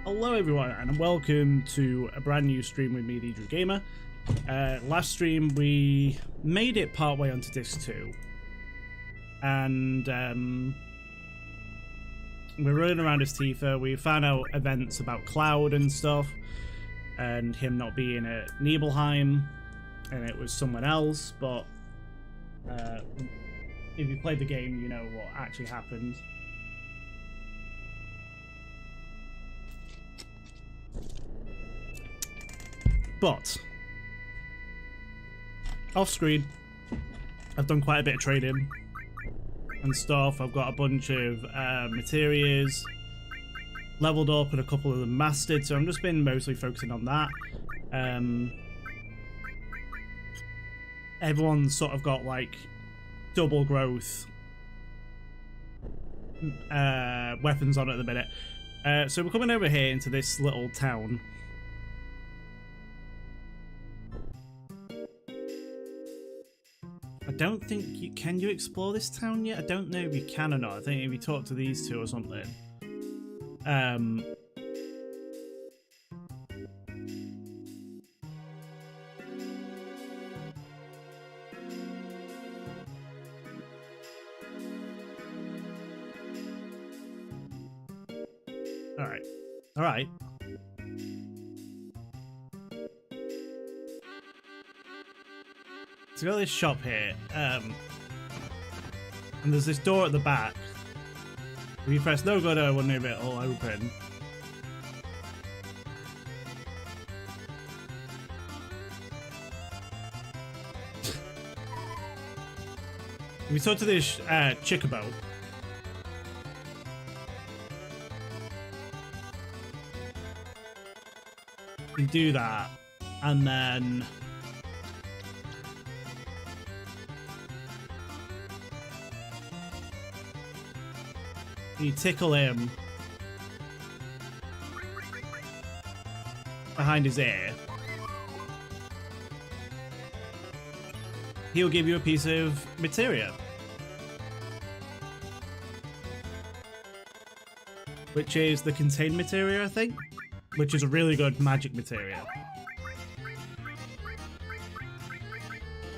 Hello everyone and welcome to a brand new stream with me, the Drew Gamer. Last stream we made it partway onto disc 2 and we're running around as Tifa. We found out events about Cloud and stuff and him not being at Nibelheim and it was someone else, but if you played the game you know what actually happened. But off screen, I've done quite a bit of trading and stuff. I've got a bunch of materials leveled up and a couple of them mastered, so I've just been mostly focusing on that. Everyone's sort of got like double growth weapons on at the minute. So we're coming over here into this little town. I don't think you can you explore this town yet? I don't know if you can or not. I think if you talk to these two or something. All right. So we got this shop here, and there's this door at the back. If you press no go to one of it will open. We talk to this Chickabo. You do that, and then you tickle him behind his ear. He'll give you a piece of materia, which is the contained materia, I think, which is a really good magic materia.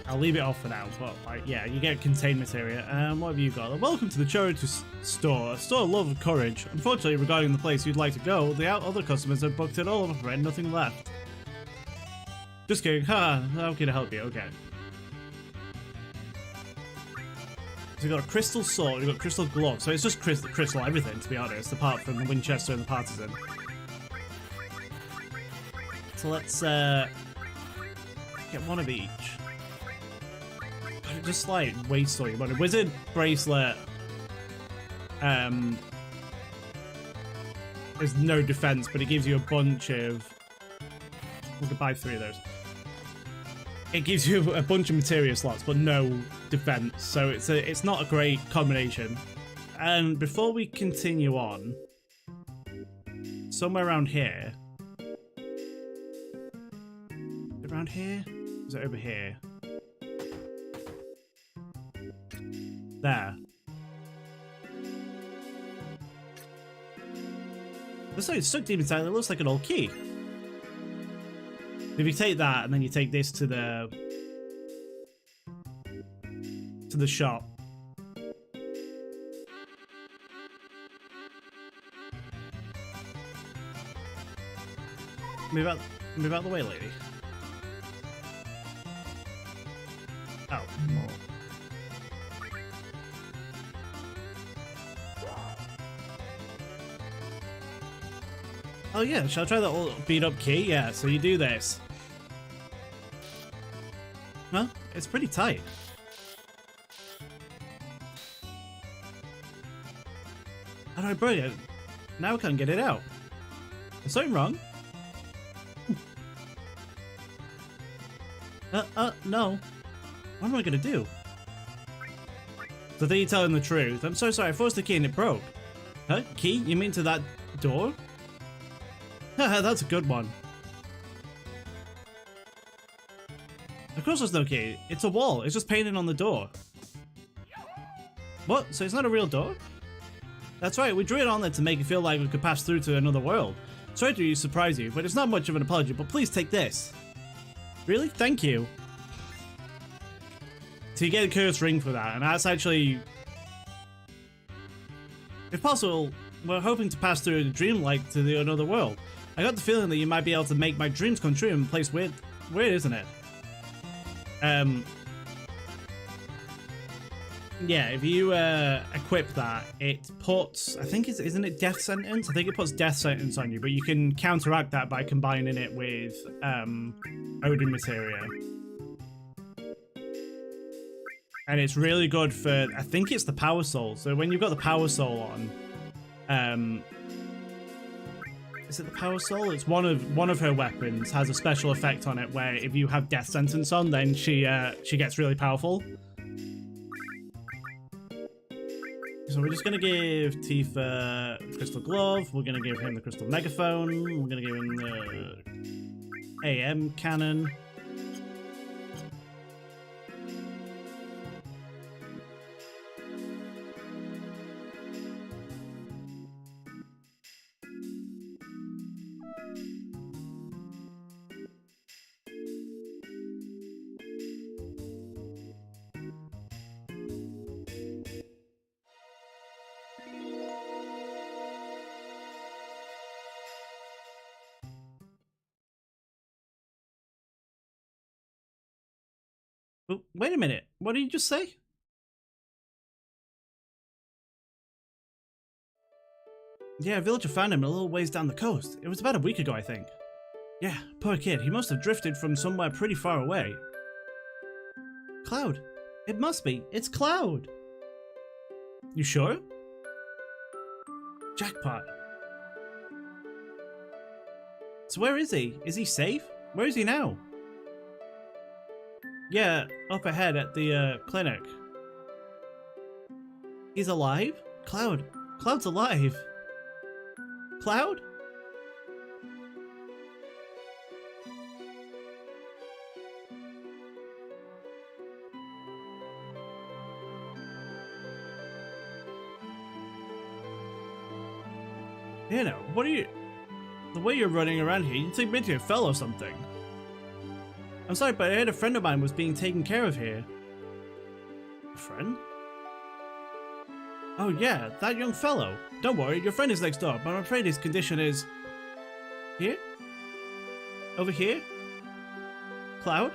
I'll leave it off for now, but like, yeah, you get contained materia. What have you got? Welcome to the charity store. A store of love and courage. Unfortunately, regarding the place you'd like to go, the other customers have booked it all up and nothing left. Just kidding. Ha! How can I help you? Okay. So we've got a crystal sword, we've got crystal glove. So it's just crystal everything, to be honest, apart from the Winchester and the Partisan. So let's get one of each. Just like waste all your money. Wizard bracelet there's no defense, but it gives you a bunch of, we could buy 3 of those. It gives you a bunch of materia slots but no defense, so it's not a great combination. And before we continue on, somewhere around here, around here, is it over here? There. Looks like it's stuck deep inside. It looks like an old key. If you take that and then you take this to the shop. Move out the way, lady. Oh. Oh yeah, shall I try that old beat up key? Yeah, so you do this. Well, it's pretty tight. Alright, brilliant. Now I can't get it out. Is something wrong? No. What am I gonna do? So then you're telling the truth. I'm so sorry, I forced the key and it broke. Huh? Key? You mean to that door? Haha, that's a good one. Of course there's no key. It's a wall. It's just painted on the door. What? So it's not a real door? That's right, we drew it on there to make it feel like we could pass through to another world. Sorry to surprise you, but it's not much of an apology, but please take this. Really? Thank you. So you get a cursed ring for that, and that's actually... If possible, we're hoping to pass through the dreamlike to the another world. I got the feeling that you might be able to make my dreams come true in a place weird, isn't it? Yeah, if you equip that, it puts, I think isn't it death sentence? I think it puts death sentence on you, but you can counteract that by combining it with Odin materia. And it's really good for, I think it's the power soul. So when you've got the power soul on, is it the power soul? It's one of her weapons has a special effect on it where if you have death sentence on, then she gets really powerful. So we're just gonna give Tifa the crystal glove. We're gonna give him the crystal megaphone. We're gonna give him the AM cannon. Oh, wait a minute. What did you just say? Yeah, a villager found him a little ways down the coast. It was about a week ago, I think. Yeah, poor kid. He must have drifted from somewhere pretty far away. Cloud. It must be. It's Cloud. You sure? Jackpot. So where is he? Is he safe? Where is he now? Yeah, up ahead at the clinic. He's alive? Cloud. Cloud's alive. Cloud? You know, what are you... The way you're running around here, you'd think maybe a fell or something. I'm sorry, but I heard a friend of mine was being taken care of here. A friend? Oh yeah, that young fellow. Don't worry, your friend is next door, but I'm afraid his condition is... Here? Over here? Cloud?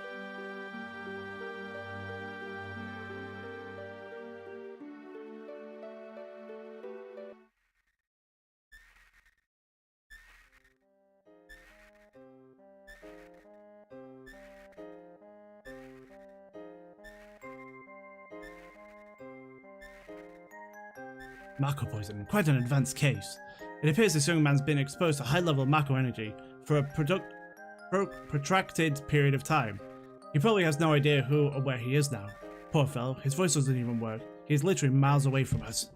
Mako poisoning, quite an advanced case. It appears this young man's been exposed to high level Mako energy for a protracted period of time. He probably has no idea who or where he is now. Poor fellow, his voice doesn't even work. He's literally miles away from us.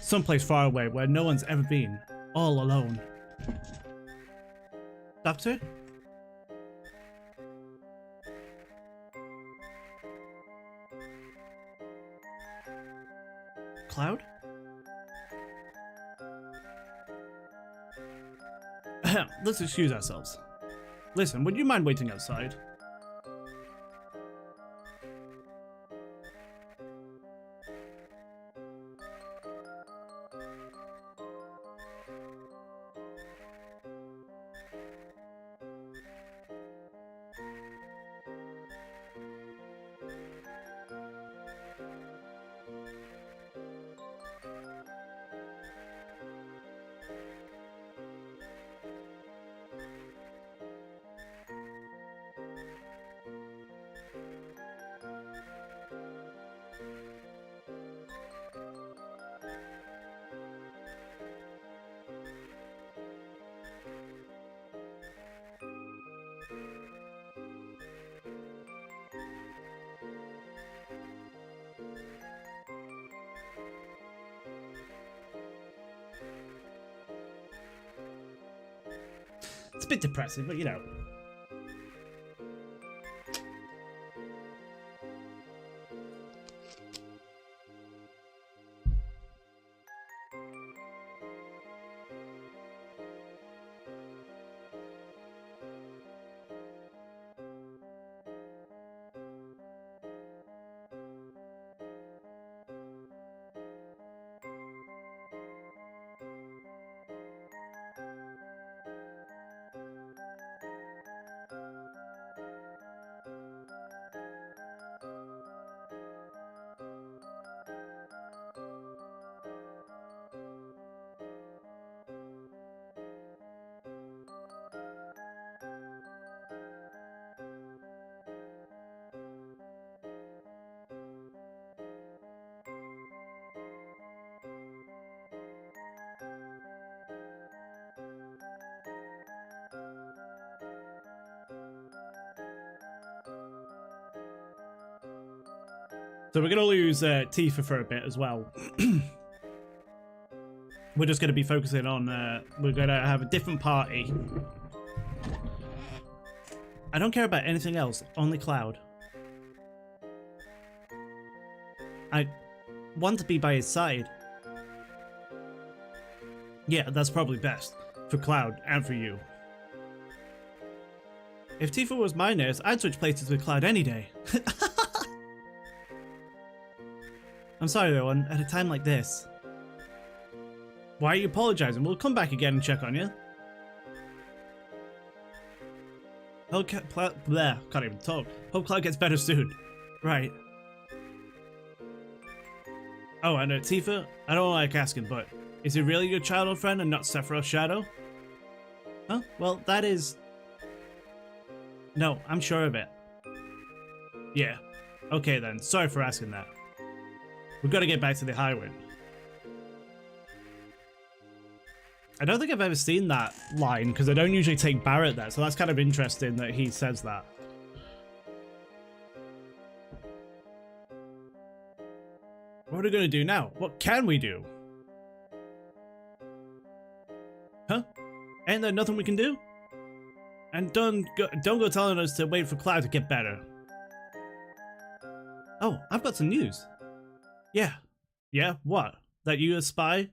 Someplace far away where no one's ever been. All alone. Doctor? Cloud? Let's excuse ourselves. Listen, would you mind waiting outside? It's a bit depressing, but you know. So we're going to lose Tifa for a bit as well. We're just going to be focusing on, we're going to have a different party. I don't care about anything else, only Cloud. I want to be by his side. Yeah, that's probably best. For Cloud, and for you. If Tifa was my nurse, I'd switch places with Cloud any day. I'm sorry, everyone, at a time like this. Why are you apologizing? We'll come back again and check on you. Can't even talk. Hope Cloud gets better soon. Right. Oh, and Tifa, I don't like asking, but is he really your childhood friend and not Sephiroth's shadow? Huh? Well, that is... No, I'm sure of it. Yeah. Okay then, sorry for asking that. We've got to get back to the highway. I don't think I've ever seen that line, because I don't usually take Barrett there, so that's kind of interesting that he says that. What are we going to do now? What can we do? Huh? Ain't there nothing we can do? And don't go telling us to wait for Cloud to get better. Oh, I've got some news. Yeah. Yeah, what? That you a spy?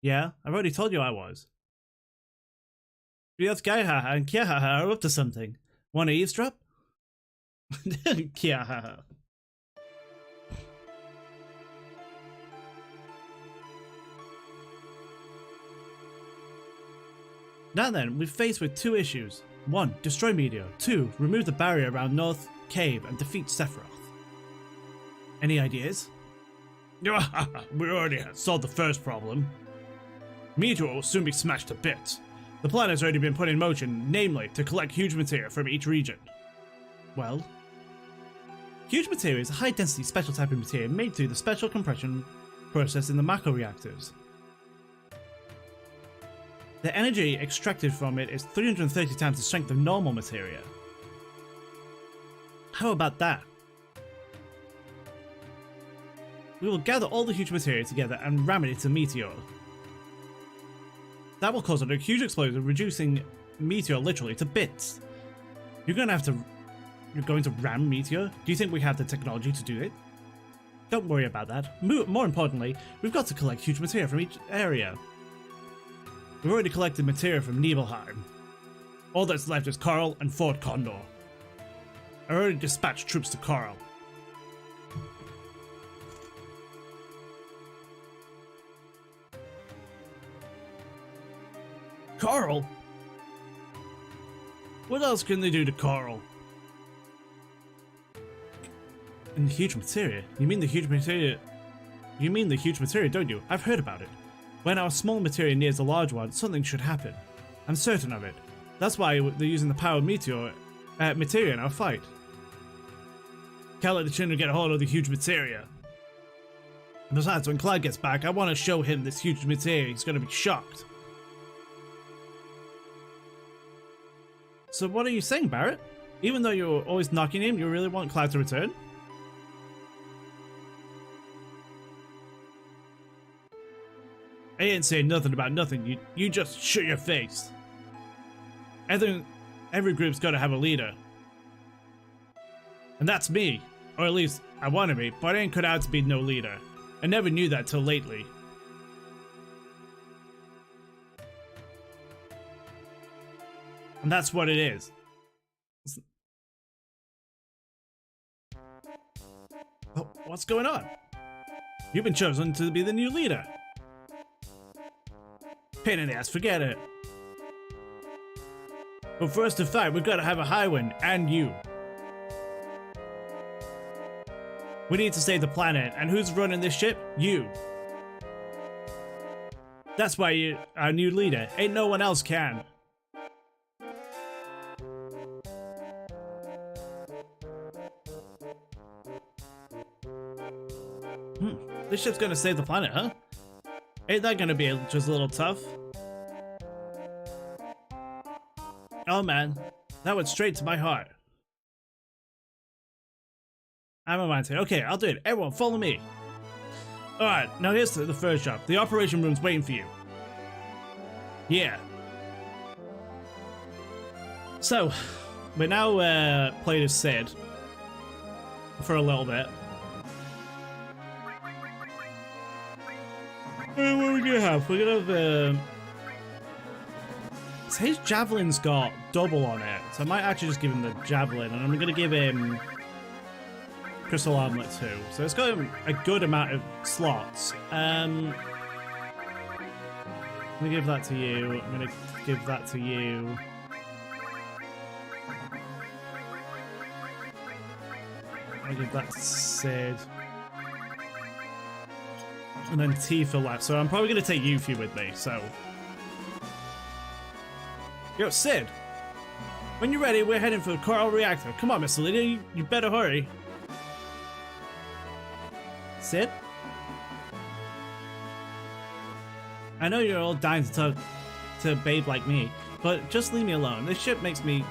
Yeah, I've already told you I was. Ryoth Gaihaha and Kiahaha are up to something. Want to eavesdrop? Kiahaha. Now then, we're faced with two issues. 1. Destroy Meteor. 2. Remove the barrier around North Cave and defeat Sephiroth. Any ideas? We already solved the first problem. Meteor will soon be smashed to bits. The plan has already been put in motion, namely, to collect huge materia from each region. Well? Huge materia is a high-density special type of materia made through the special compression process in the macro reactors. The energy extracted from it is 330 times the strength of normal materia. How about that? We will gather all the huge materia together and ram it into Meteor. That will cause a huge explosion, reducing Meteor literally to bits. You're going to ram Meteor? Do you think we have the technology to do it? Don't worry about that. More importantly, we've got to collect huge materia from each area. We've already collected materia from Nibelheim. All that's left is Karl and Fort Condor. I already dispatched troops to Karl. Karl? What else can they do to Karl? And the huge materia? You mean the huge materia? You mean the huge materia, don't you? I've heard about it. When our small materia nears a large one, something should happen. I'm certain of it. That's why they're using the power of materia in our fight. Can't let the children get a hold of the huge materia. And besides, when Cloud gets back, I want to show him this huge materia. He's going to be shocked. So what are you saying, Barrett? Even though you're always knocking him, you really want Cloud to return? I ain't saying nothing about nothing. You just shut your face. Every group's got to have a leader. And that's me. Or at least, I want to be, but I ain't cut out to be no leader. I never knew that till lately. And that's what it is. Oh, what's going on? You've been chosen to be the new leader. Pain in the ass, forget it. But for us to fight, we've got to have a Highwind, and you. We need to save the planet, and who's running this ship? You. That's why you're our new leader. Ain't no one else can. This ship's gonna save the planet, huh? Ain't that gonna be just a little tough? Oh man, that went straight to my heart. I'm a mindset. Okay, I'll do it. Everyone, follow me. Alright, now here's the first job. The operation room's waiting for you. Yeah. So, we're now playing as Sid for a little bit. What are we gonna have? We're gonna have so his javelin's got double on it, so I might actually just give him the javelin, and I'm gonna give him crystal armlet too. So it's got a good amount of slots. I'm gonna give that to you. I'm gonna give that to you. I'll give that to Sid. And then Tifa left, so I'm probably going to take Yuffie with me, so... Yo, Sid! When you're ready, we're heading for the coral reactor. Come on, Mr. Leader, you better hurry. Sid? I know you're all dying to talk to a babe like me, but just leave me alone. This ship makes me...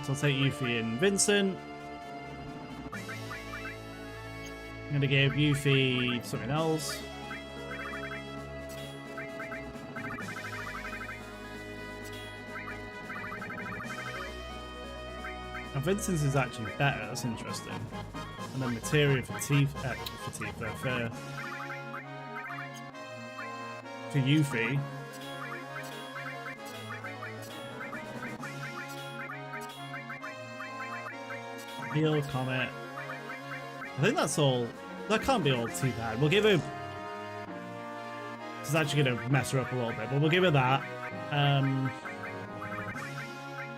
So I'll take Yuffie and Vincent. I'm gonna give Yuffie something else. Now Vincent's is actually better, that's interesting. And then materia for Yuffie. Heal, Comet. I think that's all. That can't be all too bad. We'll give her... This is actually going to mess her up a little bit, but we'll give her that.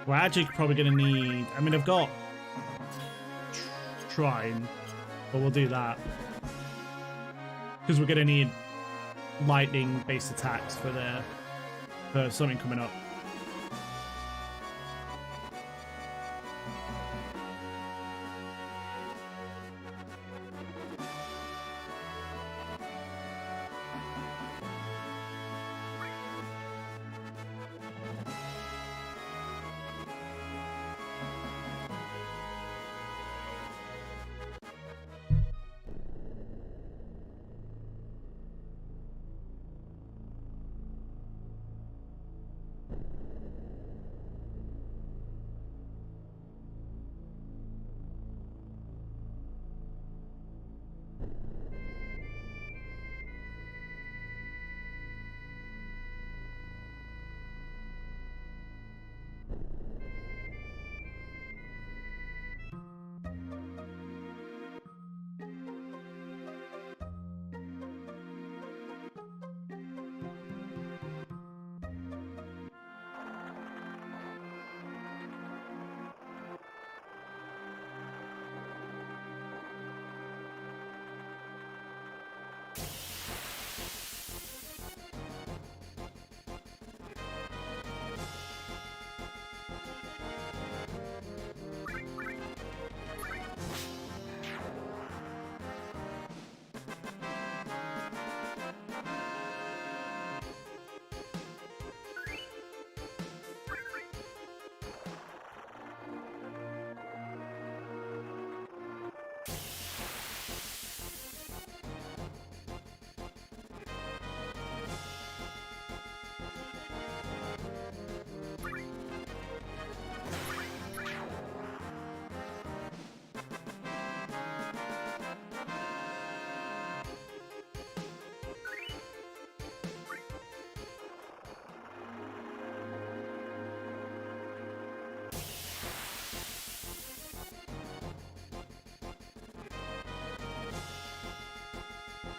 We're actually probably going to need... I mean, I've got... Shrine, but we'll do that. Because we're going to need lightning-based attacks for something coming up.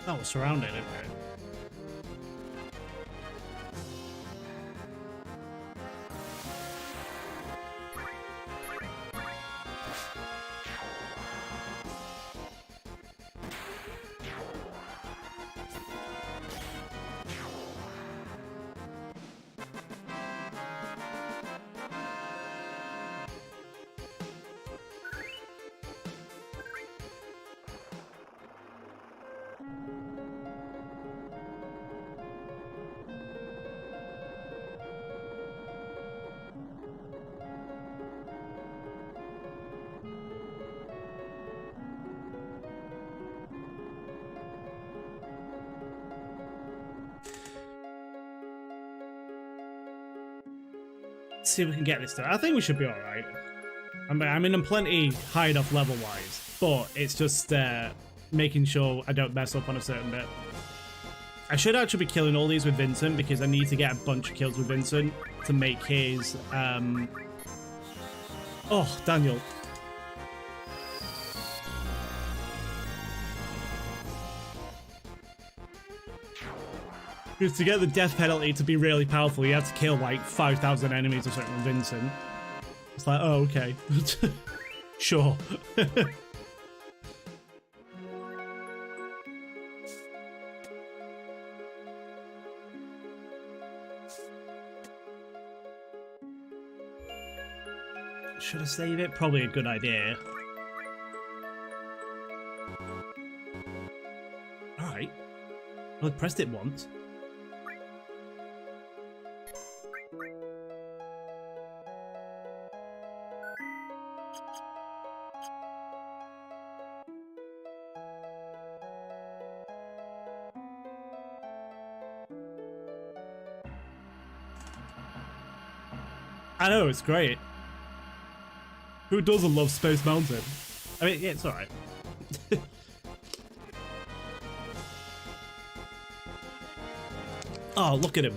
Oh, we're surrounded, okay. Let's see if we can get this done. I think we should be alright. I mean, I'm plenty high enough level-wise, but it's just making sure I don't mess up on a certain bit. I should actually be killing all these with Vincent because I need to get a bunch of kills with Vincent to make his... Oh, Daniel. Because to get the death penalty to be really powerful, you have to kill like 5,000 enemies or something with Vincent. It's like, oh, okay. Sure. Should I save it? Probably a good idea. Alright. Well, I pressed it once. I know, it's great. Who doesn't love Space Mountain? I mean, yeah, it's alright. Oh, look at him.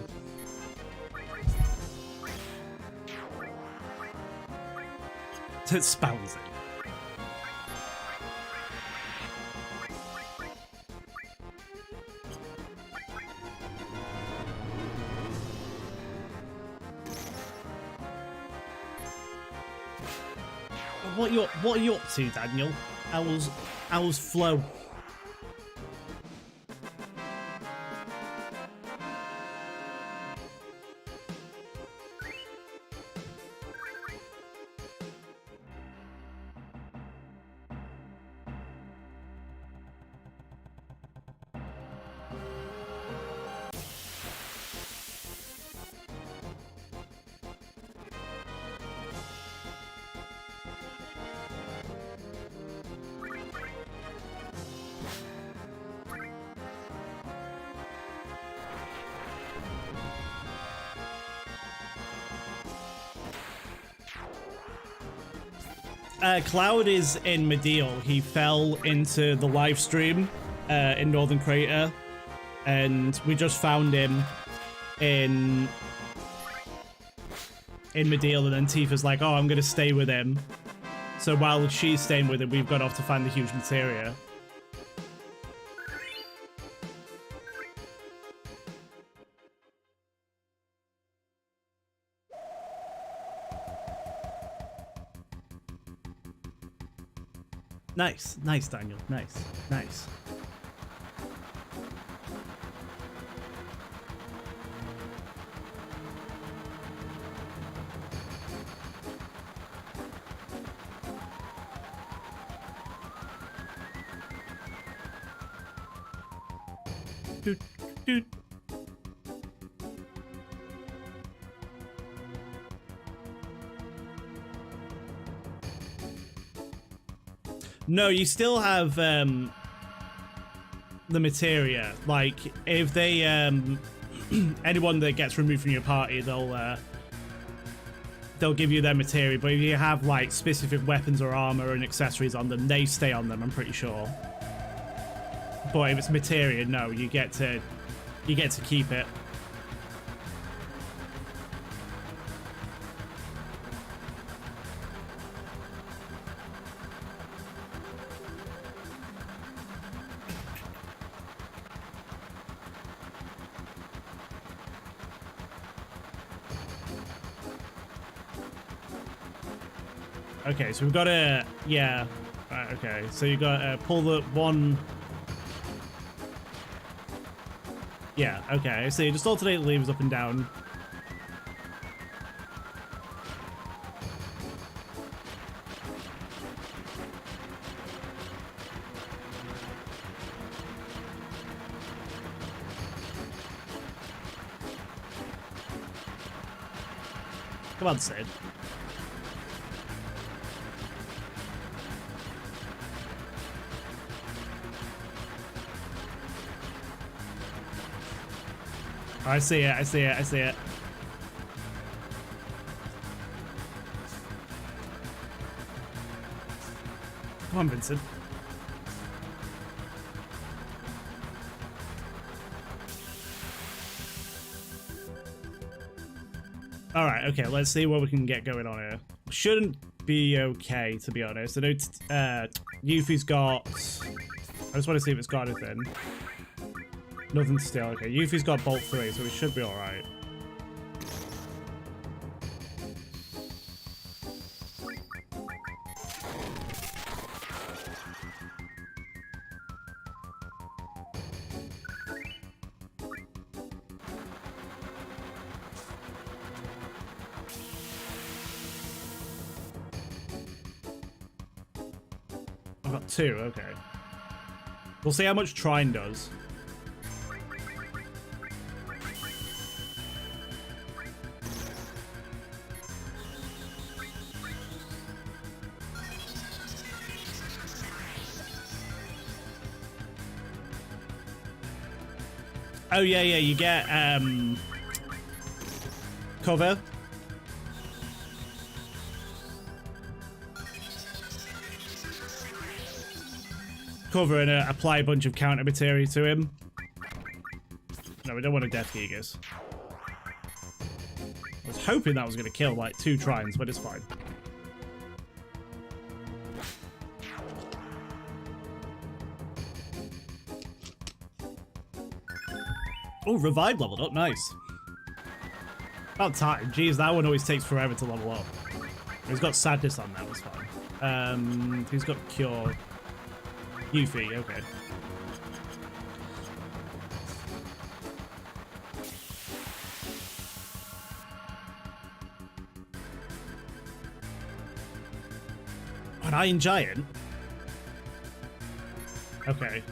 It's Spounsy. What are you up to, Daniel? Owl's flow. Cloud is in Medial. He fell into the live stream in Northern Crater, and we just found him in Medial, and then Tifa's like, oh, I'm gonna stay with him. So while she's staying with him, we've gone off to find the huge materia. Nice, nice, Daniel. Nice, nice. Doot, doot. No, you still have the materia. Like, if they anyone that gets removed from your party, they'll give you their materia. But if you have like specific weapons or armor and accessories on them, they stay on them. I'm pretty sure. But if it's materia, no, you get to keep it. Okay, so we've got to, yeah, right, okay, so you got to pull the one, yeah, okay, so you just alternate the levers up and down. Come on, Sid. I see it, I see it, I see it. Come on, Vincent. All right, okay, let's see what we can get going on here. Shouldn't be okay, to be honest. I know Yuffie's got... I just want to see if it's got anything. Nothing to steal. Okay, Yuffie's got Bolt 3, so we should be all right. I've got 2, okay. We'll see how much Trine does. Oh yeah, you get cover. Cover and apply a bunch of counter materia to him. No, we don't want a Death Gigas. I was hoping that was going to kill like 2 Trines, but it's fine. Oh, Revive leveled up, nice. About time. Jeez, that one always takes forever to level up. He's got Sadness on that, was fine. He's got Cure. Yuffie, okay. An Iron Giant? Okay.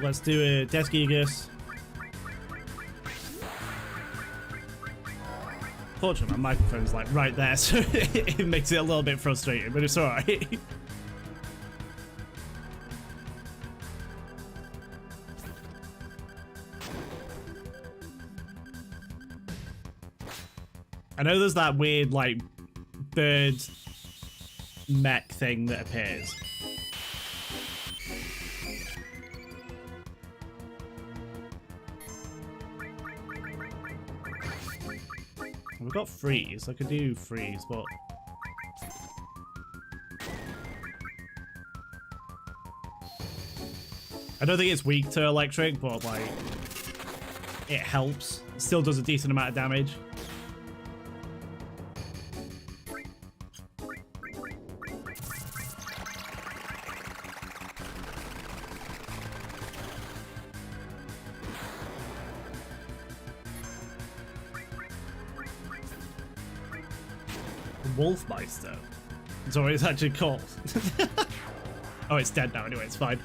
Let's do a Death Gigas. Fortunately, my microphone's like right there, so it makes it a little bit frustrating, but it's alright. I know there's that weird, like, bird mech thing that appears. We've got freeze. I could do freeze, but I don't think it's weak to electric, but like it helps. It still does a decent amount of damage. Wolfmeister. That's what it's actually called. Oh, it's dead now anyway, it's fine.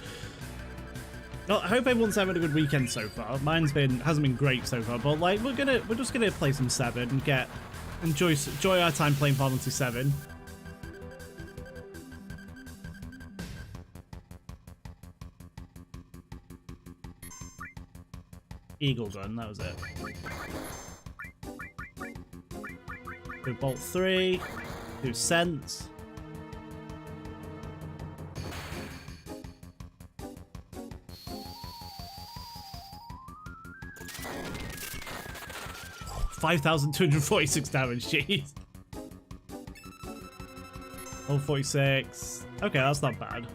Well, I hope everyone's having a good weekend so far. Mine's hasn't been great so far, but like we're just gonna play some 7 and enjoy our time playing Final Fantasy VII. Eagle gun, that was it. Do Bolt 3, do Sense. Oh, 5,246 damage, jeez. Oh, 46. Okay, that's not bad.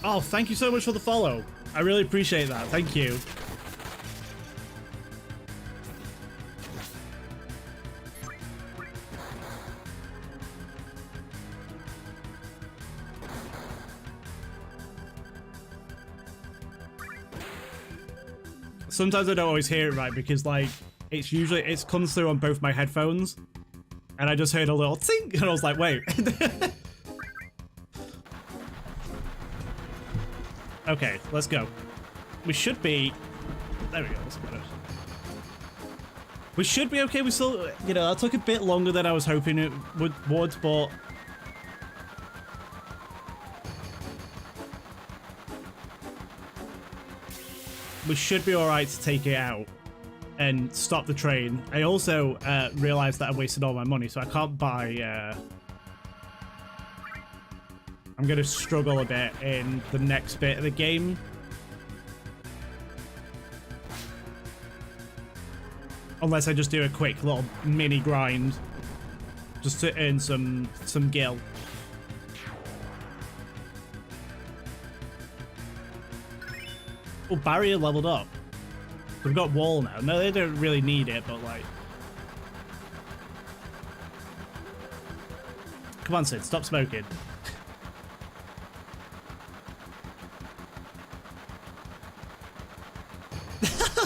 Oh, thank you so much for the follow. I really appreciate that. Thank you. Sometimes I don't always hear it right because like it comes through on both my headphones and I just heard a little ting and I was like, wait. Okay, let's go. We should be... There we go, that's better. We should be okay. We still... You know, that took a bit longer than I was hoping it would, but we should be all right to take it out and stop the train. I also realized that I wasted all my money, so I can't buy... I'm going to struggle a bit in the next bit of the game. Unless I just do a quick little mini grind just to earn some gil. Oh, barrier leveled up. We've got wall now. No, they don't really need it, but like... Come on, Sid, stop smoking.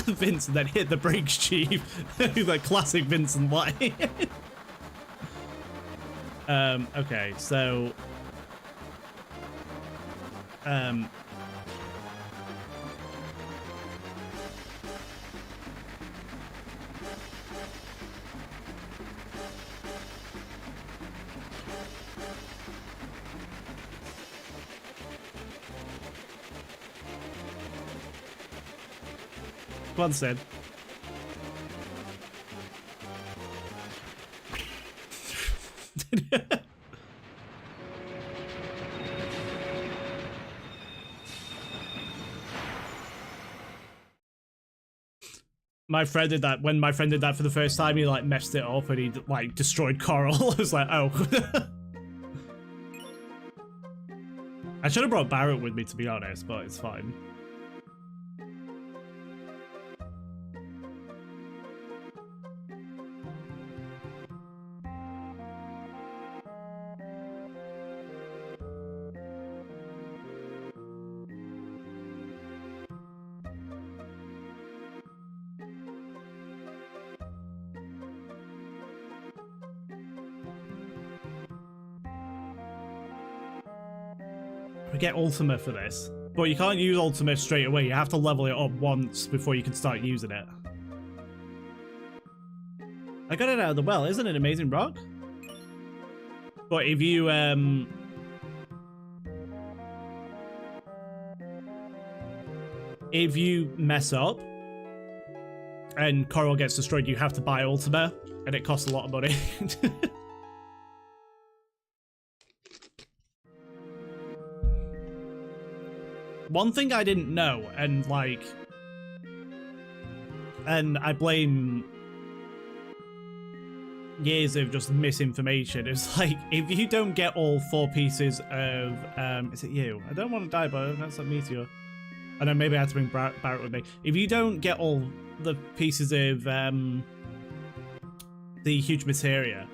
Vincent then hit the brakes, Chief. Like classic Vincent line. Okay, so... Come on, Sid. My friend did that. When my friend did that for the first time, he like messed it up and he like destroyed Coral. I was like, oh. I should have brought Barrett with me, to be honest, but it's fine. We get Ultima for this, but you can't use Ultima straight away. You have to level it up once before you can start using it. I got it out of the well. Isn't it amazing, Rock? But if you mess up and Coral gets destroyed, you have to buy Ultima, and it costs a lot of money. One thing I didn't know, and I blame years of just misinformation, is like, if you don't get all 4 pieces of, is it you? I don't want to die, but that's a meteor. I know, maybe I have to bring Barrett with me. If you don't get all the pieces of the huge materia,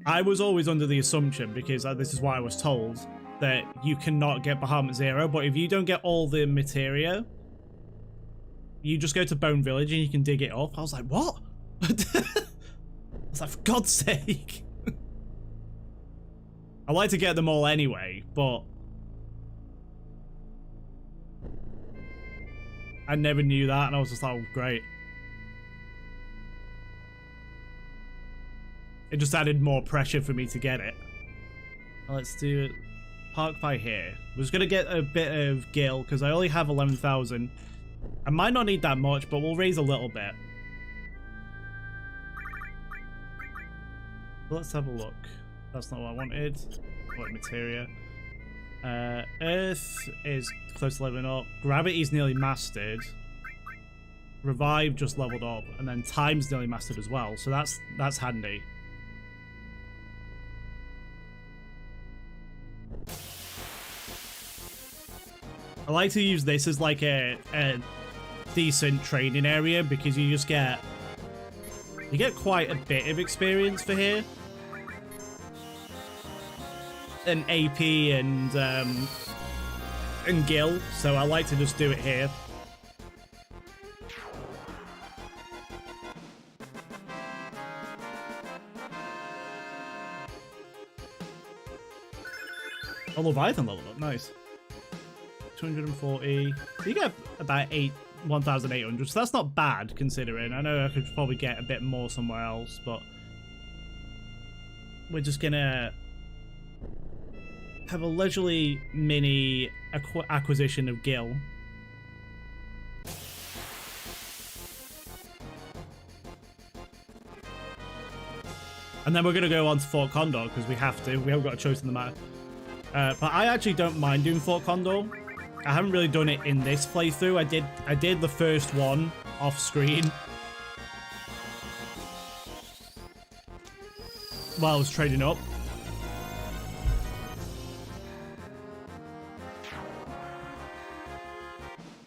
I was always under the assumption, because this is what I was told, that you cannot get Bahamut Zero, but if you don't get all the materia, you just go to Bone Village and you can dig it up. I was like, what? I was like, for God's sake. I like to get them all anyway, but I never knew that, and I was just like, oh, great. It just added more pressure for me to get it. Let's do it. Park by here. We're just gonna get a bit of gil because I only have 11,000. I might not need that much, but we'll raise a little bit. Let's have a look. That's not what I wanted. What materia? Earth is close to leveling up. Gravity's nearly mastered. Revive just leveled up, and then time's nearly mastered as well. So that's handy. I like to use this as like a decent training area because you get quite a bit of experience for here, and AP and gil. So I like to just do it here. Oh, Leviathan leveled up, nice. 240. You get about 1,800, so that's not bad considering. I know I could probably get a bit more somewhere else, but we're just gonna have a leisurely mini acquisition of gil. And then we're going to go on to Fort Condor because we have to. We haven't got a choice in the matter. But I actually don't mind doing Fort Condor. I haven't really done it in this playthrough. I did the first one off screen while I was trading up.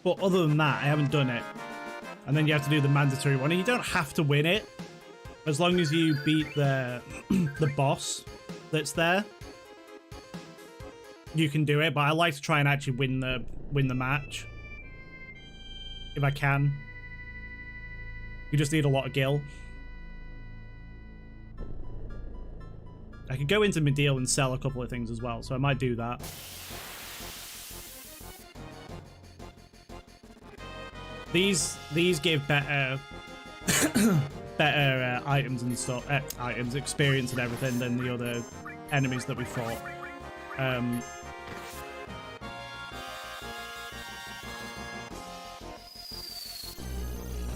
But other than that, I haven't done it. And then you have to do the mandatory one. And you don't have to win it. As long as you beat the boss that's there, you can do it. But I like to try and actually win the match. If I can. You just need a lot of gil. I could go into Medeal and sell a couple of things as well. So I might do that. These give better better items and stuff, items, experience and everything than the other enemies that we fought.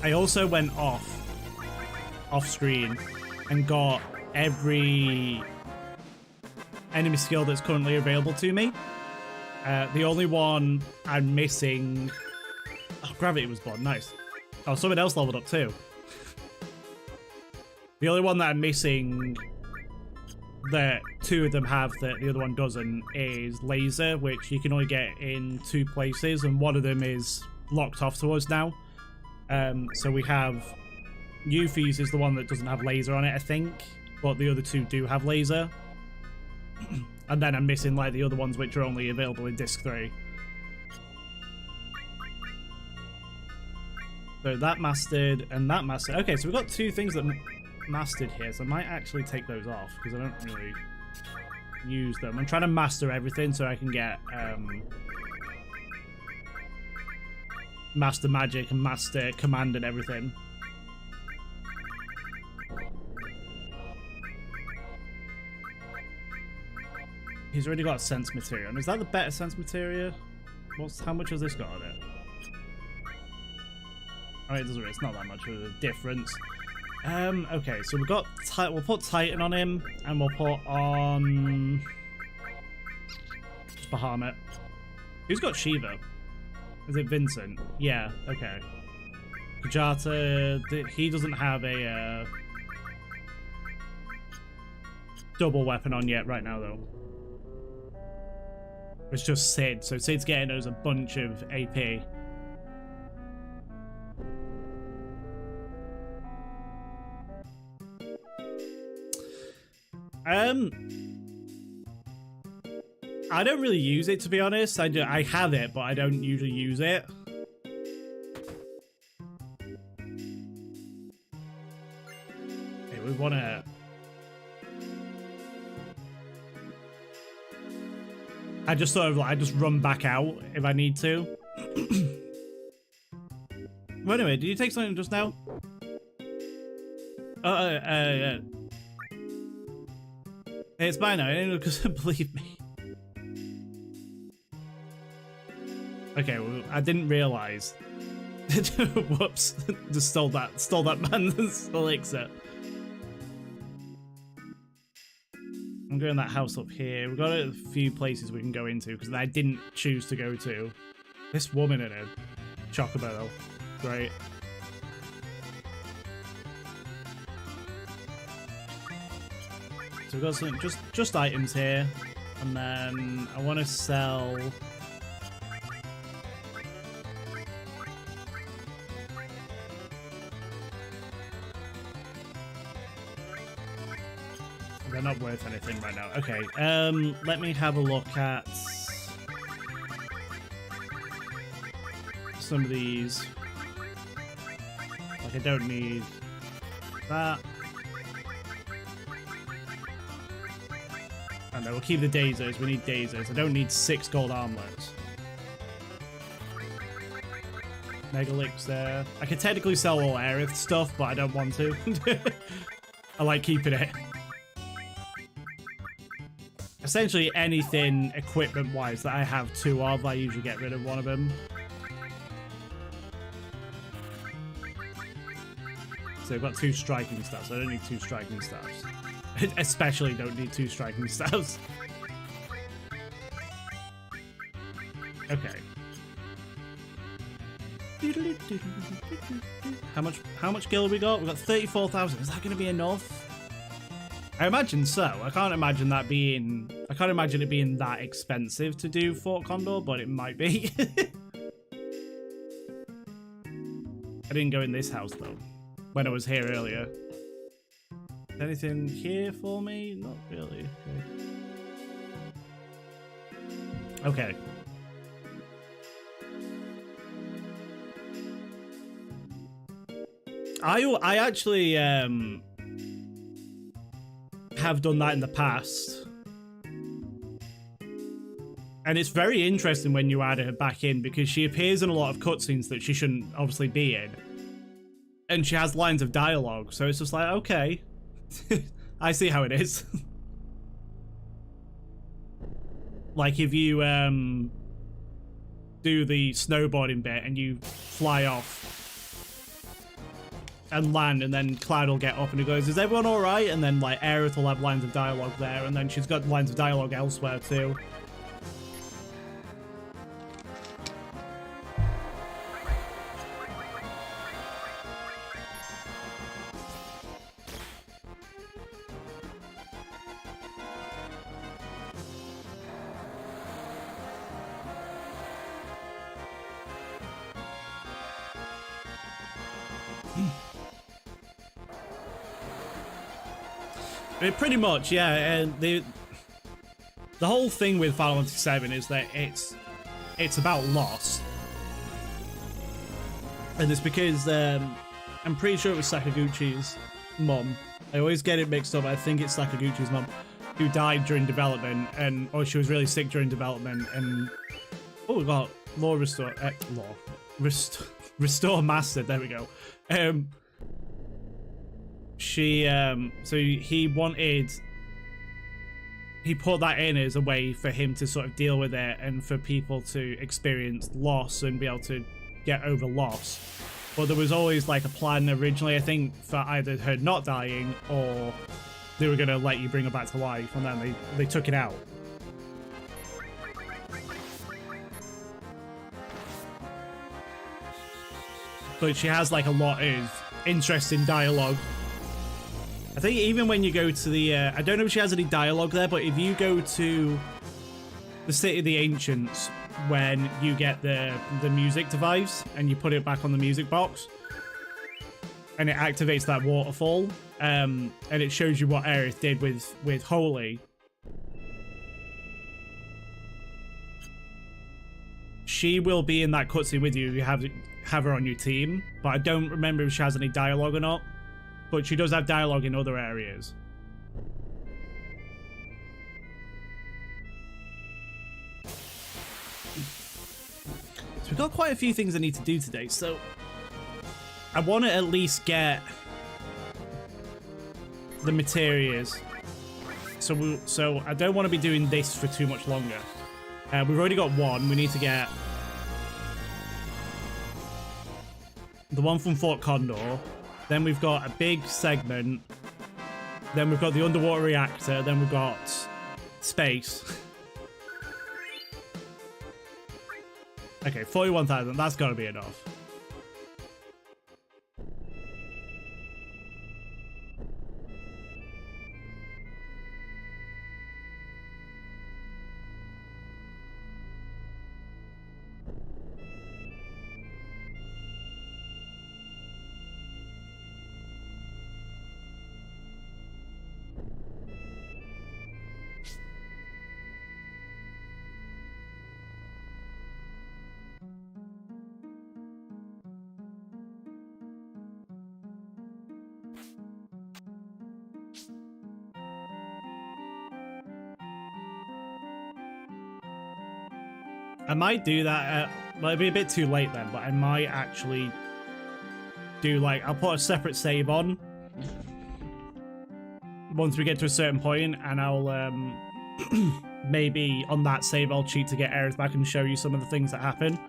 I also went off screen and got every enemy skill that's currently available to me. The only one I'm missing. Oh, Gravity was born. Nice. Oh, someone else leveled up too. The only one that I'm missing that two of them have that the other one doesn't is Laser, which you can only get in 2 places, and one of them is locked off to us now. So we have Yuffie's is the one that doesn't have Laser on it, I think, but the other 2 do have Laser. And then I'm missing like the other ones which are only available in Disc 3. So that mastered and that mastered. Okay, so we've got 2 things that mastered here, so I might actually take those off because I don't really use them. I'm trying to master everything so I can get master magic and master command and everything. He's already got sense materia. And is that the better sense materia? How much has this got on it? Oh, it doesn't. It's not that much of a difference. Okay, so we've got. We'll put Titan on him, and we'll put on Bahamut. Who's got Shiva? Is it Vincent? Yeah. Okay. Kajata. He doesn't have a double weapon on yet right now, though. It's just Sid. So Sid's getting us a bunch of AP. I don't really use it, to be honest. I have it, but I don't usually use it. Okay, we want to... I just sort of like, I just run back out if I need to. Well, anyway, did you take something just now? It's mine now, anyone doesn't believe me. Okay, well, I didn't realise. Whoops. Just stole that man's elixir. I'm going to that house up here. We've got a few places we can go into because I didn't choose to go to. This woman in a chocobo, great. So we've got some just items here, and then I want to sell. They're not worth anything right now. Okay, let me have a look at some of these. Like, I don't need that. I know, we'll keep the Dazers. We need Dazers. I don't need 6 gold armlets. Megalix there. I could technically sell all Aerith stuff, but I don't want to. I like keeping it. Essentially anything equipment-wise that I have 2 of, I usually get rid of one of them. So I've got 2 striking staffs. I don't need 2 striking staffs. Especially don't need 2 striking staves. Okay. How much gil have we got? We've got 34,000. Is that going to be enough? I imagine so. I can't imagine it being that expensive to do Fort Condor, but it might be. I didn't go in this house though when I was here earlier. Anything here for me? Not really. Okay. I actually have done that in the past, and it's very interesting when you add her back in because she appears in a lot of cutscenes that she shouldn't obviously be in, and she has lines of dialogue, so it's just like, okay. I see how it is. Like if you do the snowboarding bit and you fly off and land, and then Cloud will get up and he goes, "Is everyone all right?" And then like Aerith will have lines of dialogue there, and then she's got lines of dialogue elsewhere too. Pretty much, yeah. And the whole thing with Final Fantasy VII is that it's about loss, and it's because I'm pretty sure it was Sakaguchi's mum. I always get it mixed up. I think it's Sakaguchi's mum who died during development, or she was really sick during development. And oh, we got restore mastered. There we go. So he put that in as a way for him to sort of deal with it and for people to experience loss and be able to get over loss. But there was always like a plan originally, I think, for either her not dying or they were going to let you bring her back to life, and then they took it out. But she has like a lot of interesting dialogue. I think even when you go to the, I don't know if she has any dialogue there, but if you go to the City of the Ancients, when you get the music device and you put it back on the music box, and it activates that waterfall, and it shows you what Aerith did with Holy. She will be in that cutscene with you if you have her on your team, but I don't remember if she has any dialogue or not. But she does have dialogue in other areas. So we've got quite a few things I need to do today, so I want to at least get the materials. So I don't want to be doing this for too much longer. We've already got one. We need to get the one from Fort Condor. Then we've got a big segment. Then we've got the underwater reactor. Then we've got space. Okay, 41,000. That's got to be enough. I might do that. Well, it'll be a bit too late then, but I might actually do like, I'll put a separate save on once we get to a certain point, and I'll maybe on that save I'll cheat to get Aerith back and show you some of the things that happen.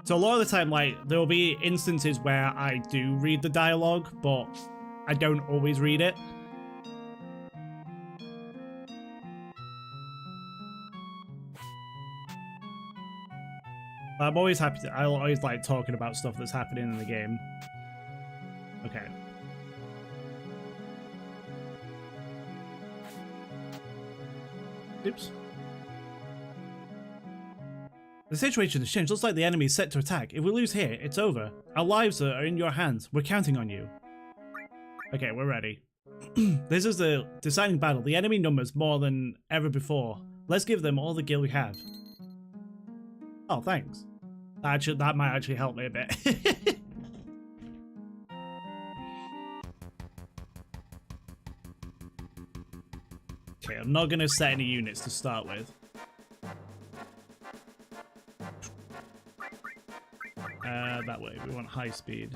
So a lot of the time, like, there will be instances where I do read the dialogue, but I don't always read it. I'm always happy to, I always like talking about stuff that's happening in the game. Okay. Oops. The situation has changed. Looks like the enemy is set to attack. If we lose here, it's over. Our lives are in your hands. We're counting on you. Okay, we're ready. This is the deciding battle. The enemy numbers more than ever before. Let's give them all the gil we have. Oh, thanks. That might actually help me a bit. Okay, I'm not going to set any units to start with. That way, we want high speed.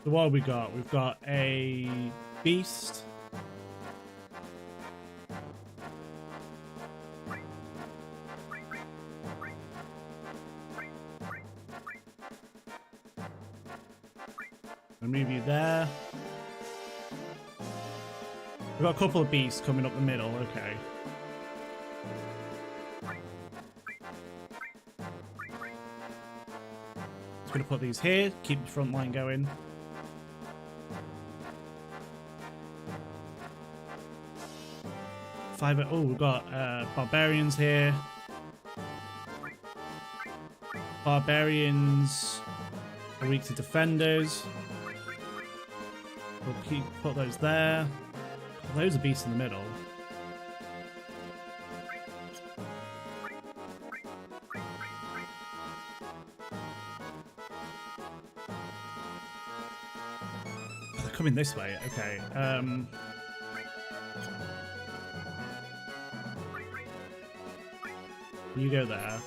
So what have we got? We've got a beast. I'll move you there. We've got a couple of beasts coming up the middle, okay. Just gonna put these here, keep the front line going. Oh, we've got barbarians here. Barbarians are weak to defenders. We'll put those there. Those are beasts in the middle. Oh, they're coming this way. Okay. You go there.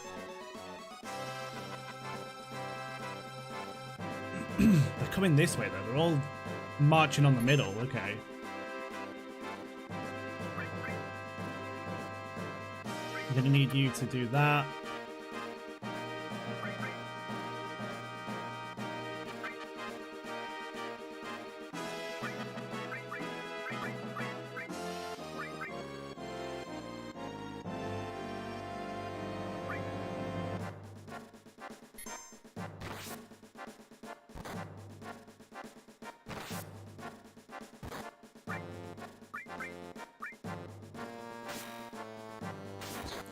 They're coming this way though. They're all marching on the middle. Okay. I'm gonna need you to do that.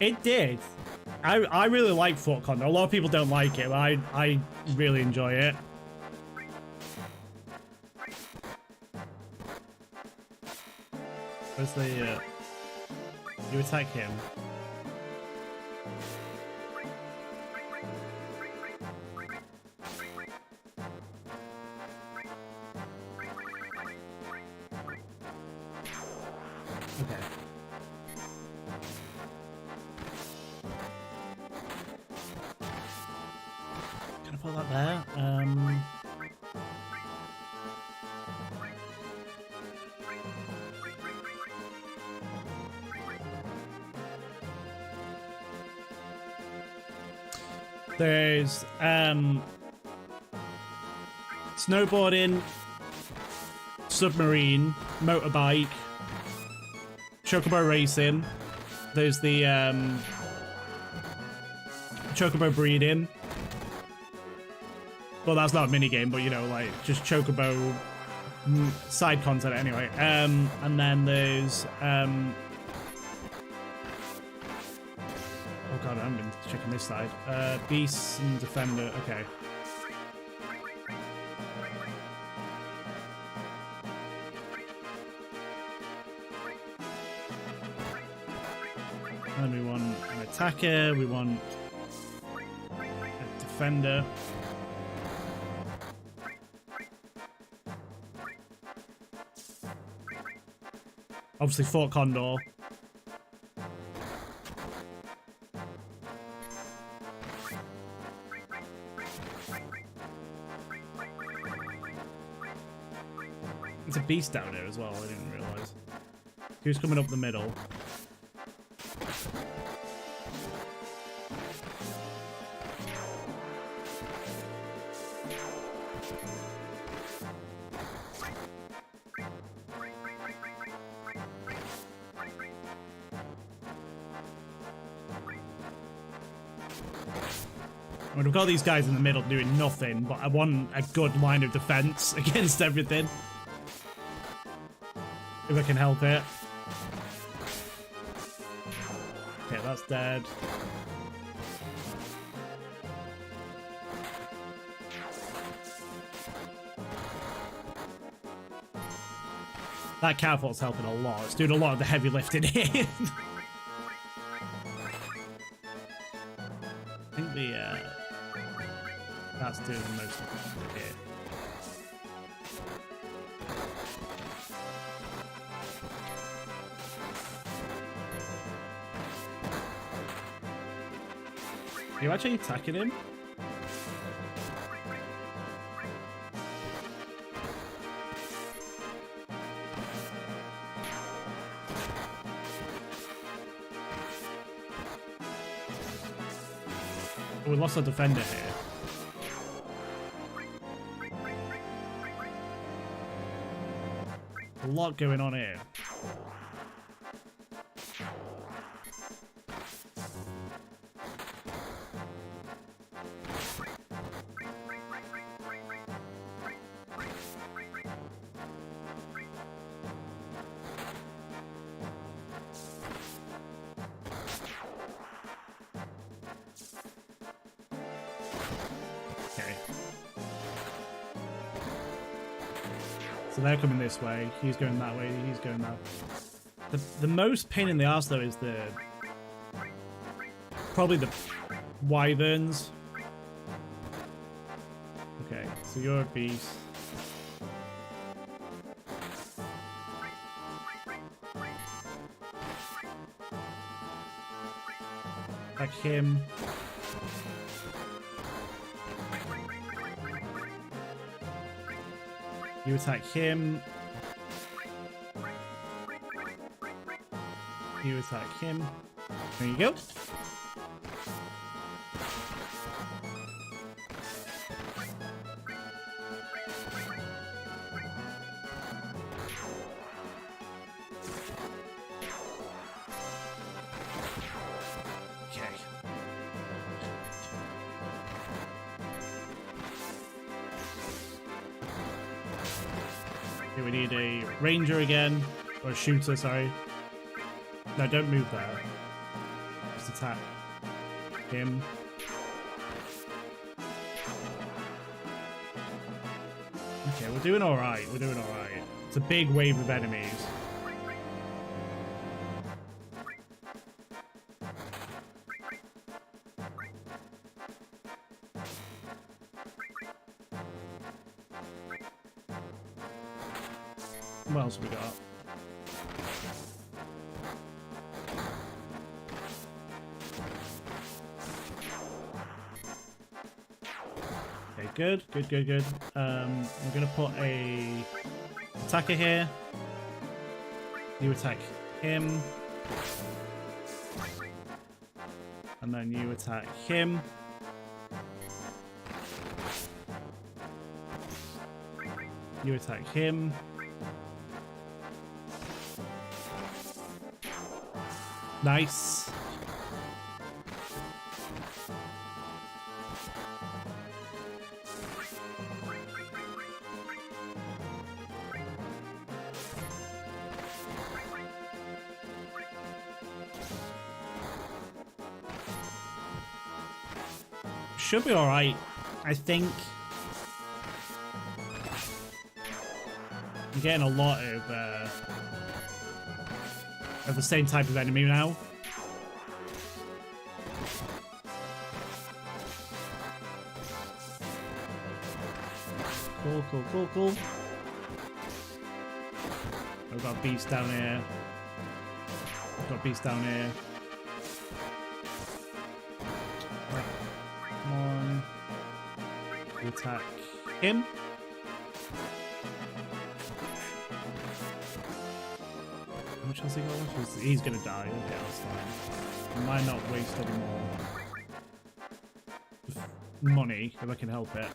It did. I really like Fort Condor. A lot of people don't like it, but I really enjoy it. Where's the you attack him. Okay. Put that there. There's snowboarding, submarine, motorbike, chocobo racing. There's the chocobo breeding. Well, that's not a minigame, but you know, like just chocobo side content anyway. And then there's oh god, I haven't been checking this side. Beast and defender. Okay. And we want an attacker. We want a defender. Obviously, Fort Condor. There's a beast down here as well, I didn't realise. Who's coming up the middle? I mean, I've got these guys in the middle doing nothing, but I want a good line of defense against everything. If I can help it. Okay, that's dead. That catapult's helping a lot. It's doing a lot of the heavy lifting here. I think that's doing the most of it here. Are you actually attacking him? Oh, we lost our defender here. A lot going on here. So they're coming this way, he's going that way, he's going that way. The most pain in the arse though is probably the wyverns. Okay, so you're a beast. Attack him. You attack him. You attack him. There you go. We need a ranger again, or a shooter, sorry. No, don't move there. Just attack him. Okay, we're doing alright, we're doing alright. It's a big wave of enemies. What else have we got? Okay, good. We're gonna put a attacker here. You attack him. And then you attack him. You attack him. Nice. Should be all right, I think. I'm getting a lot of the same type of enemy now. Cool. I've got a beast down here. Come on. We attack him. How much has he got? He's gonna die. Okay, that's fine. I might not waste any more money if I can help it.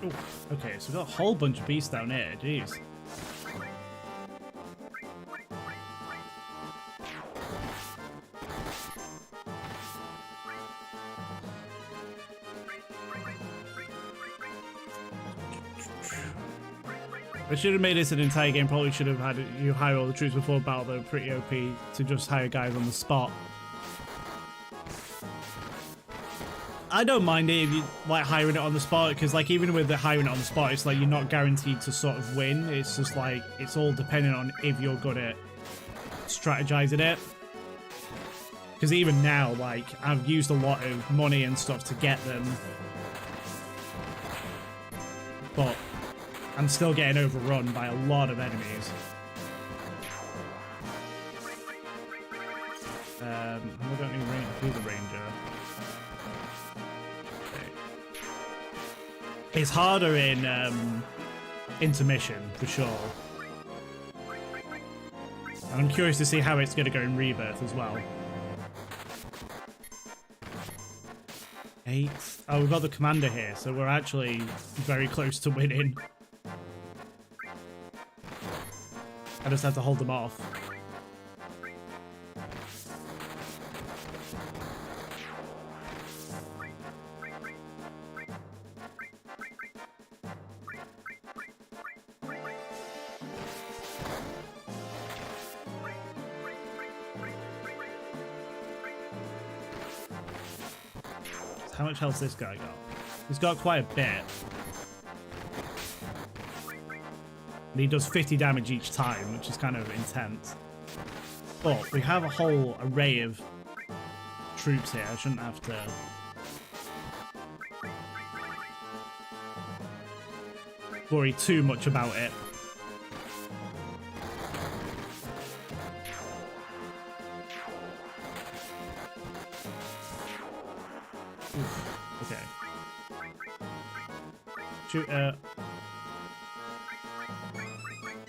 Oof. Okay, so we've got a whole bunch of beasts down here. Jeez. I should have made this an entire game. Probably should have had you hire all the troops before battle. They were pretty OP to just hire guys on the spot. I don't mind it if you like hiring it on the spot, because like even with the hiring it on the spot, it's like you're not guaranteed to sort of win. It's just like it's all dependent on if you're good at strategizing it. Because even now, like I've used a lot of money and stuff to get them, but I'm still getting overrun by a lot of enemies. I don't need the ranger. Okay. It's harder in intermission for sure. And I'm curious to see how it's going to go in Rebirth as well. 8. Oh, we've got the commander here, so we're actually very close to winning. I just have to hold them off. How much health this guy got? He's got quite a bit. And he does 50 damage each time, which is kind of intense. But we have a whole array of troops here. I shouldn't have to... worry too much about it. Oof. Okay. Shoot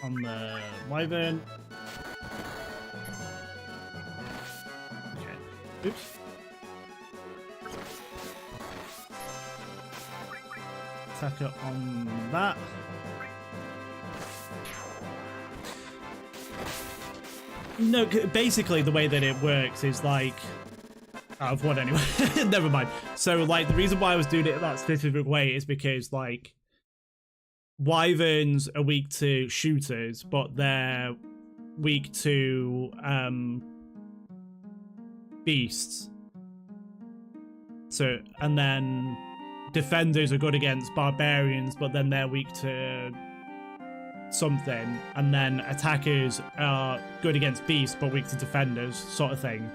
on the wyvern. Okay. Oops. Attacker on that. No, basically the way that it works is like... out of what anyway? Never mind. So like the reason why I was doing it that specific way is because like wyverns are weak to shooters, but they're weak to beasts. So, and then defenders are good against barbarians, but then they're weak to something. And then attackers are good against beasts, but weak to defenders, sort of thing.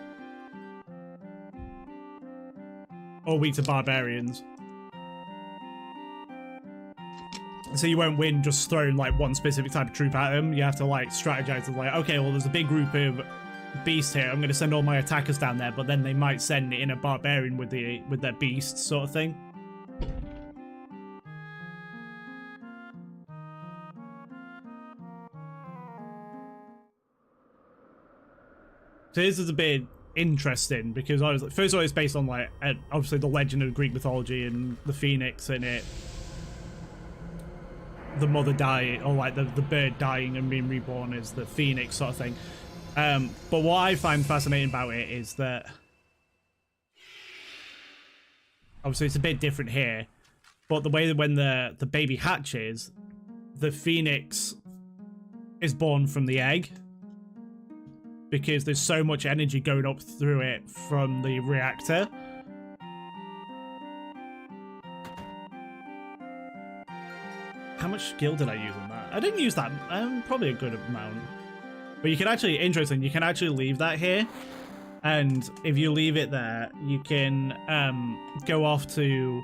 Or weak to barbarians. So you won't win just throwing like one specific type of troop at them. You have to like strategize and like, okay, well there's a big group of beasts here. I'm going to send all my attackers down there, but then they might send in a barbarian with their beasts, sort of thing. So this is a bit interesting because I was like, first of all, it's based on like obviously the legend of Greek mythology and the phoenix in it, the mother dying, or like the bird dying and being reborn as the phoenix sort of thing. But what I find fascinating about it is that obviously it's a bit different here, but the way that when the baby hatches, the phoenix is born from the egg, because there's so much energy going up through it from the reactor. How much skill did I use on that? I didn't use that, probably a good amount. But you can actually, interesting, you can actually leave that here. And if you leave it there, you can go off to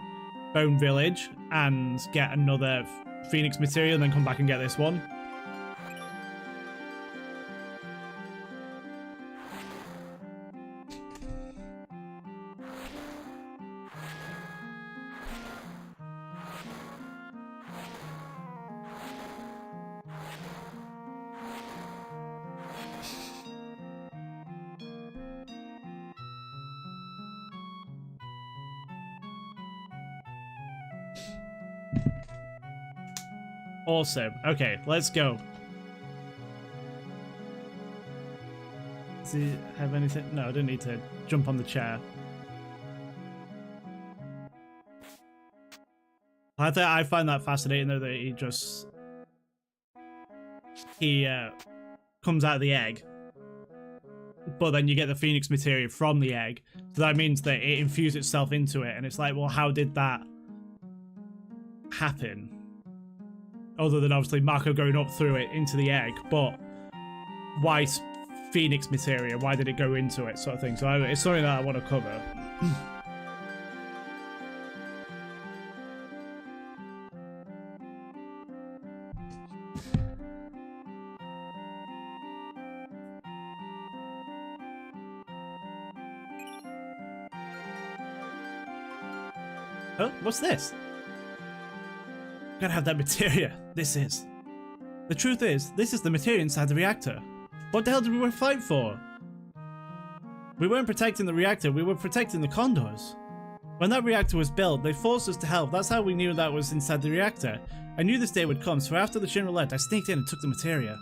Bone Village and get another Phoenix material and then come back and get this one. Awesome. Okay, let's go. Does he have anything? No, I don't need to jump on the chair. I find that fascinating though, that he comes out of the egg, but then you get the Phoenix materia from the egg, so that means that it infused itself into it, and it's like, well, how did that happen? Other than obviously Marco going up through it into the egg, but why Phoenix materia? Why did it go into it, sort of thing? So it's something that I want to cover. Oh, what's this? Gotta have that materia. This is. The truth is, this is the materia inside the reactor. What the hell did we fight for? We weren't protecting the reactor, we were protecting the condors. When that reactor was built, they forced us to help. That's how we knew that was inside the reactor. I knew this day would come, so after the Shinra left, I sneaked in and took the materia.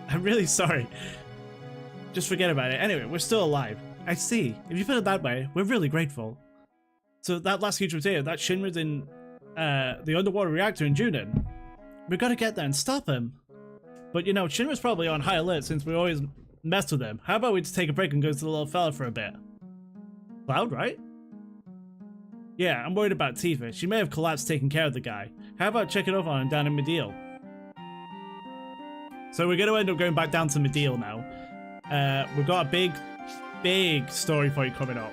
I'm really sorry. Just forget about it. Anyway, we're still alive. I see. If you put it that way, we're really grateful. So that last huge material, that Shinra's in the underwater reactor in Junin. We gotta get there and stop him. But you know, Shinra's probably on high alert since we always mess with him. How about we just take a break and go to the little fella for a bit? Cloud, right? Yeah, I'm worried about Tifa. She may have collapsed taking care of the guy. How about checking up on him down in Medial? So we're gonna end up going back down to Medial now. We've got a big story for you coming up.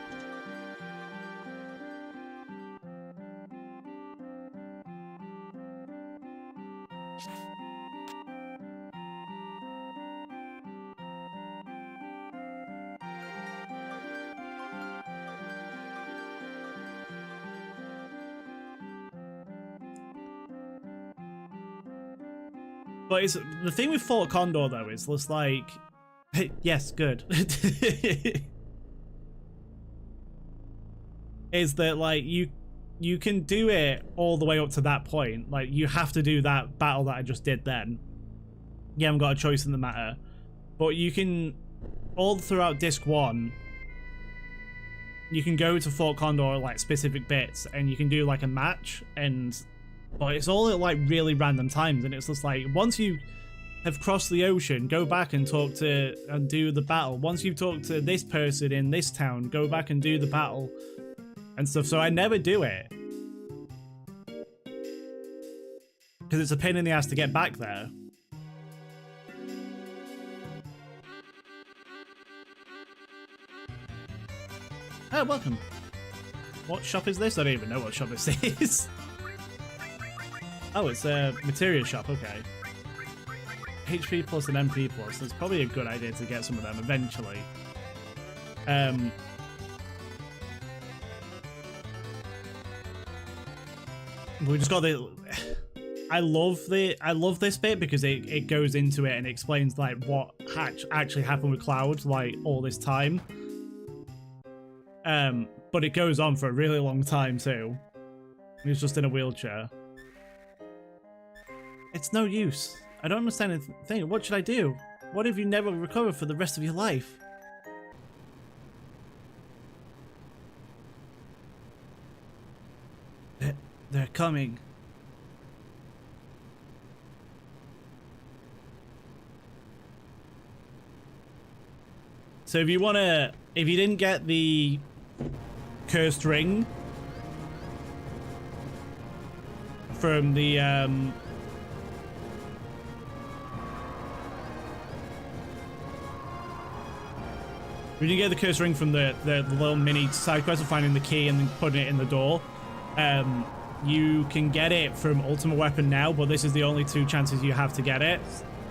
But it's, the thing with Fort Condor though is just like, yes, good. Is that like you can do it all the way up to that point. Like you have to do that battle that I just did then. You haven't got a choice in the matter. But you can, all throughout disc 1, you can go to Fort Condor like specific bits and you can do like a match, and but it's all at like really random times, and it's just like once you have crossed the ocean, go back and talk to and do the battle. Once you've talked to this person in this town, go back and do the battle and stuff. So I never do it because it's a pain in the ass to get back there. Oh, welcome. What shop is this? I don't even know what shop this is. Oh, it's a materia shop, okay. HP plus and MP plus. That's probably a good idea to get some of them eventually. We just got the. I love this bit because it goes into it and explains like what actually happened with Cloud like all this time. But it goes on for a really long time too. He's just in a wheelchair. It's no use. I don't understand anything. What should I do? What if you never recover for the rest of your life? They're coming. So if you didn't get the cursed ring from the when you get the cursed ring from the little mini side quest of finding the key and then putting it in the door, you can get it from Ultimate Weapon now, but this is the only 2 chances you have to get it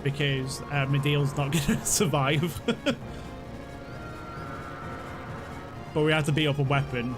because Medial's not gonna survive. But we have to beat up a weapon.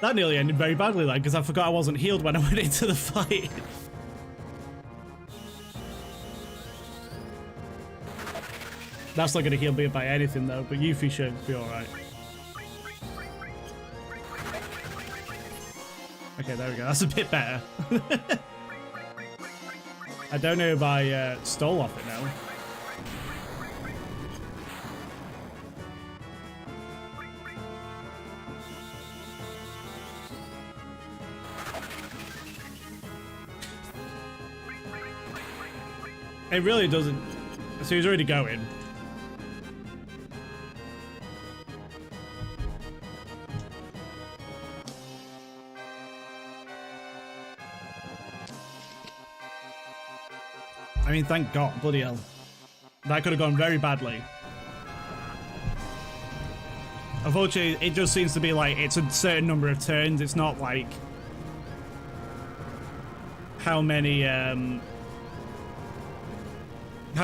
That nearly ended very badly, like, because I forgot I wasn't healed when I went into the fight. That's not going to heal me by anything, though, but Yuffie should be alright. Okay, there we go. That's a bit better. I don't know if I stole off it now. It really doesn't. So he's already going. I mean, thank God, bloody hell. That could have gone very badly. Unfortunately, it just seems to be like it's a certain number of turns. It's not like how many, how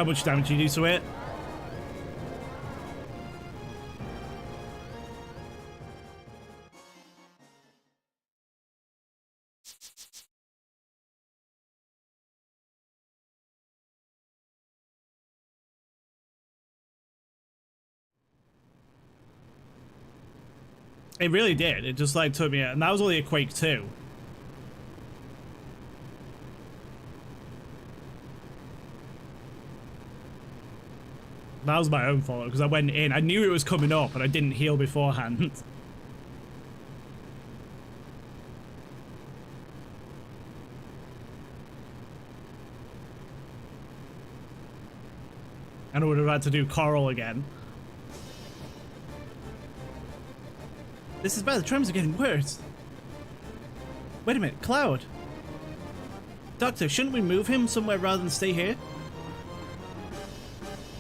much damage you do to it. It really did. It just like took me out, and that was only a Quake 2. That was my own fault because I went in. I knew it was coming up, and I didn't heal beforehand. And I would have had to do Coral again. This is bad. The tremors are getting worse. Wait a minute, Cloud. Doctor, shouldn't we move him somewhere rather than stay here?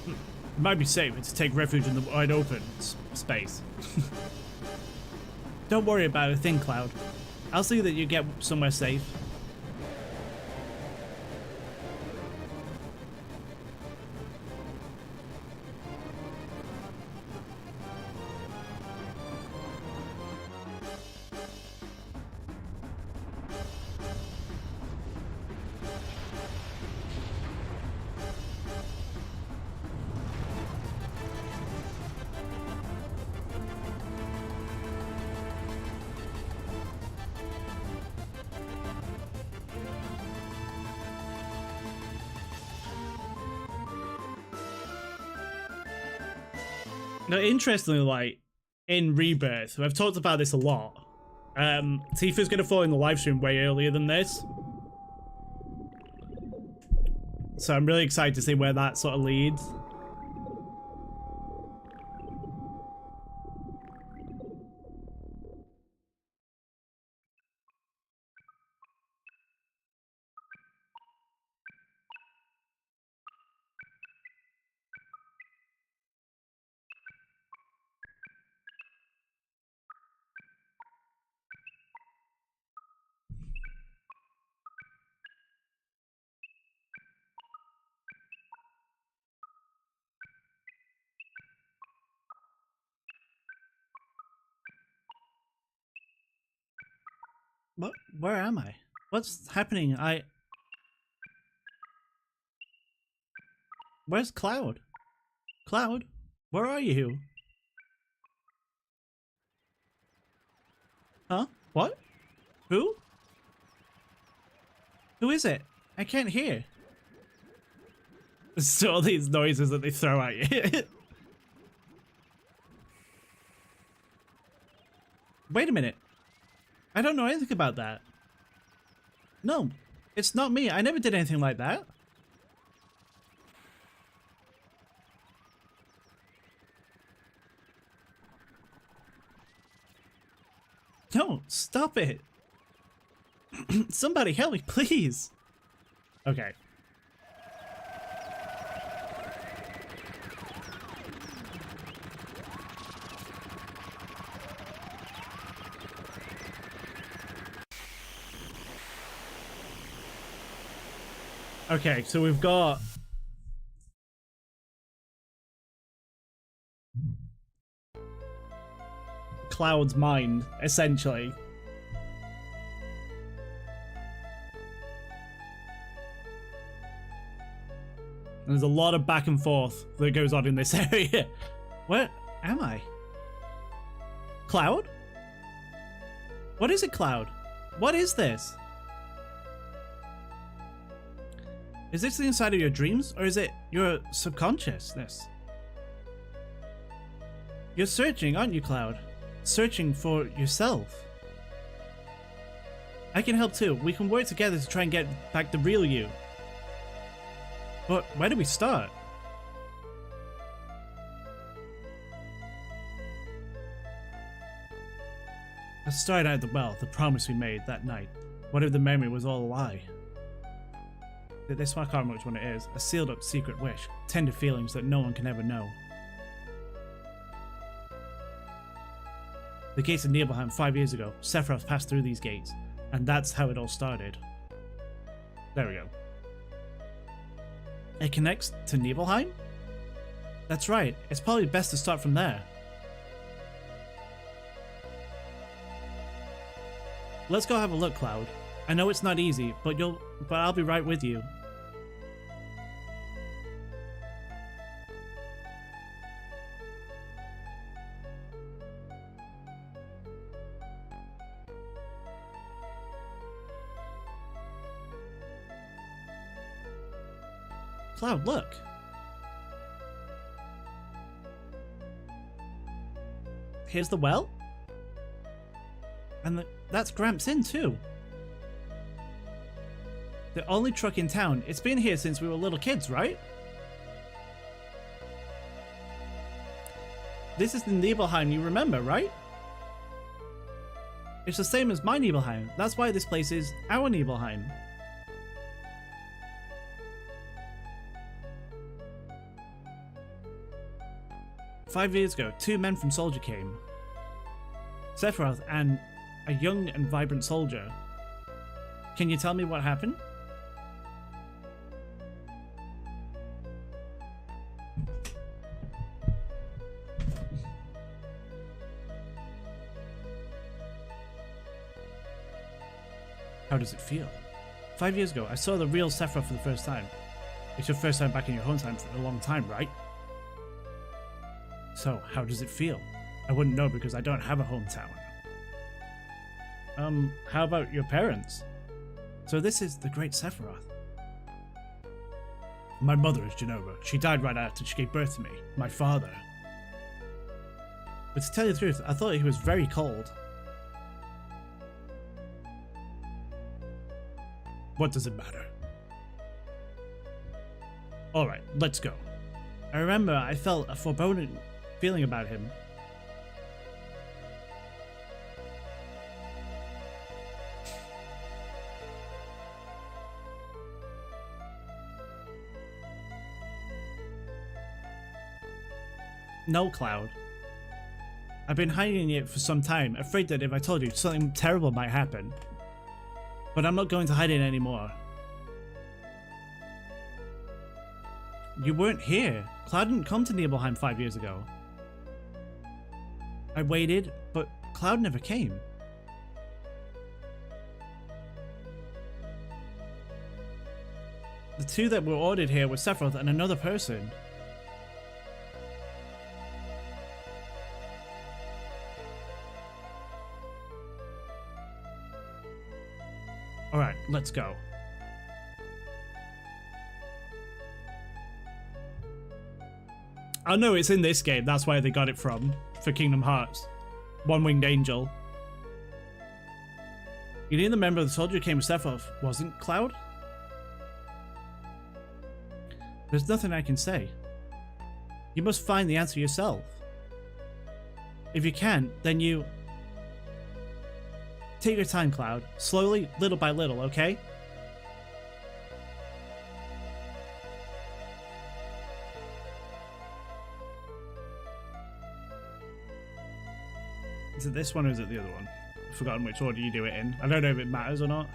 It might be safer to take refuge in the wide open space. Don't worry about a thing, Cloud. I'll see that you get somewhere safe. Now, interestingly, like, in Rebirth, I've talked about this a lot. Tifa's going to fall in the livestream way earlier than this. So I'm really excited to see where that sort of leads. What? Where am I? What's happening? Where's Cloud? Cloud? Where are you? Huh? What? Who? Who is it? I can't hear. It's all these noises that they throw at you. Wait a minute. I don't know anything about that. No, it's not me. I never did anything like that. No, stop it. Somebody help me, please. Okay. Okay, so we've got Cloud's mind, essentially. And there's a lot of back and forth that goes on in this area. Where am I? Cloud? What is it, Cloud? What is this? Is this the inside of your dreams, or is it your subconsciousness? You're searching, aren't you, Cloud? Searching for yourself. I can help too. We can work together to try and get back the real you. But where do we start? Let's start out the well, the promise we made that night. What if the memory was all a lie? This one, I can't remember which one it is. A sealed up secret wish. Tender feelings that no one can ever know. The gates of Nibelheim 5 years ago. Sephiroth passed through these gates. And that's how it all started. There we go. It connects to Nibelheim? That's right. It's probably best to start from there. Let's go have a look, Cloud. I know it's not easy, but I'll be right with you. Cloud, look. Here's the well. And that's Gramps Inn too. The only truck in town. It's been here since we were little kids, right? This is the Nibelheim you remember, right? It's the same as my Nibelheim. That's why this place is our Nibelheim. "5 years ago, 2 men from Soldier came. Sephiroth and a young and vibrant soldier. Can you tell me what happened?" How does it feel? 5 years ago, I saw the real Sephiroth for the first time. It's your first time back in your hometown for a long time, right? So, how does it feel? I wouldn't know because I don't have a hometown. How about your parents? So this is the great Sephiroth. My mother is Genova. She died right after she gave birth to me. My father. But to tell you the truth, I thought he was very cold. What does it matter? Alright, let's go. I remember I felt a foreboding feeling about him. No, Cloud. I've been hiding it for some time, afraid that if I told you, something terrible might happen. But I'm not going to hide it anymore. You weren't here. Cloud didn't come to Nibelheim 5 years ago. I waited, but Cloud never came. The 2 that were ordered here were Sephiroth and another person. Alright, let's go. I know it's in this game, that's where they got it from, for Kingdom Hearts. One-winged angel. You knew the member of the soldier who came with Sephiroth, wasn't Cloud? There's nothing I can say. You must find the answer yourself. If you can't, then you... Take your time, Cloud. Slowly, little by little, okay? Is it this one or is it the other one? I've forgotten which order you do it in. I don't know if it matters or not.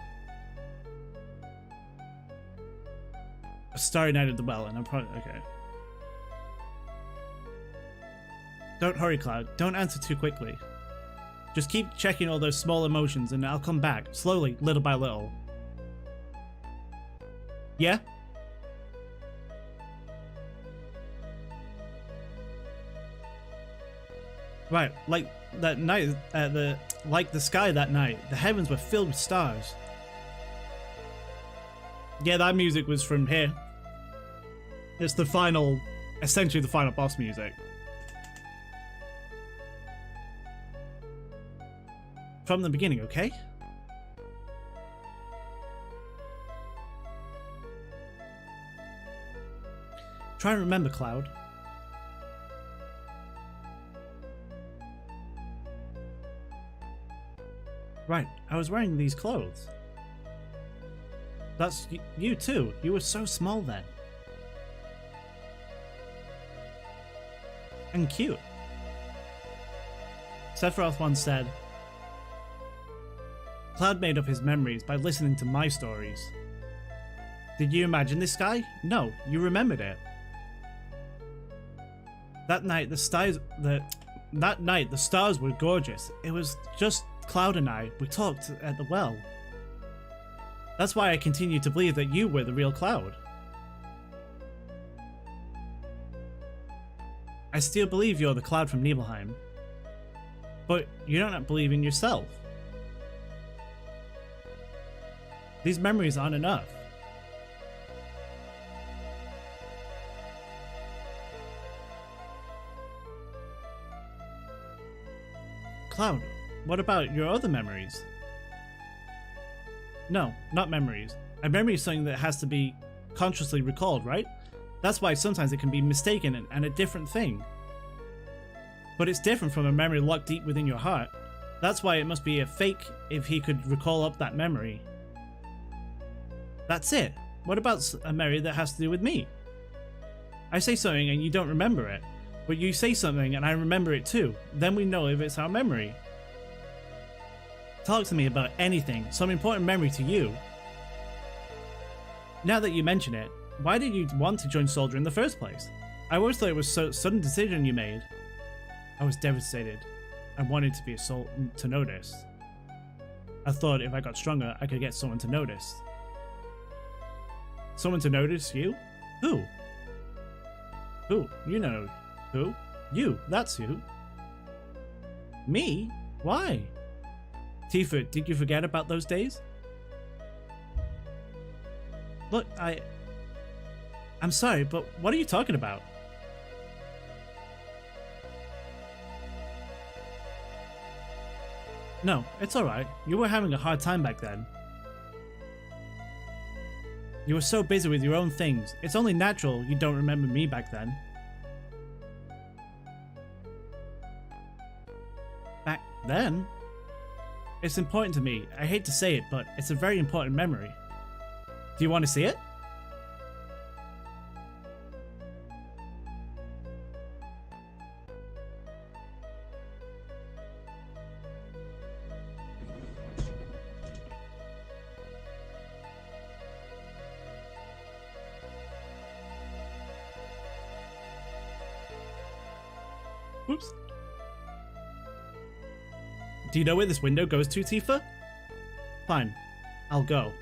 A starry night at the well, and I'm probably... Okay. Don't hurry, Cloud. Don't answer too quickly. Just keep checking all those small emotions and I'll come back, slowly, little by little. Yeah? Right, like that night, like the sky that night, the heavens were filled with stars. Yeah, that music was from here. It's the final, essentially the final boss music. From the beginning, okay? Try and remember, Cloud. Right, I was wearing these clothes. That's you too. You were so small then. And cute. Sephiroth once said, Cloud made up his memories by listening to my stories. Did you imagine this sky? No, you remembered it. That night the stars were gorgeous. It was just Cloud and I. We talked at the well. That's why I continue to believe that you were the real Cloud. I still believe you're the Cloud from Nibelheim. But you don't believe in yourself. These memories aren't enough. Cloud, what about your other memories? No, not memories. A memory is something that has to be consciously recalled, right? That's why sometimes it can be mistaken and a different thing. But it's different from a memory locked deep within your heart. That's why it must be a fake if he could recall up that memory. That's it. What about a memory that has to do with me? I say something and you don't remember it, but you say something and I remember it too. Then we know if it's our memory. Talk to me about anything, some important memory to you. Now that you mention it, why did you want to join Soldier in the first place? I always thought it was a sudden decision you made. I was devastated. I wanted to be to notice. I thought if I got stronger, I could get someone to notice. Someone to notice you? Who? Who? You know who? You, that's who. Me? Why? Tifa, did you forget about those days? Look, I'm sorry, but what are you talking about? No, it's alright. You were having a hard time back then. You were so busy with your own things. It's only natural you don't remember me back then. Back then? It's important to me. I hate to say it, but it's a very important memory. Do you want to see it? Whoops. Do you know where this window goes to, Tifa? Fine. I'll go.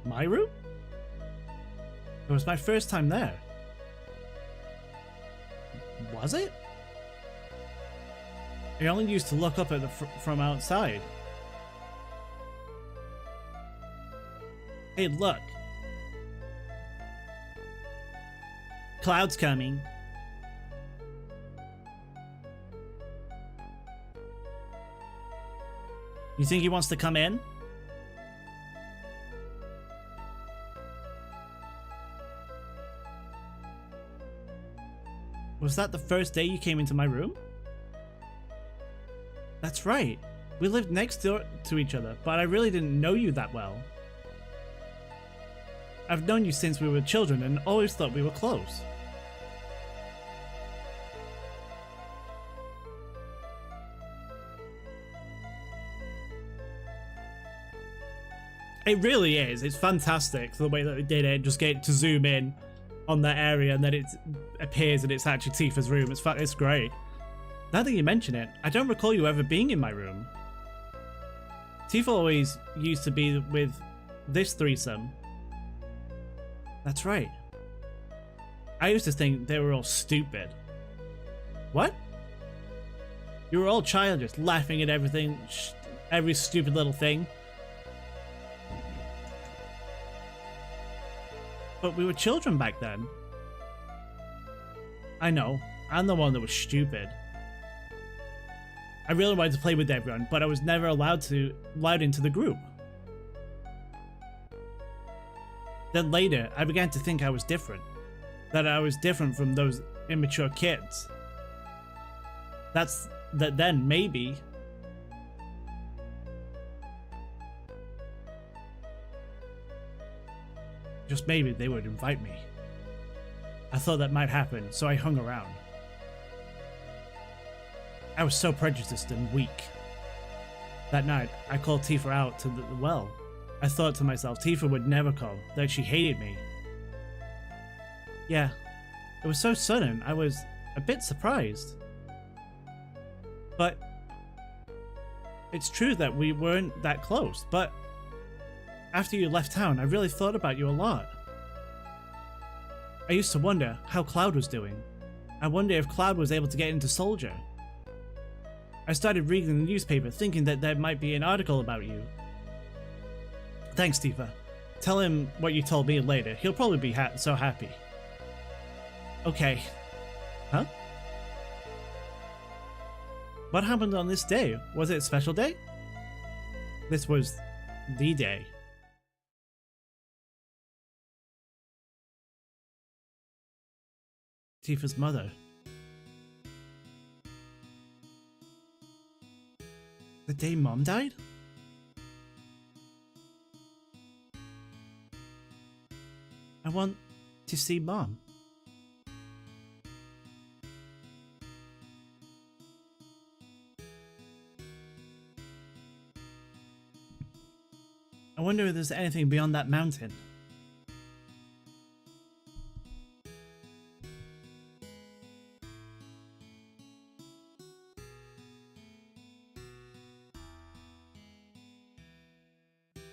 My room? It was my first time there. Was it? I only used to look up at the from outside. Hey, look. Cloud's coming. You think he wants to come in? Was that the first day you came into my room? That's right. We lived next door to each other, but I really didn't know you that well. I've known you since we were children and always thought we were close. It really is. It's fantastic the way that they did it. Just get to zoom in on that area, and then it appears and it's actually Tifa's room. It's great. Now that you mention it, I don't recall you ever being in my room. Tifa always used to be with this threesome. That's right. I used to think they were all stupid. What? You were all childish, laughing at everything, every stupid little thing. But we were children back then. I know, I'm the one that was stupid. I really wanted to play with everyone, but I was never allowed into the group. Then later, I began to think I was different. That I was different from those immature kids. That then, maybe... just maybe they would invite me. I thought that might happen, so I hung around. I was so prejudiced and weak. That night, I called Tifa out to the well. I thought to myself, Tifa would never come, that she hated me. Yeah, it was so sudden, I was a bit surprised. But it's true that we weren't that close, but after you left town, I really thought about you a lot. I used to wonder how Cloud was doing. I wonder if Cloud was able to get into Soldier. I started reading the newspaper thinking that there might be an article about you. Thanks, Tifa. Tell him what you told me later. He'll probably be so happy. Okay. Huh? What happened on this day? Was it a special day? This was the day. Tifa's mother. The day Mom died? I want to see Mom. I wonder if there's anything beyond that mountain.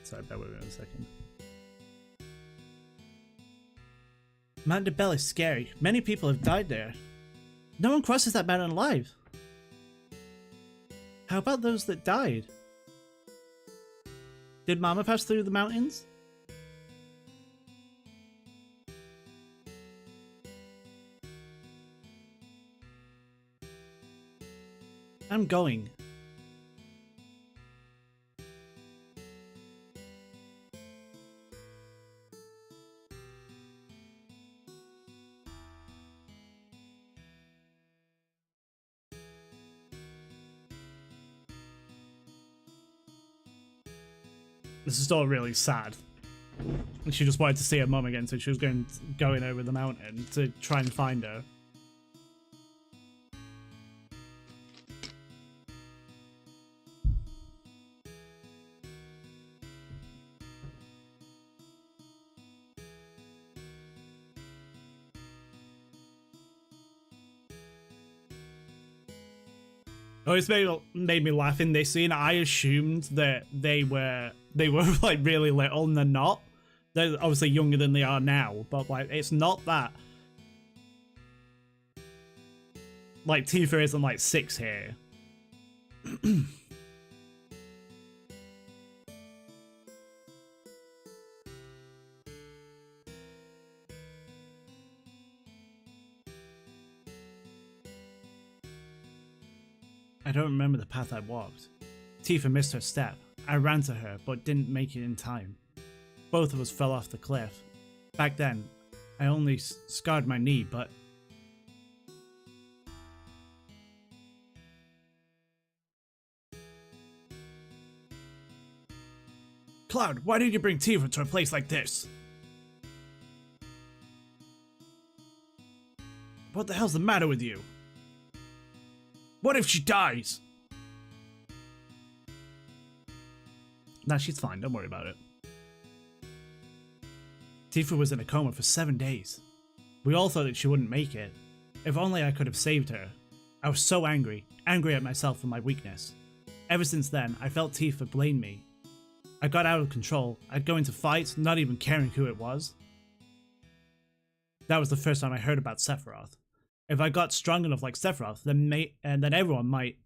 Sorry, bear with me a second. Mount Debel is scary. Many people have died there. No one crosses that mountain alive. How about those that died? Did Mama pass through the mountains? I'm going. This is all really sad. She just wanted to see her mum again, so she was going over the mountain to try and find her. Oh, it's made me laugh in this scene. I assumed that they were like really little, and they're not. They're obviously younger than they are now, but like it's not that. Like Tifa isn't like 6 here. I don't remember the path I walked. Tifa missed her step. I ran to her, but didn't make it in time. Both of us fell off the cliff. Back then, I only scarred my knee, but... Cloud, why did you bring Tifa to a place like this? What the hell's the matter with you? What if she dies? Nah, she's fine. Don't worry about it. Tifa was in a coma for 7 days. We all thought that she wouldn't make it. If only I could have saved her. I was so angry at myself for my weakness. Ever since then, I felt Tifa blame me. I got out of control. I'd go into fights, not even caring who it was. That was the first time I heard about Sephiroth. If I got strong enough like Sephiroth, then everyone might...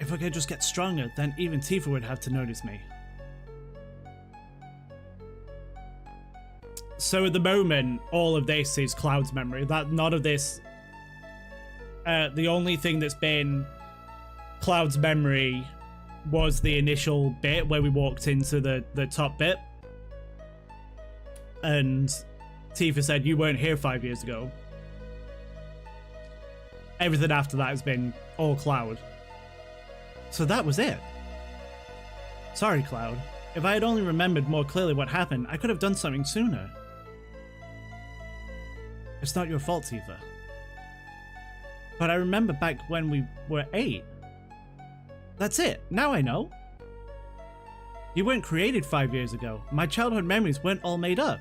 If I could just get stronger, then even Tifa would have to notice me. So at the moment, all of this is Cloud's memory. That none of this... the only thing that's been Cloud's memory was the initial bit where we walked into the top bit. And Tifa said, you weren't here 5 years ago. Everything after that has been all Cloud. So that was it. Sorry, Cloud. If I had only remembered more clearly what happened, I could have done something sooner. It's not your fault, Tifa. But I remember back when we were 8. That's it. Now I know. You weren't created 5 years ago. My childhood memories weren't all made up.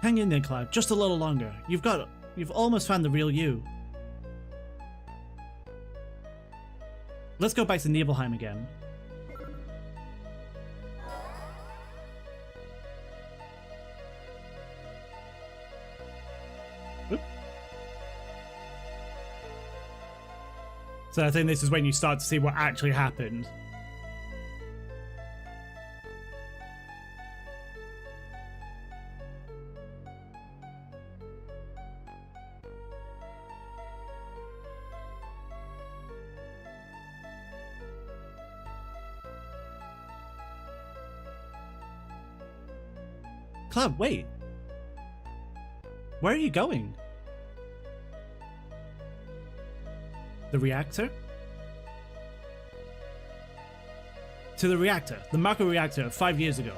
Hang in there, Cloud. Just a little longer. You've almost found the real you. Let's go back to Nibelheim again. Oop. So I think this is when you start to see what actually happened. Cloud, wait. Where are you going? The reactor? To the reactor. The Mako reactor 5 years ago.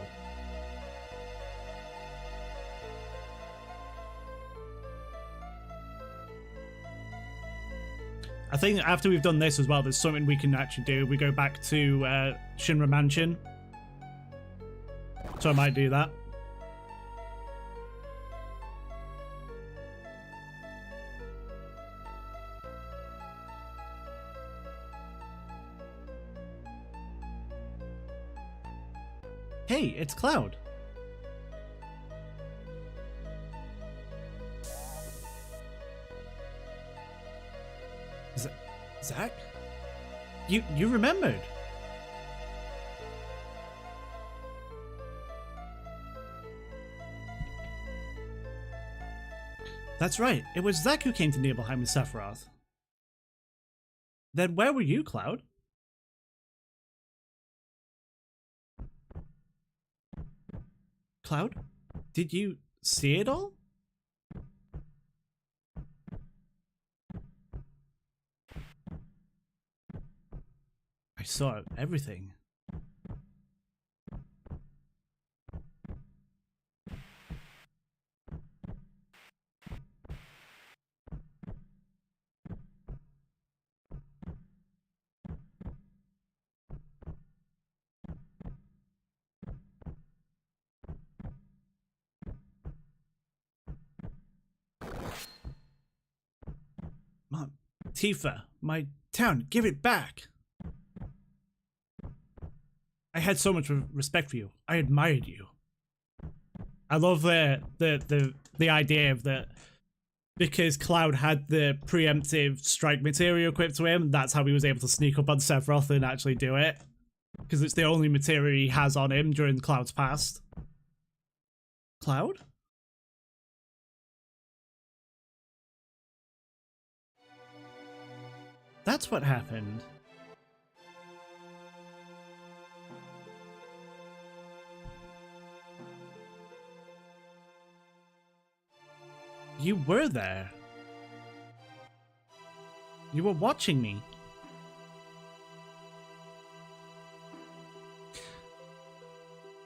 I think after we've done this as well, there's something we can actually do. We go back to Shinra Mansion. So I might do that. Hey, it's Cloud. Zack? You remembered. That's right. It was Zack who came to Nibelheim with Sephiroth. Then where were you, Cloud? Cloud? Did you see it all? I saw everything. Mom, Tifa, my town, give it back. I had so much respect for you. I admired you. I love the idea of that, because Cloud had the preemptive strike material equipped to him. That's how he was able to sneak up on Sephiroth and actually do it, because it's the only material he has on him during Cloud's past. Cloud? That's what happened. You were there. You were watching me.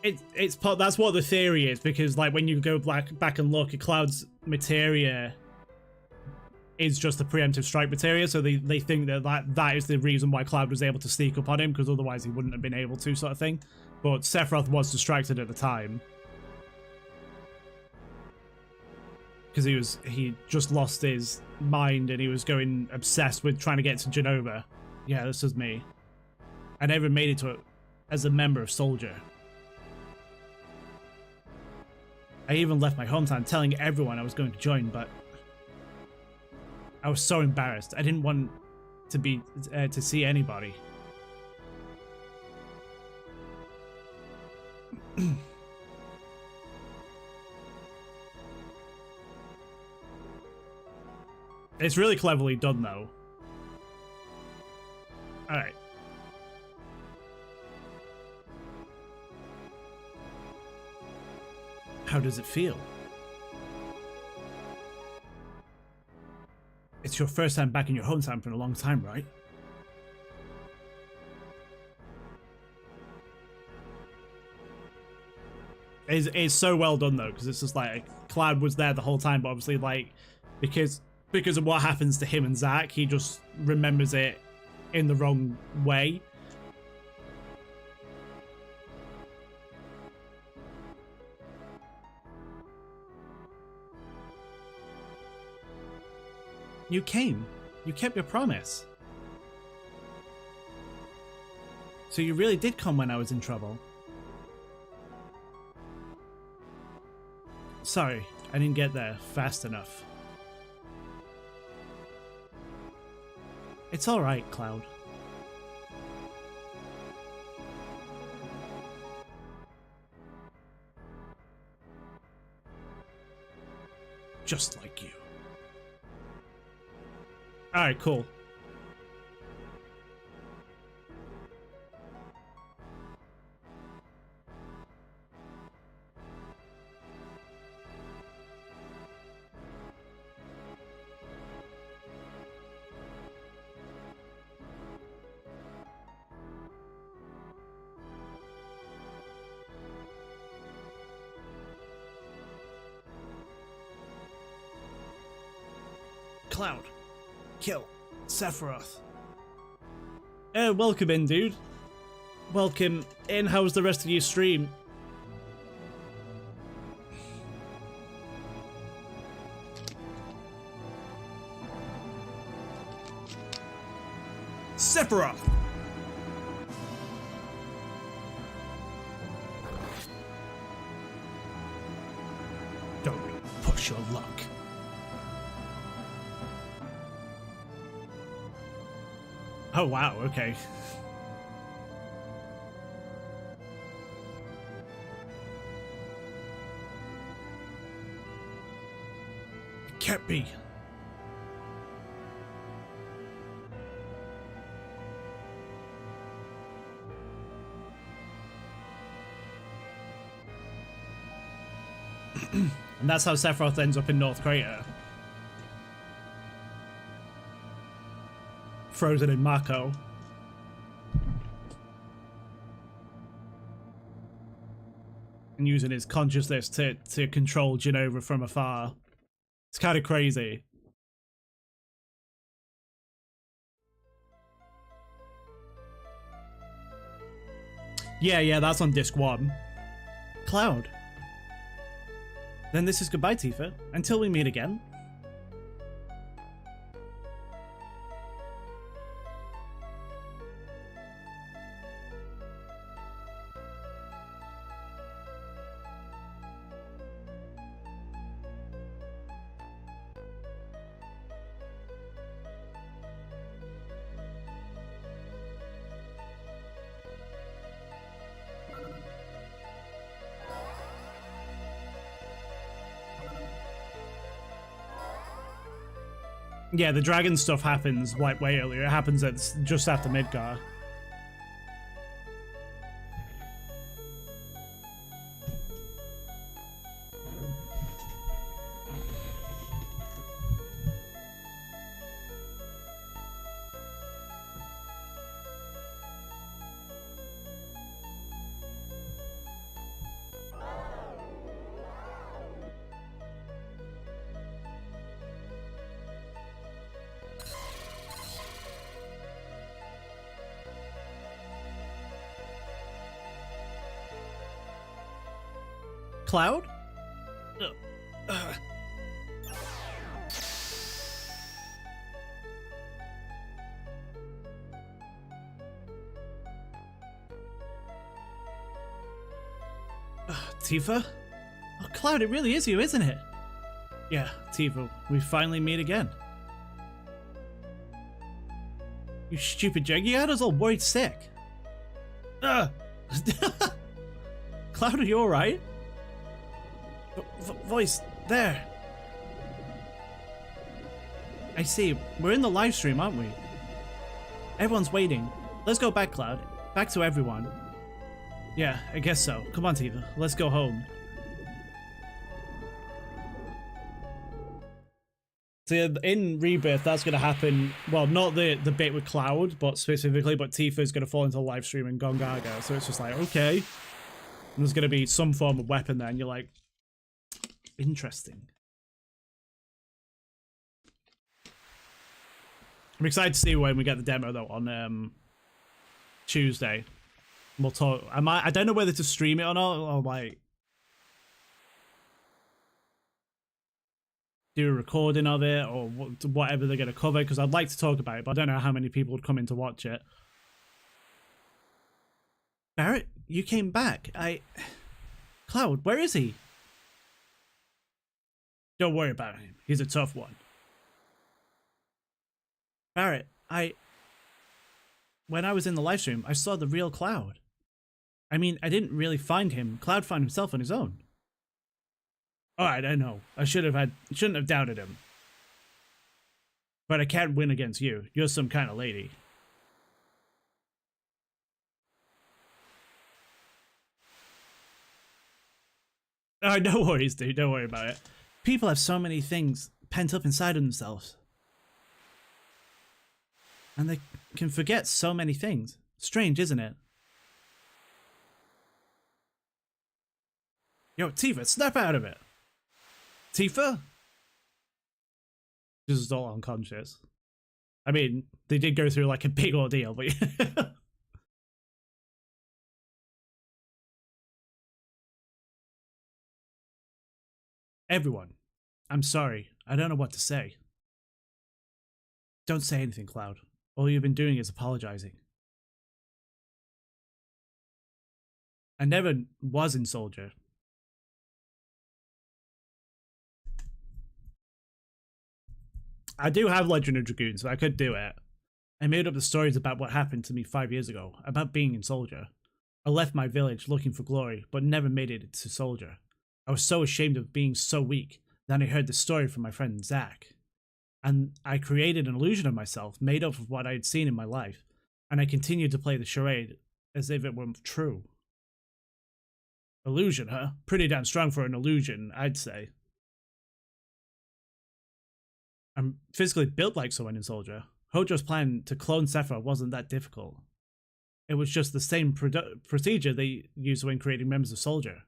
That's what the theory is, because like when you go back and look at Cloud's materia, is just a preemptive strike materia, so they think that is the reason why Cloud was able to sneak up on him, because otherwise he wouldn't have been able to, sort of thing. But Sephiroth was distracted at the time. Because he just lost his mind and he was going obsessed with trying to get to Jenova. Yeah, this is me. I never made it to it as a member of Soldier. I even left my hometown telling everyone I was going to join, but I was so embarrassed. I didn't want to be to see anybody. It's really cleverly done, though. All right. How does it feel? It's your first time back in your hometown for a long time, right? It's so well done, though, because it's just like Cloud was there the whole time, but obviously, like, because of what happens to him and Zack, he just remembers it in the wrong way. You came. You kept your promise. So you really did come when I was in trouble. Sorry, I didn't get there fast enough. It's alright, Cloud. Just like you. Alright, cool. Cloud. Kill. Sephiroth. Welcome in, dude. Welcome in. How's the rest of your stream? Sephiroth! Don't push your luck. Oh wow, okay. It can't be. And that's how Sephiroth ends up in North Crater. Frozen in Mako. And using his consciousness to control Jenova from afar. It's kind of crazy. Yeah, that's on disc 1. Cloud. Then this is goodbye, Tifa. Until we meet again. Yeah, the dragon stuff happens like way earlier. It happens at just after Midgar. Cloud? Ugh. Tifa? Oh, Cloud, it really is you, isn't it? Yeah, Tifa, we finally meet again. You stupid jerk, you had us all worried sick. Cloud, are you alright? Voice, there. I see, we're in the live stream, aren't we? Everyone's waiting. Let's go back, Cloud. Back to everyone. Yeah, I guess so. Come on, Tifa. Let's go home. So in Rebirth, that's going to happen. Well, not the bit with Cloud, but specifically, but Tifa's going to fall into the live stream and Gongaga. So it's just like, okay. And there's going to be some form of weapon there, and you're like, interesting. I'm excited to see when we get the demo, though, on Tuesday. We'll talk. I don't know whether to stream it or not, or like do a recording of it, or whatever they're going to cover, because I'd like to talk about it, but I don't know how many people would come in to watch it. Barrett, you came back. Cloud, where is he? Don't worry about him. He's a tough one. Barrett, when I was in the live stream, I saw the real Cloud. I mean, I didn't really find him. Cloud found himself on his own. Alright, I know. I shouldn't have doubted him. But I can't win against you. You're some kind of lady. Alright, no worries, dude. Don't worry about it. People have so many things pent up inside of themselves. And they can forget so many things. Strange, isn't it? Yo, Tifa, snap out of it. Tifa? This is all unconscious. I mean, they did go through like a big ordeal, but Everyone, I'm sorry. I don't know what to say. Don't say anything, Cloud. All you've been doing is apologizing. I never was in Soldier. I do have Legend of Dragoon, so I could do it. I made up the stories about what happened to me 5 years ago, about being in Soldier. I left my village looking for glory, but never made it to Soldier. I was so ashamed of being so weak, then I heard the story from my friend Zach. And I created an illusion of myself, made up of what I had seen in my life, and I continued to play the charade as if it were true. Illusion, huh? Pretty damn strong for an illusion, I'd say. I'm physically built like someone in Soldier. Hojo's plan to clone Sephiroth wasn't that difficult. It was just the same procedure they used when creating members of Soldier.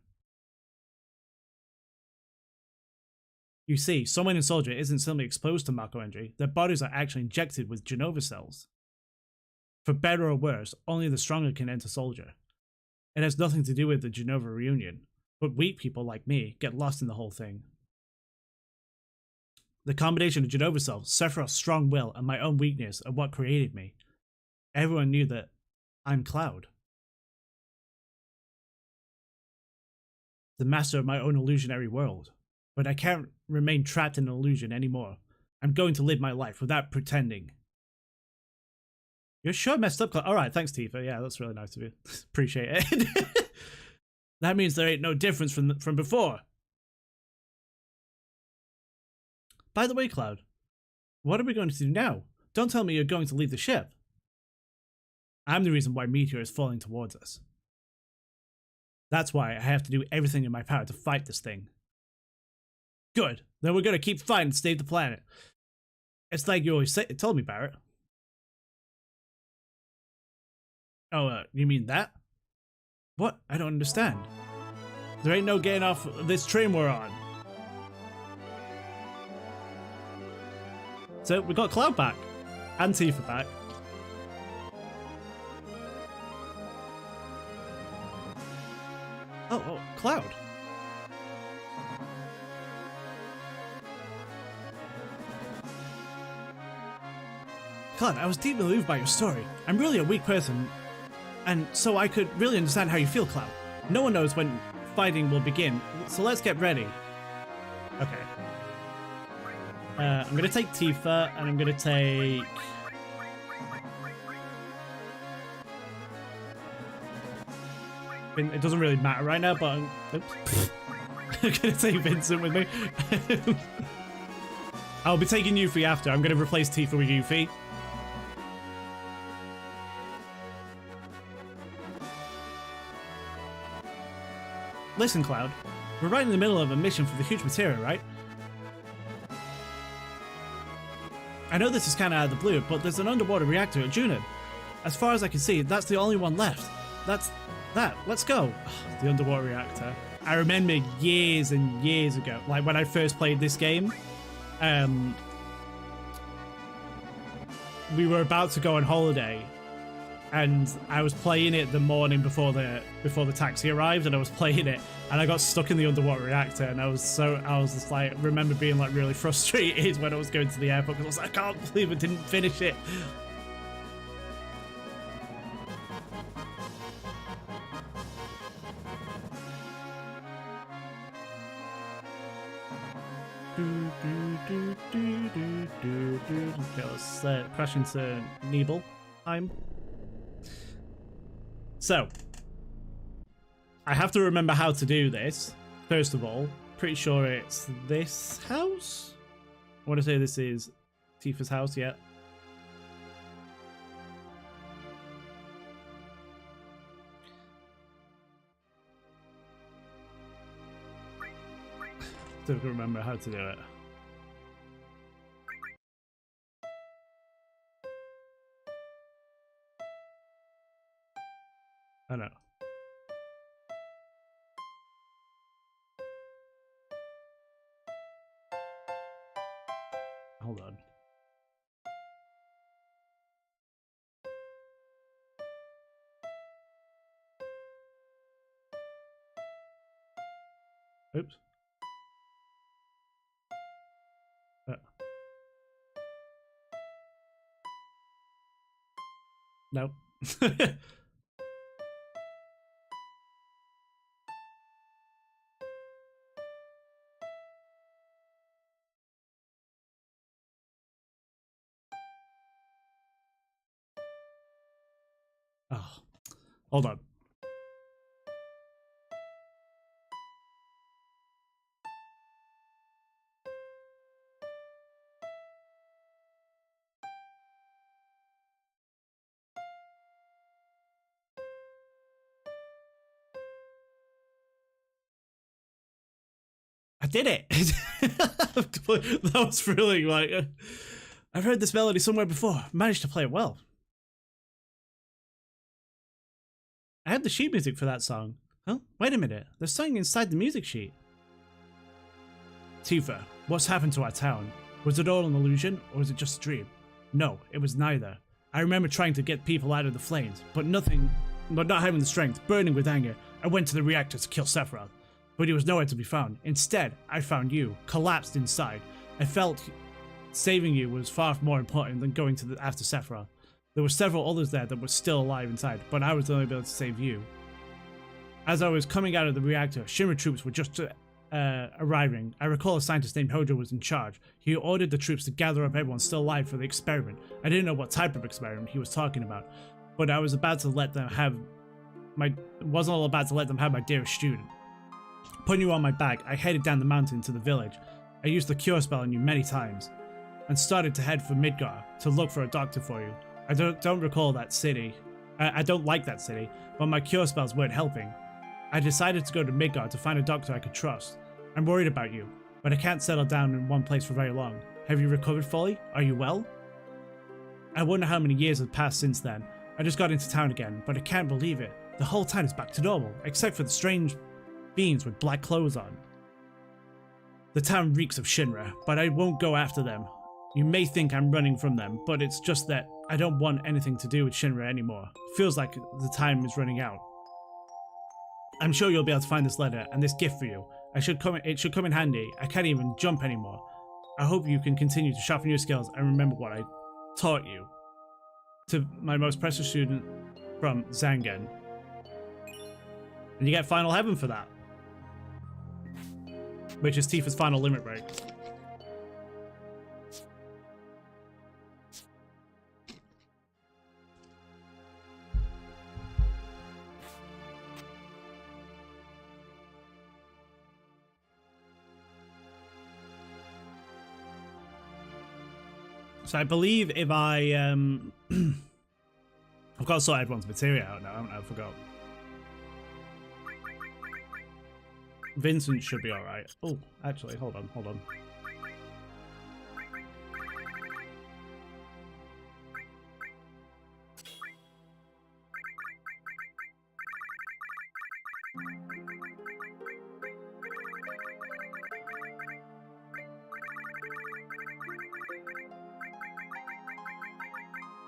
You see, someone in Soldier isn't simply exposed to Mako Energy, their bodies are actually injected with Genova cells. For better or worse, only the stronger can enter Soldier. It has nothing to do with the Genova reunion, but weak people like me get lost in the whole thing. The combination of Genova cells, Sephiroth's strong will, and my own weakness are what created me. Everyone knew that I'm Cloud. The master of my own illusionary world. But I can't remain trapped in an illusion anymore. I'm going to live my life without pretending. You're sure messed up, Cloud. Alright, thanks Tifa. Yeah, that's really nice of you. Appreciate it. That means there ain't no difference from before. By the way, Cloud, what are we going to do now? Don't tell me you're going to leave the ship. I'm the reason why Meteor is falling towards us. That's why I have to do everything in my power to fight this thing. Good. Then we're going to keep fighting to save the planet. It's like you always told me, Barrett. Oh, you mean that? What? I don't understand. There ain't no getting off this train we're on. So we got Cloud back. And Tifa back. Oh, Cloud. Cloud, I was deeply moved by your story. I'm really a weak person, and so I could really understand how you feel, Cloud. No one knows when fighting will begin, so let's get ready. Okay. I'm gonna take Tifa, and I'm gonna take... It doesn't really matter right now, but oops. I'm gonna take Vincent with me. I'll be taking Yuffie after. I'm gonna replace Tifa with Yuffie. Listen, Cloud. We're right in the middle of a mission for the huge materia, right? I know this is kind of out of the blue, but there's an underwater reactor at Junon. As far as I can see, that's the only one left. That's that. Let's go. The underwater reactor. I remember years and years ago, like when I first played this game, we were about to go on holiday, and I was playing it the morning before the taxi arrived, and I was playing it, and I got stuck in the underwater reactor, and I was just like, remember being like really frustrated when I was going to the airport because I was like, I can't believe I didn't finish it. Okay, let's crash into Nebel time. So, I have to remember how to do this. First of all, pretty sure it's this house? I want to say this is Tifa's house, yeah. Still can remember how to do it. I know. Hold on. Oops. No. Oh, hold on. I did it! That was really like... I've heard this melody somewhere before. Managed to play it well. I had the sheet music for that song. Huh? Wait a minute. There's something inside the music sheet. Tifa, what's happened to our town? Was it all an illusion, or was it just a dream? No, it was neither. I remember trying to get people out of the flames, but not having the strength, burning with anger, I went to the reactor to kill Sephiroth. But he was nowhere to be found. Instead, I found you, collapsed inside. I felt saving you was far more important than going to after Sephiroth. There were several others there that were still alive inside, but I was the only able to save you. As I was coming out of the reactor, Shinra troops were just arriving. I recall a scientist named Hojo was in charge. He ordered the troops to gather up everyone still alive for the experiment. I didn't know what type of experiment he was talking about, but I was about to let them have wasn't all about to let them have my dearest student. Putting you on my back, I headed down the mountain to the village. I used the cure spell on you many times, and started to head for Midgar to look for a doctor for you. I don't recall that city. I don't like that city, but my cure spells weren't helping. I decided to go to Midgar to find a doctor I could trust. I'm worried about you, but I can't settle down in one place for very long. Have you recovered fully? Are you well? I wonder how many years have passed since then. I just got into town again, but I can't believe it. The whole town is back to normal, except for the strange beings with black clothes on. The town reeks of Shinra, but I won't go after them. You may think I'm running from them, but it's just that I don't want anything to do with Shinra anymore. Feels like the time is running out. I'm sure you'll be able to find this letter and this gift for you. It should come in handy. I can't even jump anymore. I hope you can continue to sharpen your skills and remember what I taught you. to my most precious student from Zangen. And you get Final Heaven for that. Which is Tifa's final limit break. So I believe if I, I've got to sort everyone's materia out now, haven't I? I forgot. Vincent should be alright. Oh, actually, hold on.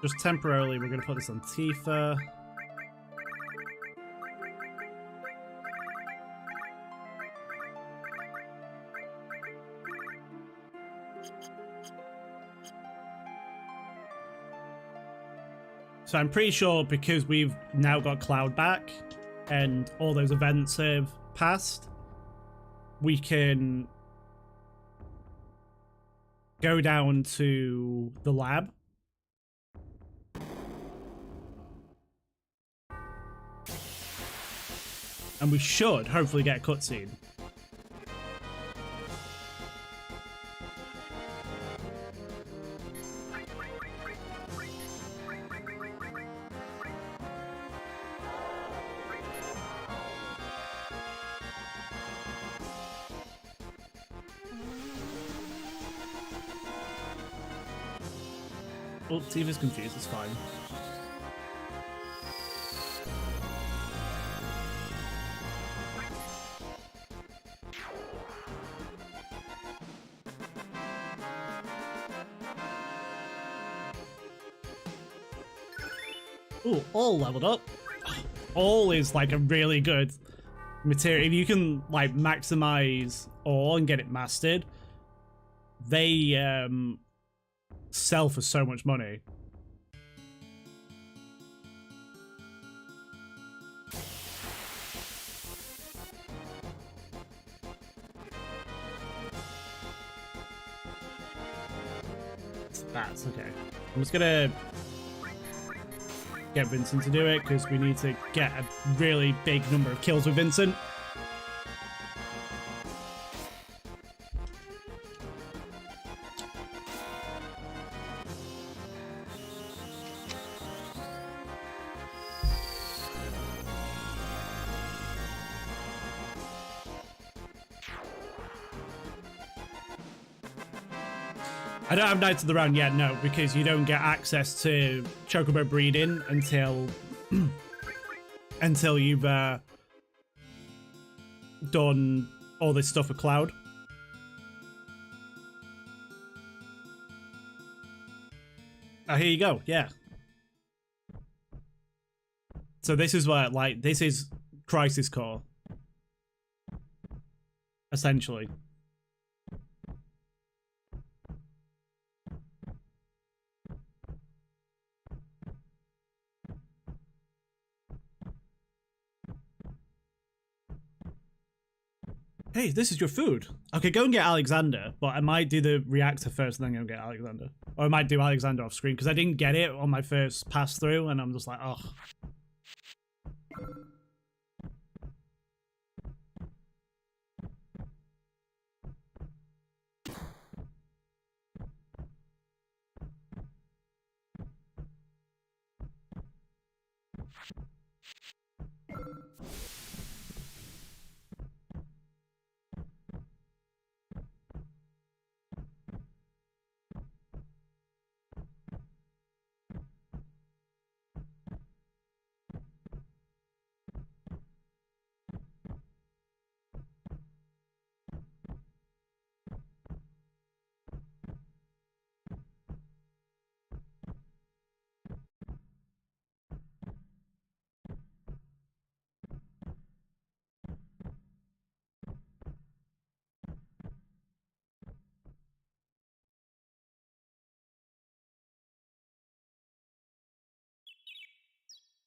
Just temporarily, we're going to put this on Tifa. So I'm pretty sure because we've now got Cloud back and all those events have passed, we can go down to the lab. And we should hopefully get a cutscene. Oh, Tifa's confused, it's fine. Ooh, all leveled up. All is like a really good material. If you can like maximize all and get it mastered, they sell for so much money. That's okay. I'm just gonna get Vincent to do it because we need to get a really big number of kills with Vincent. I don't have Knights of the Round yet, no, because you don't get access to Chocobo breeding until until you've done all this stuff with Cloud. Oh, here you go, yeah. So this is what, like, this is Crisis Core, essentially. Hey, this is your food. Okay, go and get Alexander, but I might do the reactor first and then go get Alexander. Or I might do Alexander off screen, because I didn't get it on my first pass through, and I'm just like, oh.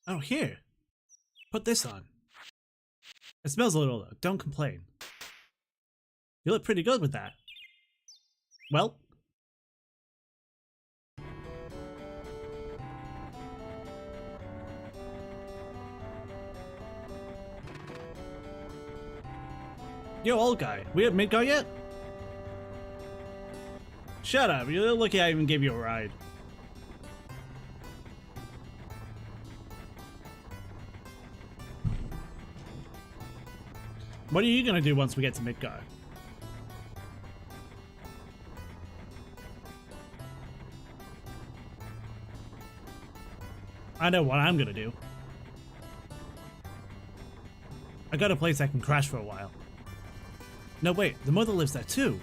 Oh, here. Put this on. It smells a little though. Don't complain. You look pretty good with that. Well. Yo, old guy. We at Midgar yet? Shut up. You're lucky I even gave you a ride. What are you gonna do once we get to Midgar? I know what I'm gonna do. I got a place I can crash for a while. No, wait, the mother lives there too.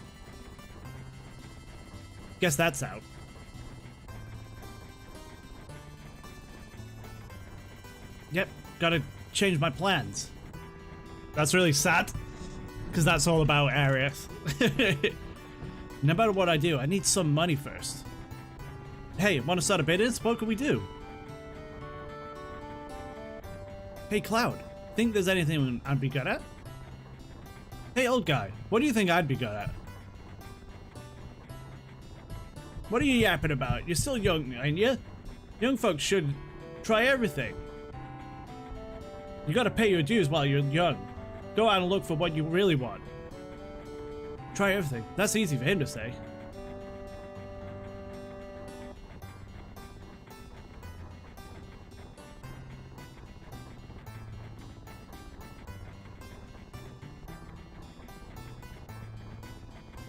Guess that's out. Yep, gotta change my plans. That's really sad, because that's all about Aerith. No matter what I do, I need some money first. Hey, want to start a business? What can we do? Hey, Cloud, think there's anything I'd be good at? Hey, old guy, what do you think I'd be good at? What are you yapping about? You're still young, ain't you? Young folks should try everything. You gotta pay your dues while you're young. Go out and look for what you really want. Try everything. That's easy for him to say.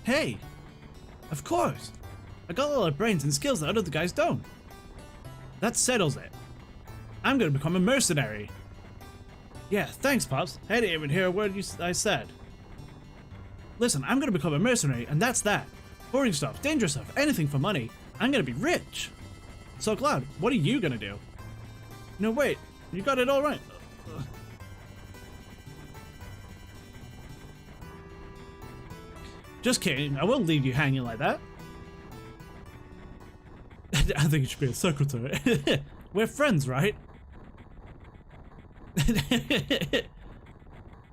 Hey! Of course! I got a lot of brains and skills that other guys don't. That settles it. I'm gonna become a mercenary. Yeah, thanks, Pops. I didn't even hear a word I said. Listen, I'm gonna become a mercenary, and that's that. Boring stuff, dangerous stuff, anything for money. I'm gonna be rich. So, Cloud, what are you gonna do? No, wait. You got it all right. Just kidding. I won't leave you hanging like that. I think you should be a secretary. We're friends, right?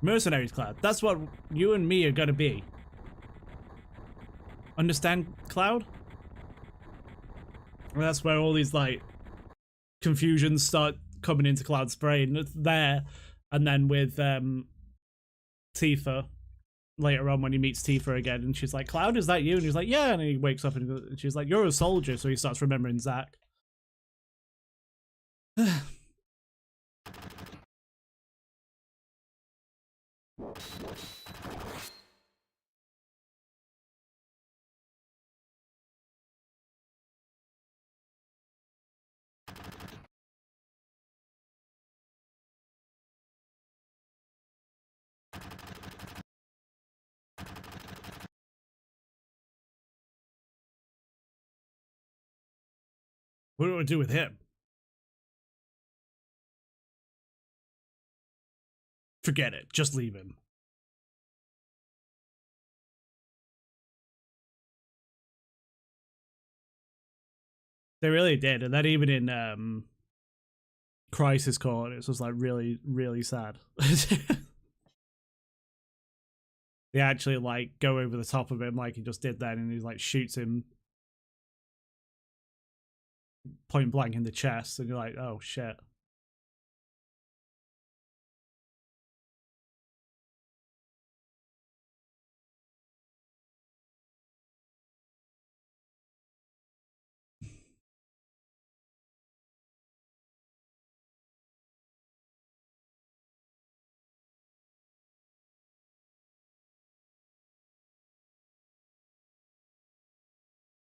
Mercenaries, Cloud. That's what you and me are gonna be. Understand, Cloud? Well, that's where all these, like, confusions start coming into Cloud's brain. It's there. And then with Tifa, later on when he meets Tifa again, and she's like, Cloud, is that you? And he's like, yeah. And he wakes up and she's like, you're a soldier. So he starts remembering Zack. What do I do with him? Forget it. Just leave him. They really did, and that even in Crisis Core, it was like really, really sad. They actually like go over the top of him like he just did then, and he like shoots him point blank in the chest, and you're like, oh shit.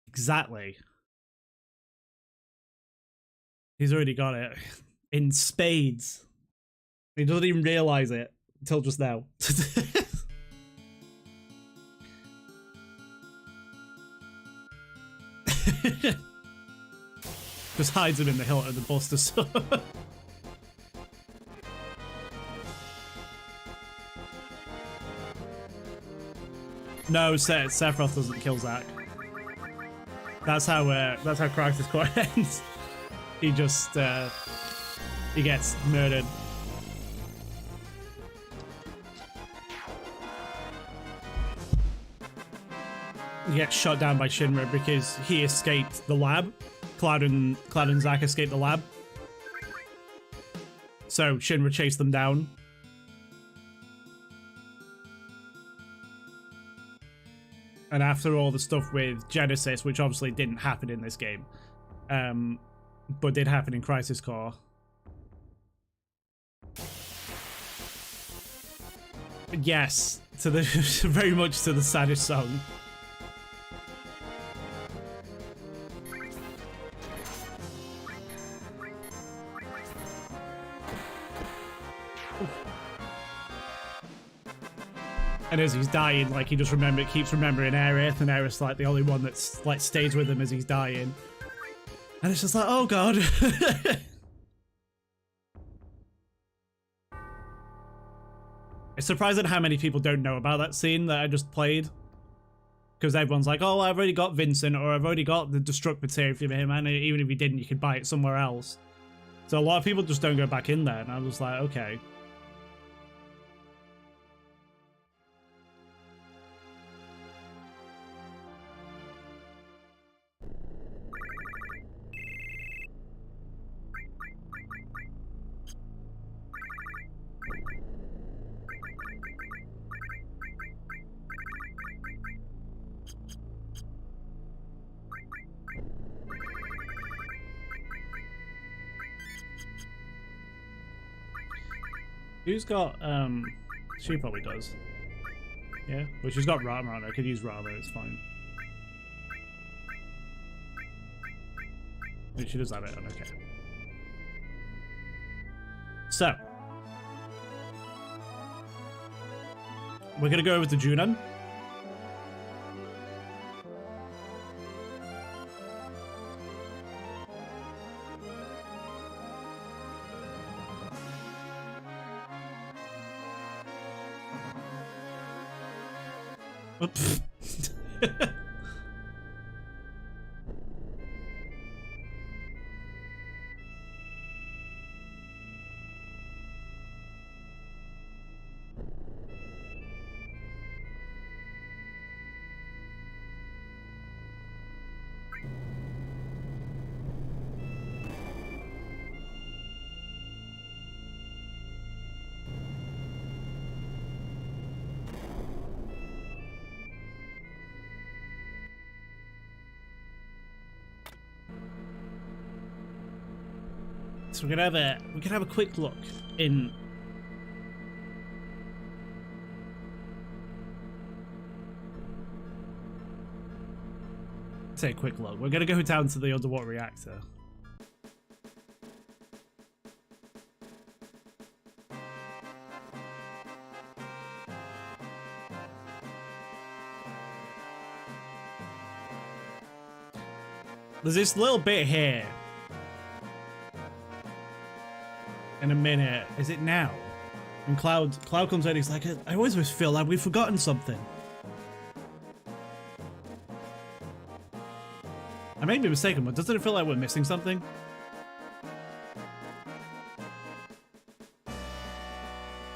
Exactly. He's already got it in spades. He doesn't even realize it until just now. Just hides him in the hilt of the Buster Sword. No, Sephiroth doesn't kill Zack. That's how Crisis Core ends. He just he gets murdered. He gets shot down by Shinra because he escaped the lab. Cloud and Zack escaped the lab. So Shinra chased them down. And after all the stuff with Genesis, which obviously didn't happen in this game, but did happen in Crisis Core. Yes, to the very much to the saddest song. And as he's dying, like, he just keeps remembering Aerith, and Aerith's like the only one that's like stays with him as he's dying. And it's just like, oh god. It's surprising how many people don't know about that scene that I just played. Because everyone's like, oh, I've already got Vincent, or I've already got the Destruct material for him, and even if you didn't, you could buy it somewhere else. So a lot of people just don't go back in there, and I'm just like, okay. Who's got, she probably does. Yeah, well, she's got Rama on her. I could use Rama, it's fine. She does have it on, okay. So. We're gonna go over to Junon. Oops. So we're gonna have a quick look in. Say a quick look. We're gonna go down to the underwater reactor. There's this little bit here. In a minute. Is it now? And Cloud comes in, he's like, I always feel like we've forgotten something. I may be mistaken, but doesn't it feel like we're missing something?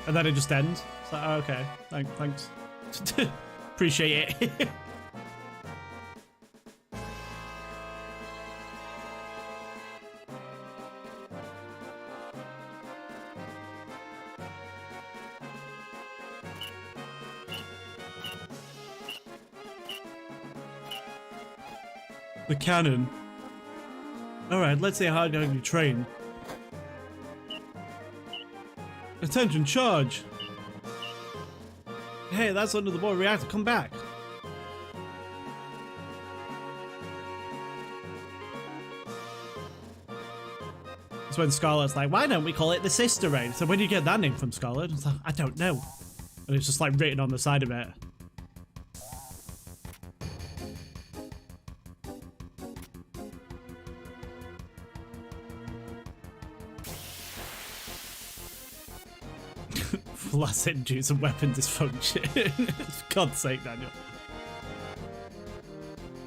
And then it just ends. It's like, oh, okay. Thanks. Appreciate it. The cannon. Alright, let's see how I'm going to train. Attention, charge! Hey, that's under the water reactor, come back! That's when Scarlet's like, why don't we call it the Sister Rain? So where do you get that name from, Scarlet? It's like, I don't know. And it's just like written on the side of it. Flaccid due to weapon dysfunction. For God's sake, Daniel.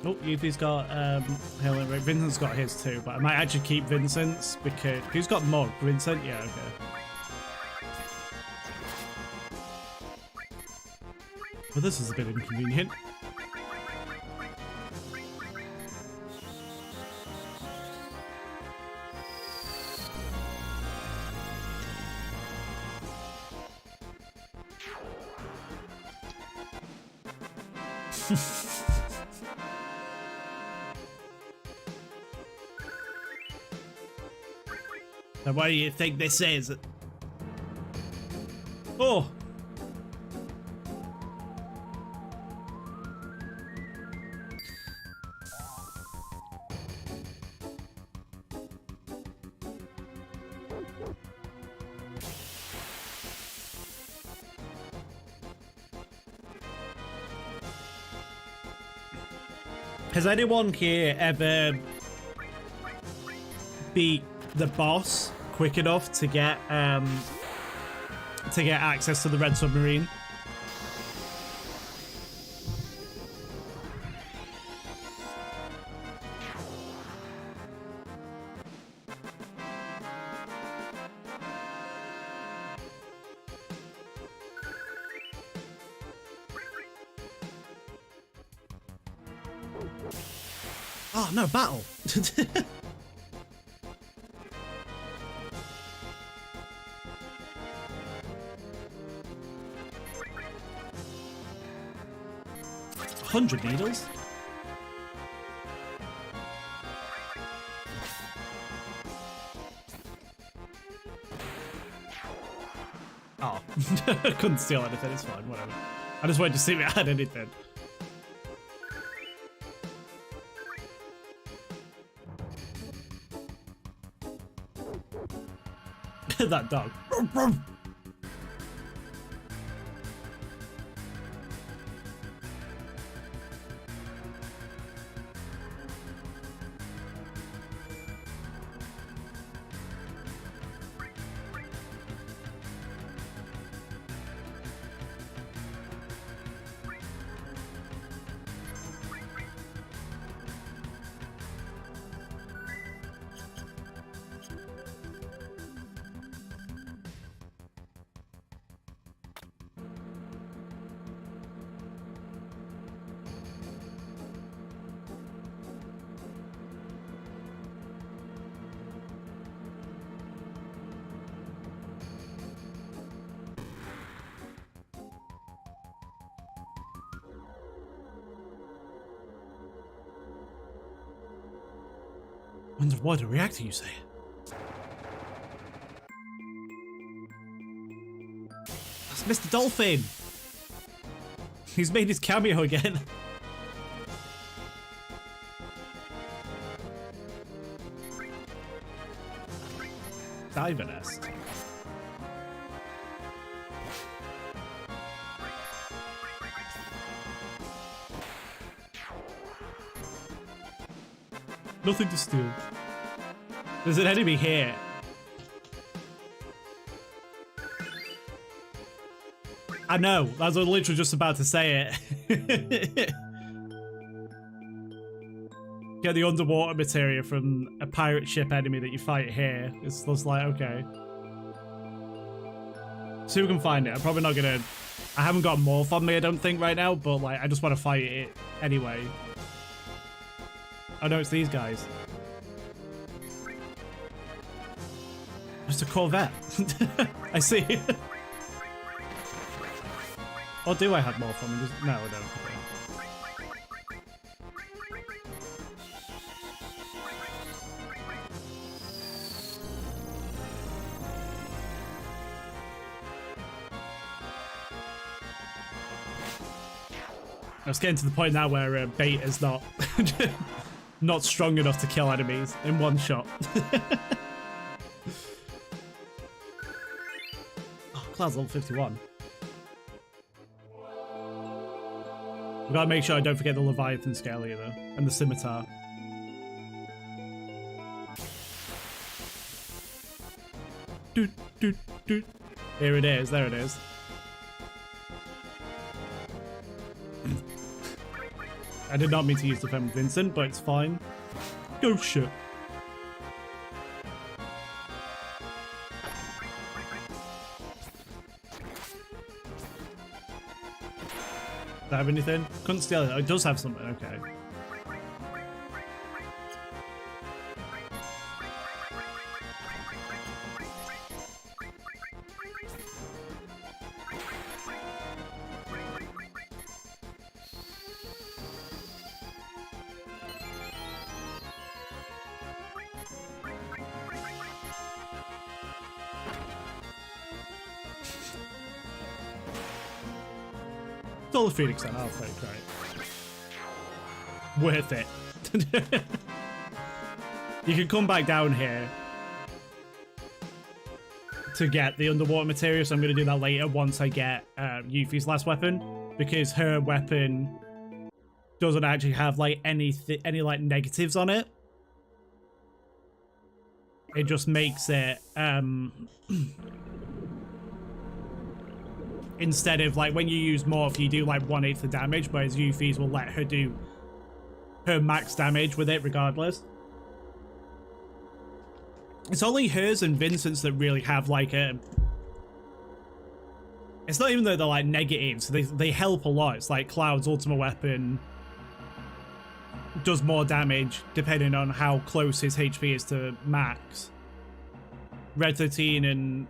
Oh, Yuffie's got Helen Ring. Vincent's got his too, but I might actually keep Vincent's because who's got Mog? Vincent? Yeah, okay. Well, this is a bit inconvenient. Now, what do you think this is? Oh! Has anyone here ever beat the boss quick enough to get access to the red submarine? Oh no, battle. $100 needles? Oh, couldn't steal anything, it's fine, whatever. I just wanted to see if it had anything. That dog. Underwater reactor, you say? That's Mr. Dolphin! He's made his cameo again. Diver nest. Nothing to steal. There's an enemy here. I know, I was literally just about to say it. Get the underwater materia from a pirate ship enemy that you fight here. It's just like, okay. See if we can find it. I'm probably not gonna... I haven't got morph on me, I don't think, right now, but like, I just want to fight it anyway. Oh no, it's these guys. It's a Corvette. I see. Or do I have more fun? No, I don't. I was getting to the point now where bait is not not strong enough to kill enemies in one shot. Oh, Cloud's level 51. We gotta make sure I don't forget the Leviathan scale here though, and the scimitar. Doot, doot, doot. Here it is, there it is. I did not mean to use the phone with Vincent, but it's fine. Go shit. Does that have anything? Couldn't steal it. Oh, it does have something. Okay. All the Phoenix then, I'll take, right. Worth it. You can come back down here to get the underwater material, so I'm going to do that later once I get Yuffie's last weapon, because her weapon doesn't actually have like any like negatives on it. It just makes it instead of like when you use Morph, you do like 1/8 the damage, whereas Yuffie's will let her do her max damage with it regardless. It's only hers and Vincent's that really have like a... It's not even that they're like negatives, they help a lot. It's like Cloud's ultimate weapon does more damage depending on how close his HP is to max. Red 13 and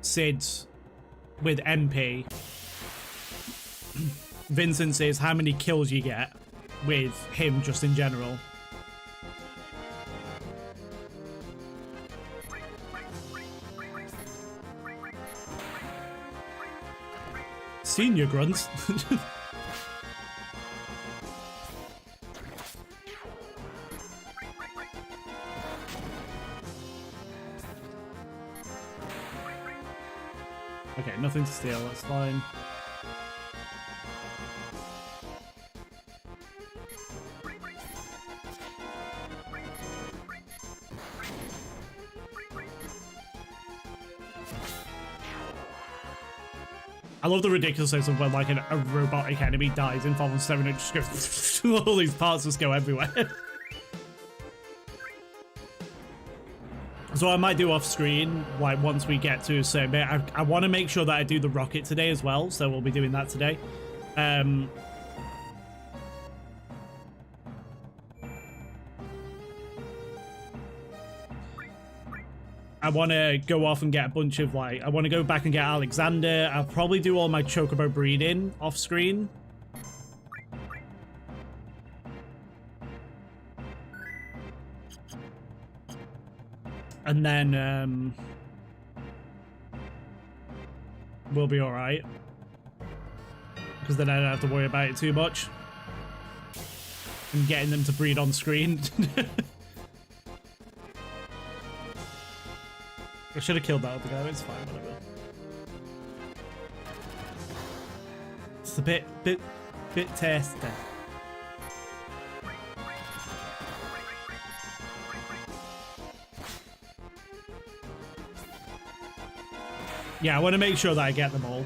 Sid's with MP. Vincent's is how many kills you get with him just in general. Senior grunts. Okay, nothing to steal, that's fine. I love the ridiculousness of when like a robotic enemy dies in Final Fantasy VII, it just goes all these parts just go everywhere. So I might do off screen, like once we get to a certain bit. I want to make sure that I do the rocket today as well, so we'll be doing that today. I want to go off and get a bunch of like, I want to go back and get Alexander. I'll probably do all my Chocobo breeding off screen. And then we'll be all right, because then I don't have to worry about it too much and getting them to breed on screen. I should have killed that other guy. It's fine, whatever. It's a bit tasty. Yeah, I want to make sure that I get them all.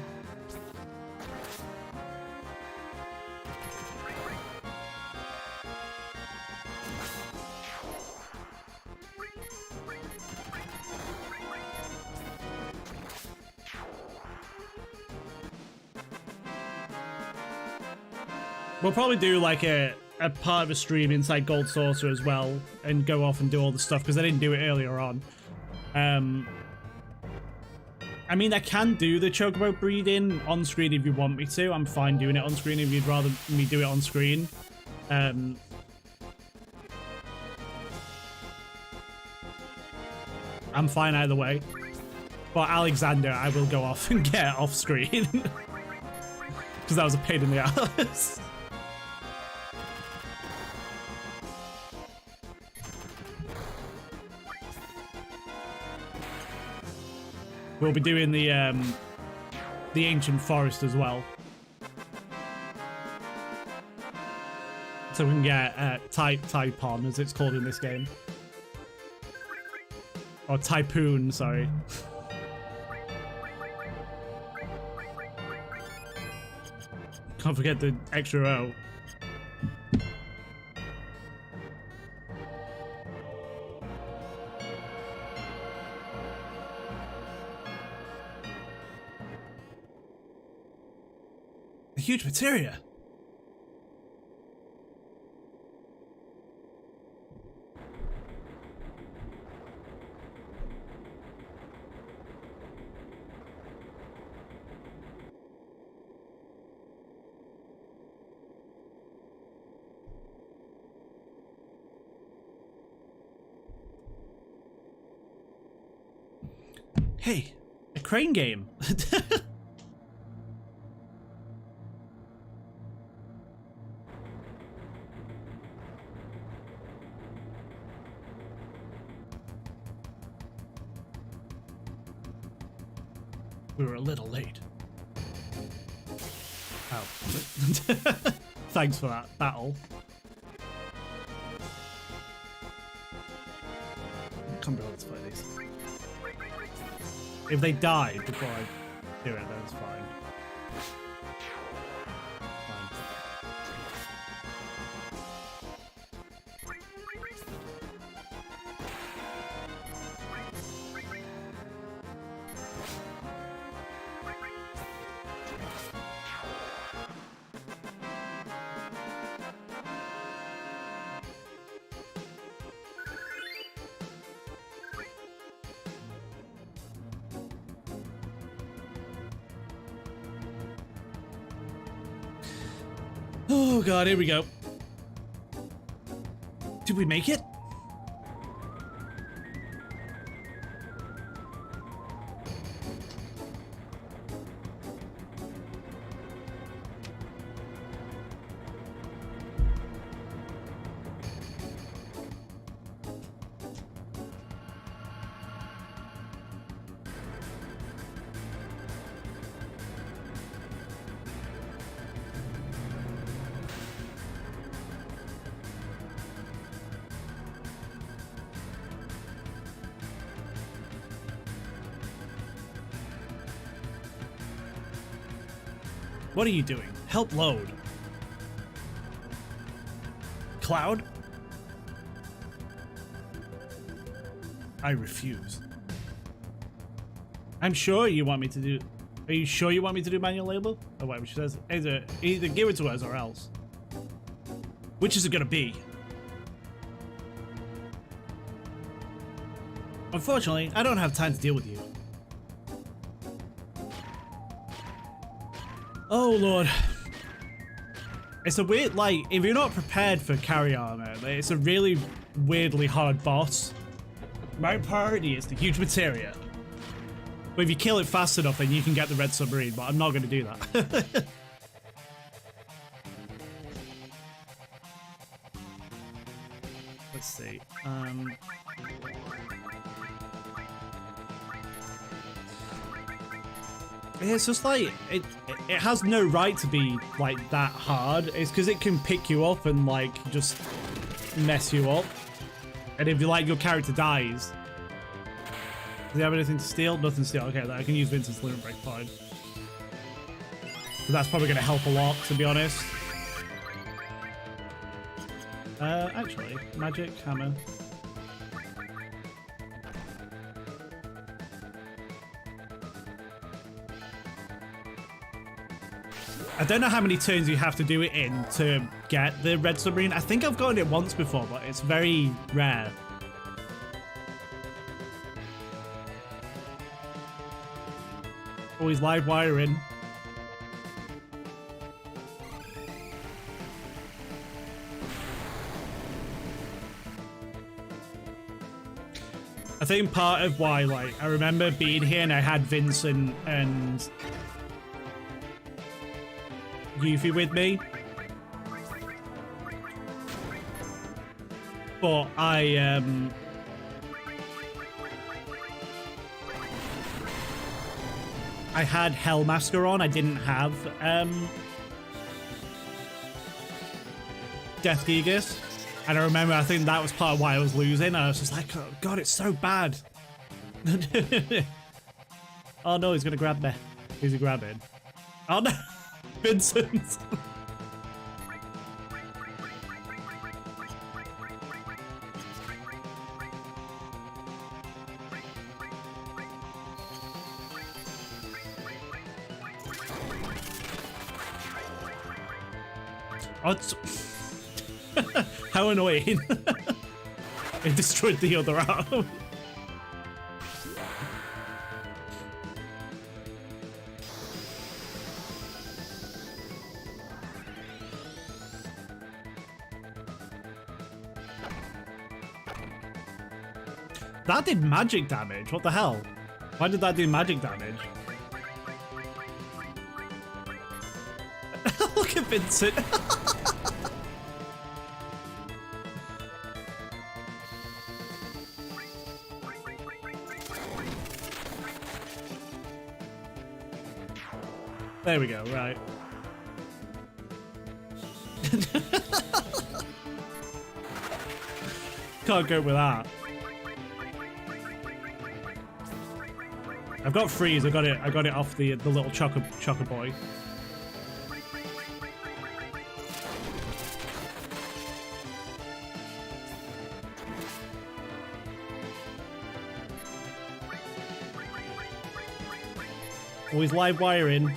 We'll probably do like a part of a stream inside Gold Saucer as well and go off and do all the stuff, because I didn't do it earlier on. I mean, I can do the Chocobo breeding on screen if you want me to. I'm fine doing it on screen if you'd rather me do it on screen. I'm fine either way. But Alexander, I will go off and get off screen. Because that was a pain in the ass. We'll be doing the ancient forest as well, so we can get Typon, as it's called in this game, or Typhoon. Sorry. Can't forget the extra O. huge materia. Hey, a crane game. We were a little late. Oh. Thanks for that battle. I can't be able to play these. If they die before I do it, then it's fine. Oh god, here we go. Did we make it? What are you doing? Help load. Cloud? I refuse. I'm sure you want me to do... Are you sure you want me to do manual labor? Oh wait, which says either give it to us or else. Which is it gonna be? Unfortunately, I don't have time to deal with you. Oh lord. It's a weird, like, if you're not prepared for carry armor, it's a really weirdly hard boss. My priority is the huge materia. But if you kill it fast enough, then you can get the red submarine, but I'm not going to do that. Let's see. It's just like, it has no right to be like that hard. It's because it can pick you up and like just mess you up. And if you like your character dies, does he have anything to steal? Nothing to steal. Okay, I can use Vincent's Limit Break, fine. But that's probably going to help a lot, to be honest. Actually, magic hammer. I don't know how many turns you have to do it in to get the red submarine. I think I've gotten it once before, but it's very rare. Always live wiring. I think part of why, like, I remember being here and I had Vincent and Yuffie with me, but I had Hellmaster on. I didn't have Death Gigas, and I remember I think that was part of why I was losing. I was just like, oh god, it's so bad. Oh no, he's gonna grab me. Who's he grabbing? Oh no. Vincent. Oh, it's... How annoying. It destroyed the other arm. That did magic damage. What the hell? Why did that do magic damage? Look at Vincent. There we go, right. Can't go with that. I've got freeze. I got it off the little chocker boy. Always live wiring.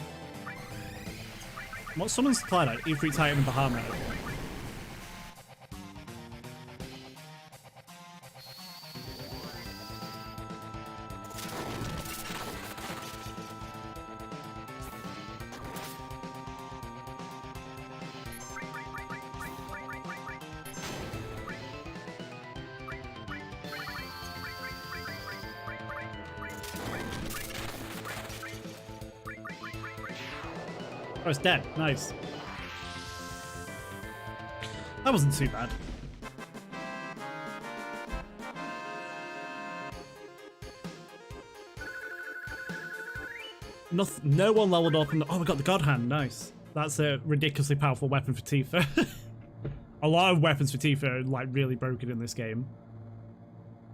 What summons supplied at E3 Titan and Bahamut? Oh, it's dead. Nice. That wasn't too bad. No one leveled up and oh, we got the God Hand. Nice. That's a ridiculously powerful weapon for Tifa. A lot of weapons for Tifa are like really broken in this game.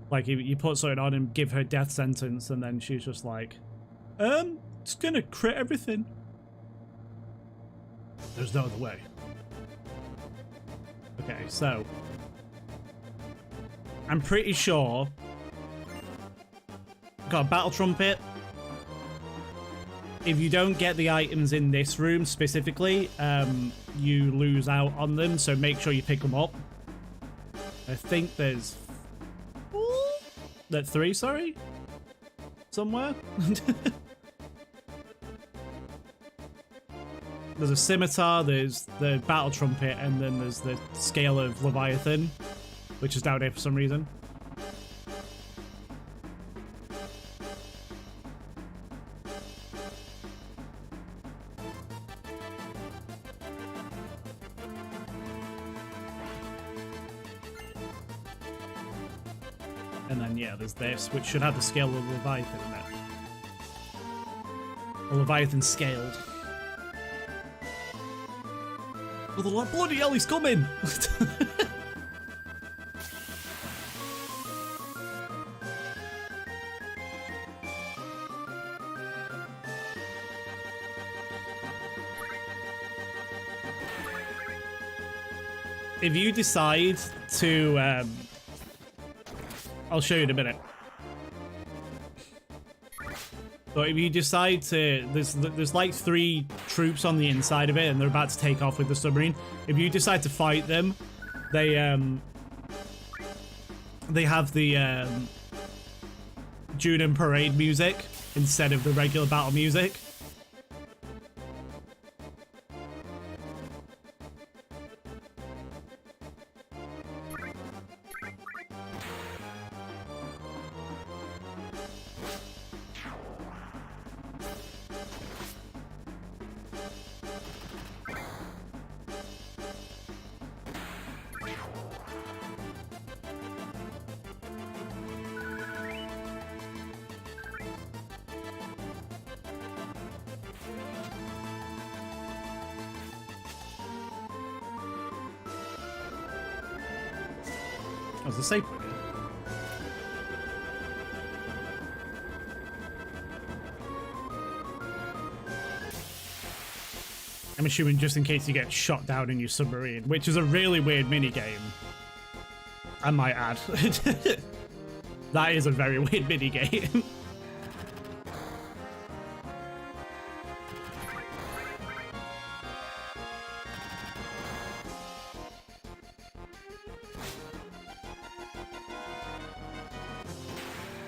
Like you put something on and give her death sentence and then she's just like, it's gonna crit everything. There's no other way. Okay, so I'm pretty sure got a battle trumpet. If you don't get the items in this room specifically, you lose out on them, so make sure you pick them up. I think there's 3, sorry? Somewhere? There's a scimitar, there's the battle trumpet, and then there's the scale of Leviathan, which is down here for some reason. And then, yeah, there's this, which should have the scale of Leviathan in it. A Leviathan scaled. Oh, they're like, bloody hell, he's coming! If you decide to, I'll show you in a minute. But if you decide to, there's like 3 troops on the inside of it, and they're about to take off with the submarine. If you decide to fight them, they have the June and Parade music instead of the regular battle music. That was the safe one. I'm assuming just in case you get shot down in your submarine, which is a really weird minigame. I might add. That is a very weird minigame.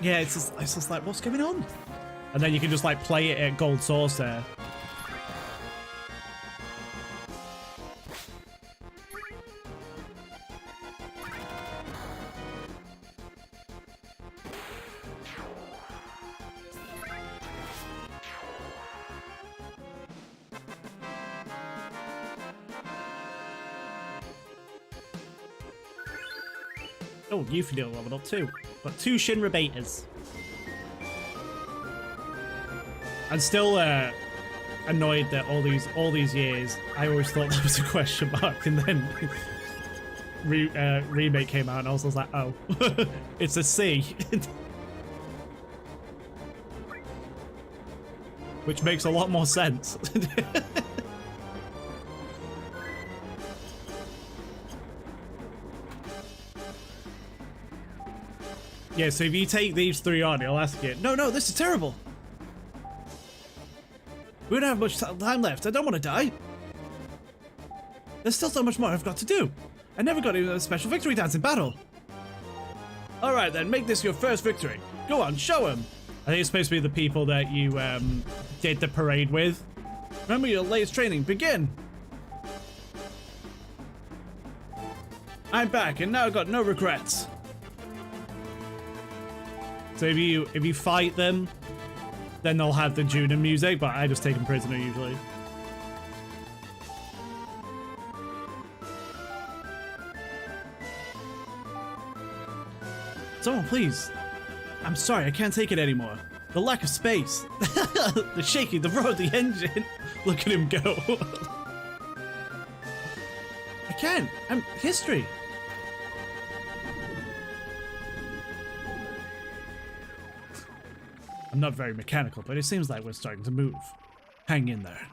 Yeah, it's just like, what's going on? And then you can just like play it at gold source there. Oh, Euphenil leveled up too. Got 2 Shinra betas. I'm still annoyed that all these years I always thought that was a question mark, and then Remake came out and I was like, oh, it's a C. Which makes a lot more sense. Yeah, so if you take these 3 on, it'll ask you, no, this is terrible. We don't have much time left. I don't want to die. There's still so much more I've got to do. I never got even a special victory dance in battle. Alright then, make this your first victory. Go on, show them. I think it's supposed to be the people that you did the parade with. Remember your latest training. Begin. I'm back and now I've got no regrets. So if you fight them, then they'll have the Junin music, but I just take them prisoner usually. Someone please. I'm sorry, I can't take it anymore. The lack of space. The shaking, the roar, the engine. Look at him go. I can't. I'm history. I'm not very mechanical, but it seems like we're starting to move. Hang in there.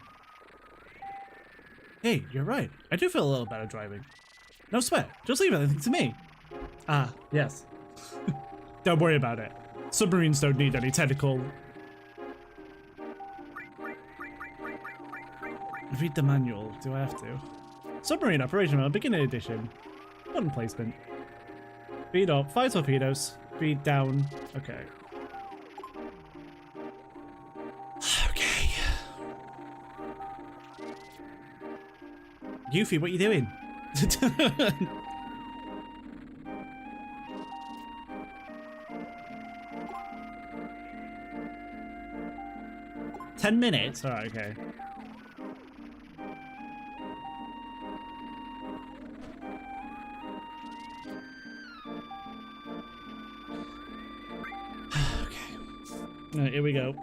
Hey, you're right. I do feel a little better driving. No sweat. Just leave everything to me. Ah, yes. Don't worry about it. Submarines don't need any technical... Read the manual. Do I have to? Submarine operational beginning edition. Button placement. Speed up. 5 torpedoes. Speed down. Okay. Okay. Yuffie, what are you doing? 10 minutes? Alright, okay. Okay. Alright, here we go.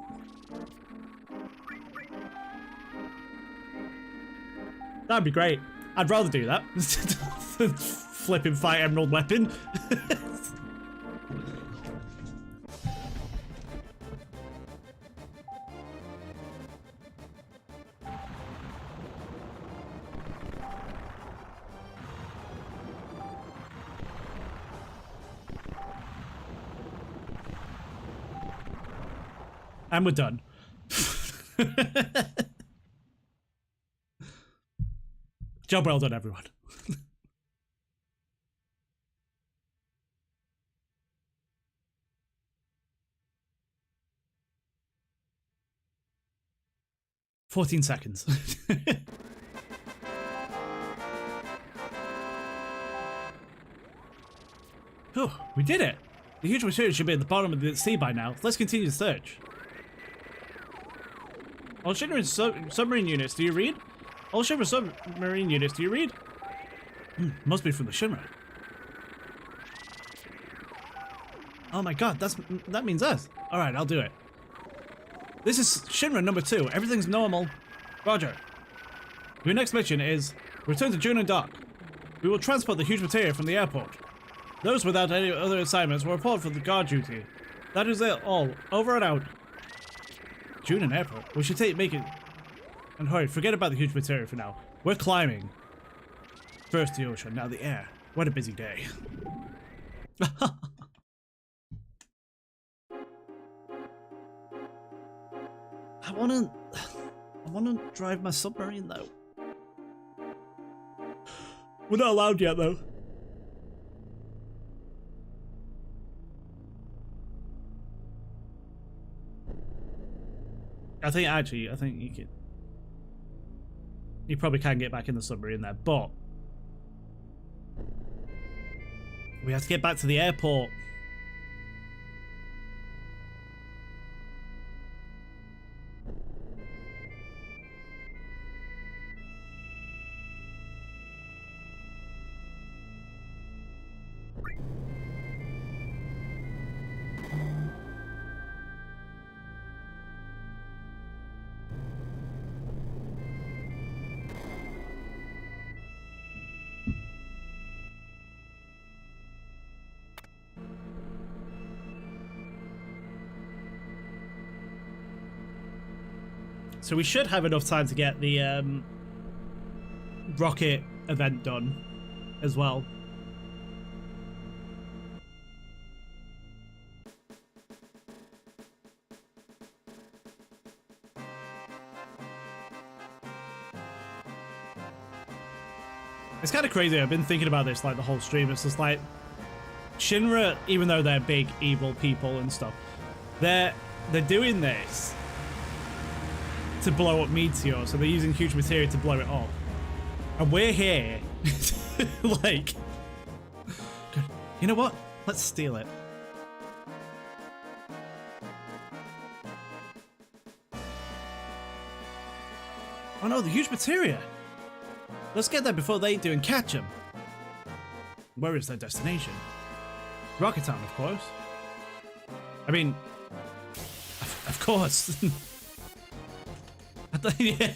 That'd be great. I'd rather do that. Flipping Fire Emerald weapon. And we're done. Job well done, everyone. "14 seconds. Whew, we did it. The huge material should be at the bottom of the sea by now. Let's continue the search. All Shinra submarine units, do you read? All Shinra submarine units, do you read? Must be from the Shinra. Oh my god, that means us. Alright, I'll do it. This is Shinra number 2. Everything's normal. Roger. Your next mission is return to Junin Dock. We will transport the huge material from the airport. Those without any other assignments will report for the guard duty. That is it all. Over and out. Junin Airport. We should make it and hurry. Forget about the huge material for now. We're climbing. First the ocean, now the air. What a busy day. I wanna drive my submarine though. We're not allowed yet though. I think you probably can get back in the submarine there, but we have to get back to the airport. So we should have enough time to get the rocket event done as well. It's kind of crazy. I've been thinking about this like the whole stream. It's just like Shinra, even though they're big evil people and stuff, they're doing this to blow up Meteor, so they're using huge materia to blow it up. And we're here, like, you know what? Let's steal it. Oh no, the huge materia. Let's get there before they do and catch them. Where is their destination? Rocket Town, of course. I mean, of course. Yeah.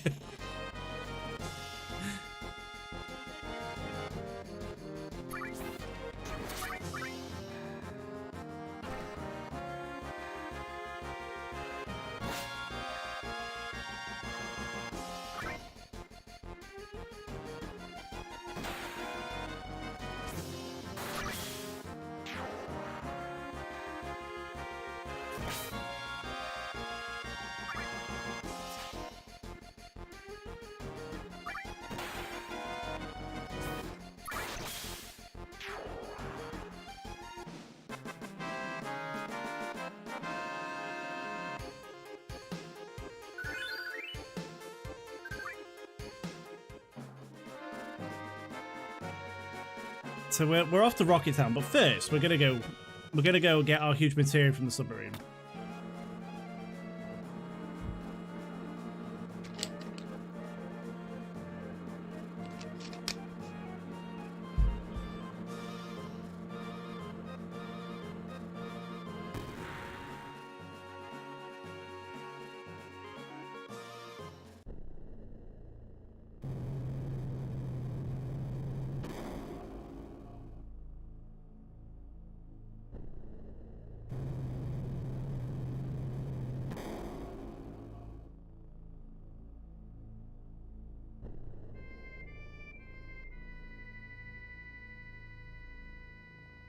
So we're off to Rocket Town, but first we're gonna go get our huge materia from the submarine.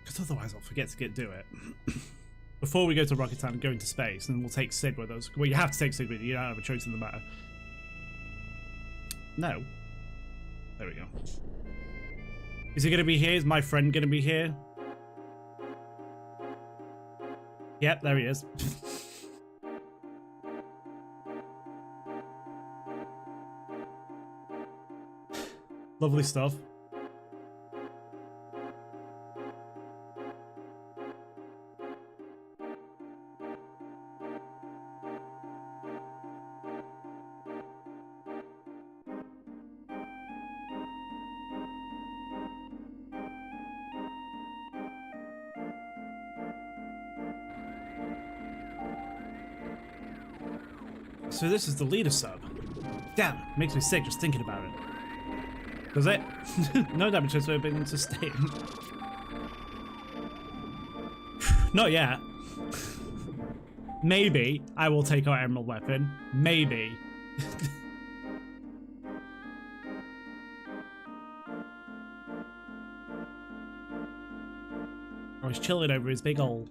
Because otherwise I'll forget to do it. Before we go to Rocket Town and go into space, and we'll take Sid with us. Well, you have to take Sid with you. You don't have a choice in the matter. No. There we go. Is he going to be here? Is my friend going to be here? Yep, there he is. Lovely stuff. So this is the leader sub. Damn, makes me sick just thinking about it. Does it? No damage has been sustained. Not yet. Maybe I will take our emerald weapon. Maybe. Oh, he's chilling over his big hole.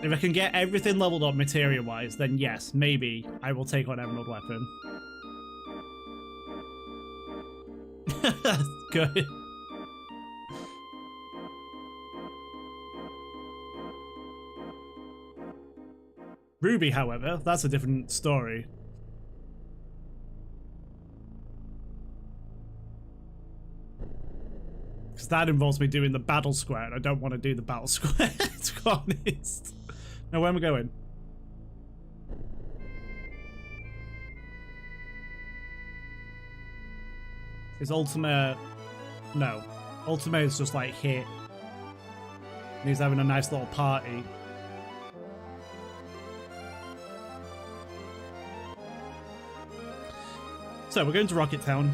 If I can get everything leveled up materia-wise, then yes, maybe I will take on Emerald Weapon. Good. Ruby, however, that's a different story. Because that involves me doing the battle square, and I don't want to do the battle square, to be honest. Now, where am I going? Is Ultima... No. Ultima is just like here. And he's having a nice little party. So, we're going to Rocket Town.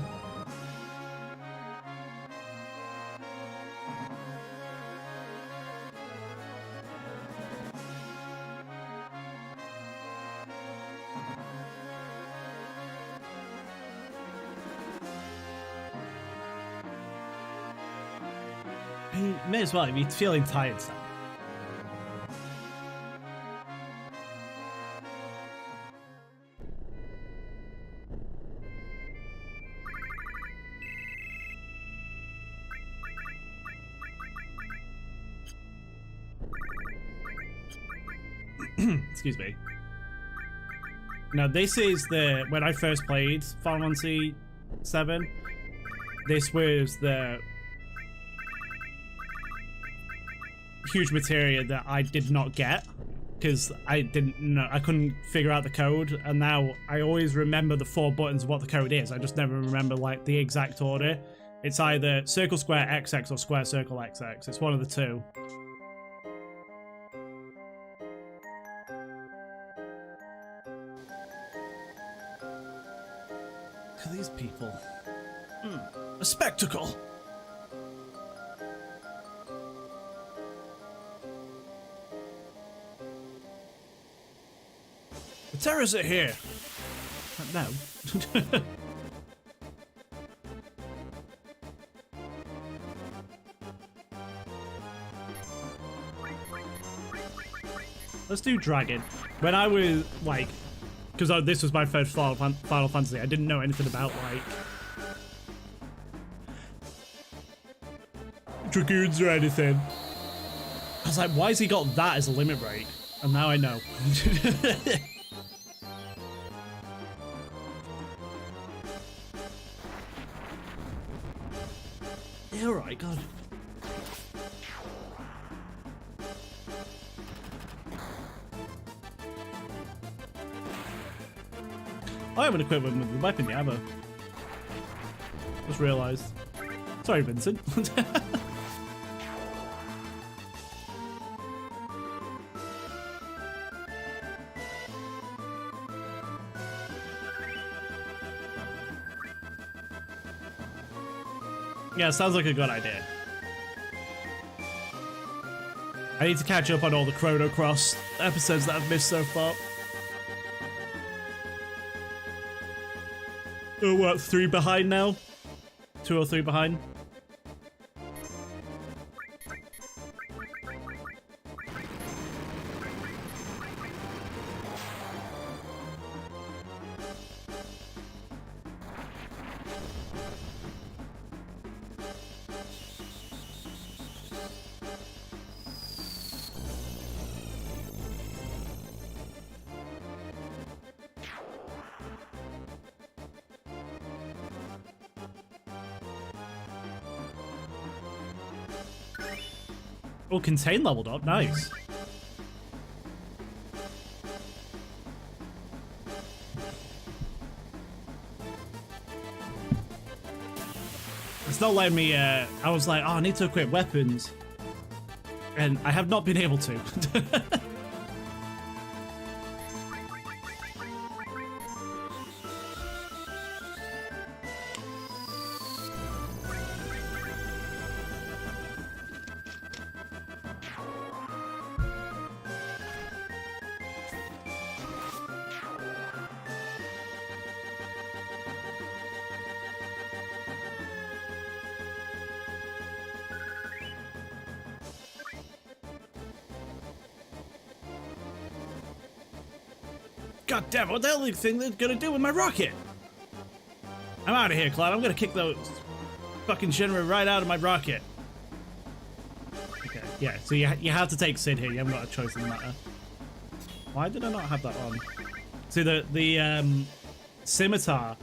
May as well, if you're feeling tired, Sam. Excuse me. Now, this is the... When I first played Final Fantasy VII, this was the... huge materia that I did not get because I didn't know, I couldn't figure out the code, and now I always remember the 4 buttons of what the code is. I just never remember like the exact order. It's either circle square XX or square circle XX. It's one of the two. Look at these people. A spectacle. The terrorists are here. No. Let's do Dragon. When I was like, because this was my first Final Fantasy, I didn't know anything about like Dragoons or anything. I was like, why has he got that as a limit break? And now I know. Yeah, alright, God. I haven't equipped him with the weapon yet, ever. Just realised. Sorry, Vincent. Yeah, sounds like a good idea. I need to catch up on all the Chrono Cross episodes that I've missed so far. Oh, what, 3 behind now? 2 or 3 behind? Oh, Contain leveled up. Nice. It's not letting me, I was like, oh, I need to equip weapons. And I have not been able to. God damn it, what the hell do you think they're gonna do with my rocket? I'm out of here, Cloud. I'm gonna kick those fucking Shinra right out of my rocket. Okay, yeah, so you have to take Sid here. You haven't got a choice in the matter. Why did I not have that on? See, the scimitar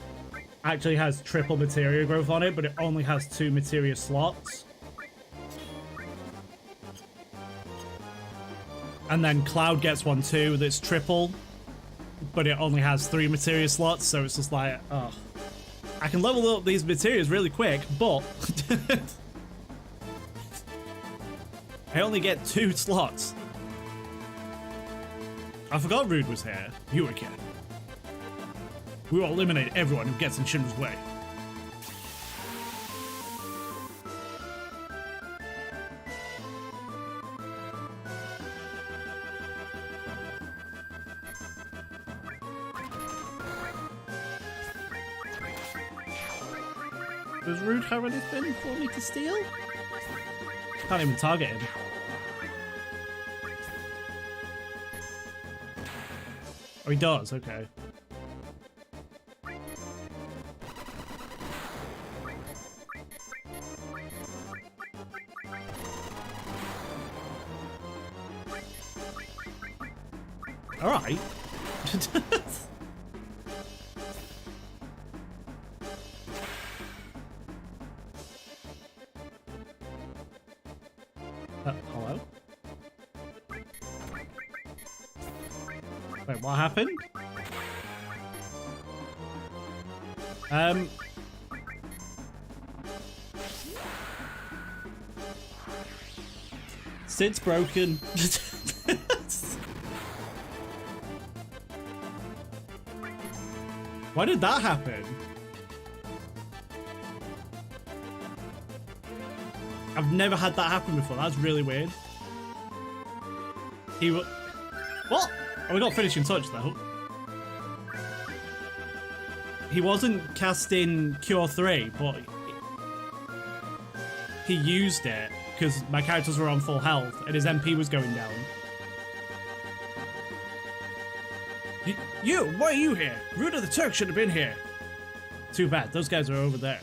actually has triple materia growth on it, but it only has 2 materia slots. And then Cloud gets one too that's triple, but it only has 3 materia slots, so it's just like, oh. I can level up these materials really quick, but I only get 2 slots. I forgot Rude was here. You again. We will eliminate everyone who gets in Shinra's way. Does Rude have anything for me to steal? Can't even target him. Oh, he does, okay. Alright. Hello? Wait, what happened? Sid's broken. Why did that happen? I've never had that happen before. That's really weird. What? Oh, we got finishing touch though. He wasn't casting Cure 3, but he used it because my characters were on full health and his MP was going down. You, why are you here? Rude of the Turk should have been here. Too bad, those guys are over there.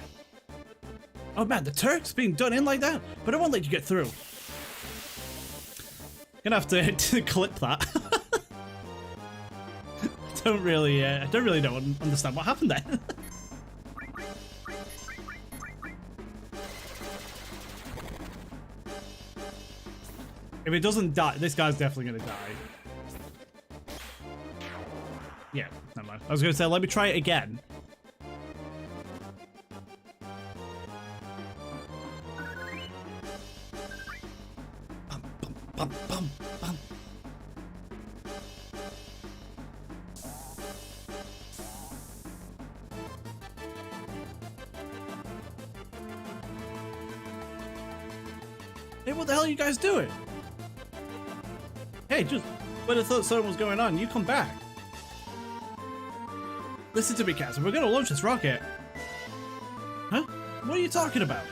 Oh man, the Turk's being done in like that? But I won't let you get through. Gonna have to clip that. I don't really understand what happened there. If it doesn't die, this guy's definitely gonna die. Yeah, never mind. I was gonna say, let me try it again. Bum, bum, bum, bum, bum. Hey, what the hell are you guys doing? Hey, just when I thought something was going on, you come back. Listen to me, Captain. We're gonna launch this rocket. Huh? What are you talking about?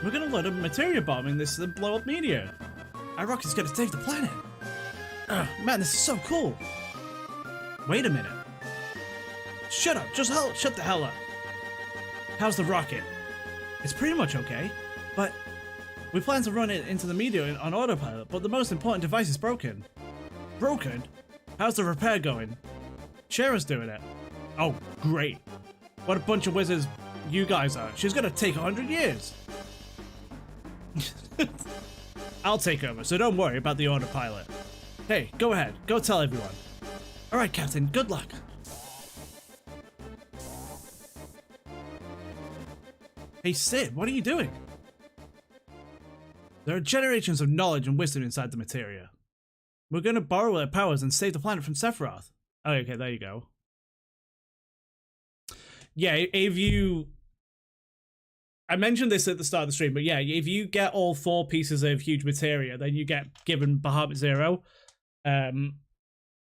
We're gonna load a materia bomb in this and blow up meteor. Our rocket's gonna save the planet. Man, this is so cool. Wait a minute. Shut up. Just shut the hell up. How's the rocket? It's pretty much okay, but we plan to run it into the meteor on autopilot, but the most important device is broken. Broken? How's the repair going? Shara's doing it. Oh, great. What a bunch of wizards you guys are. She's gonna take 100 years. I'll take over, so don't worry about the autopilot. Hey, go ahead. Go tell everyone. Alright, Captain. Good luck. Hey, Sid, what are you doing? There are generations of knowledge and wisdom inside the materia. We're gonna borrow their powers and save the planet from Sephiroth. Oh, okay, there you go. Yeah, if you... I mentioned this at the start of the stream, but yeah, if you get all 4 pieces of huge materia, then you get given Bahamut Zero. And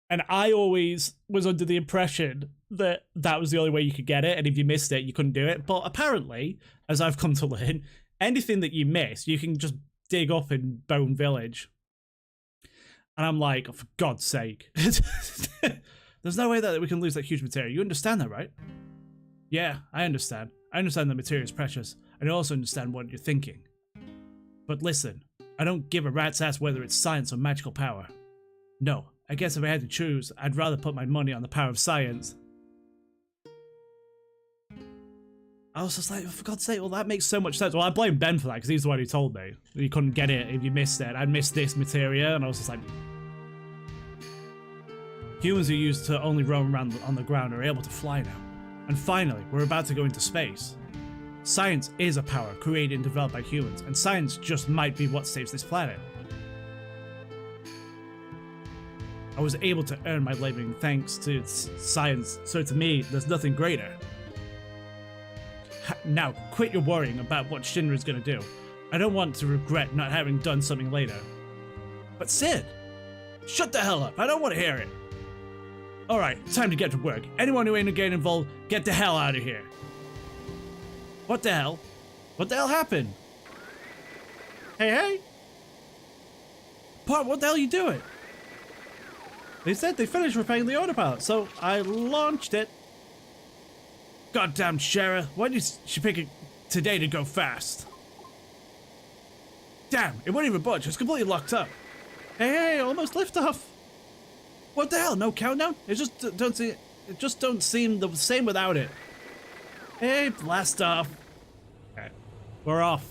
I always was under the impression that that was the only way you could get it, and if you missed it, you couldn't do it. But apparently, as I've come to learn, anything that you miss, you can just dig up in Bone Village. And I'm like, oh, for God's sake. There's no way that we can lose that huge materia. You understand that, right? Yeah, I understand. I understand the materia is precious, and I also understand what you're thinking. But listen, I don't give a rat's ass whether it's science or magical power. No, I guess if I had to choose, I'd rather put my money on the power of science. I was just like, for God's sake, well, that makes so much sense. Well, I blame Ben for that, because he's the one who told me. You couldn't get it if you missed it. I missed this materia, and I was just like... Humans who used to only roam around on the ground are able to fly now. And finally, we're about to go into space. Science is a power created and developed by humans, and science just might be what saves this planet. I was able to earn my living thanks to science, so to me, there's nothing greater. Now, quit your worrying about what Shinra is going to do. I don't want to regret not having done something later. But Sid! Shut the hell up, I don't want to hear it! Alright, time to get to work. Anyone who ain't getting involved, get the hell out of here. What the hell? What the hell happened? Hey, hey! Pot, what the hell are you doing? They said they finished repairing the autopilot, so I launched it. Goddamn Shara, why did she pick it today to go fast? Damn, it won't even budge, it's completely locked up. Hey, hey, almost liftoff. What the hell, no countdown? It just don't seem the same without it. Hey, blast off. Okay, we're off.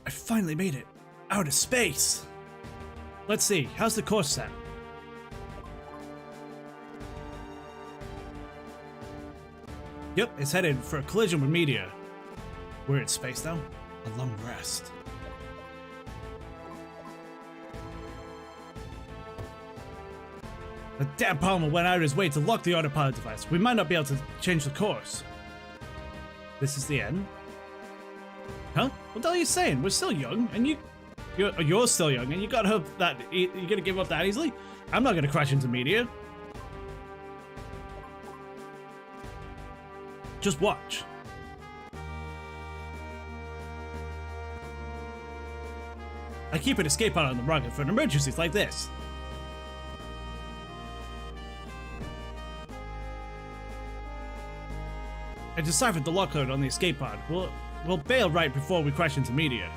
I finally made it out of space. Let's see, how's the course set? Yep, it's headed for a collision with meteor. We're in space now. A long rest. The damn Palmer went out of his way to lock the autopilot device. We might not be able to change the course. This is the end. Huh? What the hell are you saying? We're still young, and you're still young, and you gotta hope that you're gonna give up that easily? I'm not gonna crash into meteor. Just watch. I keep an escape pod on the rocket for emergencies like this. I deciphered the lock code on the escape pod. We'll bail right before we crash into meteor.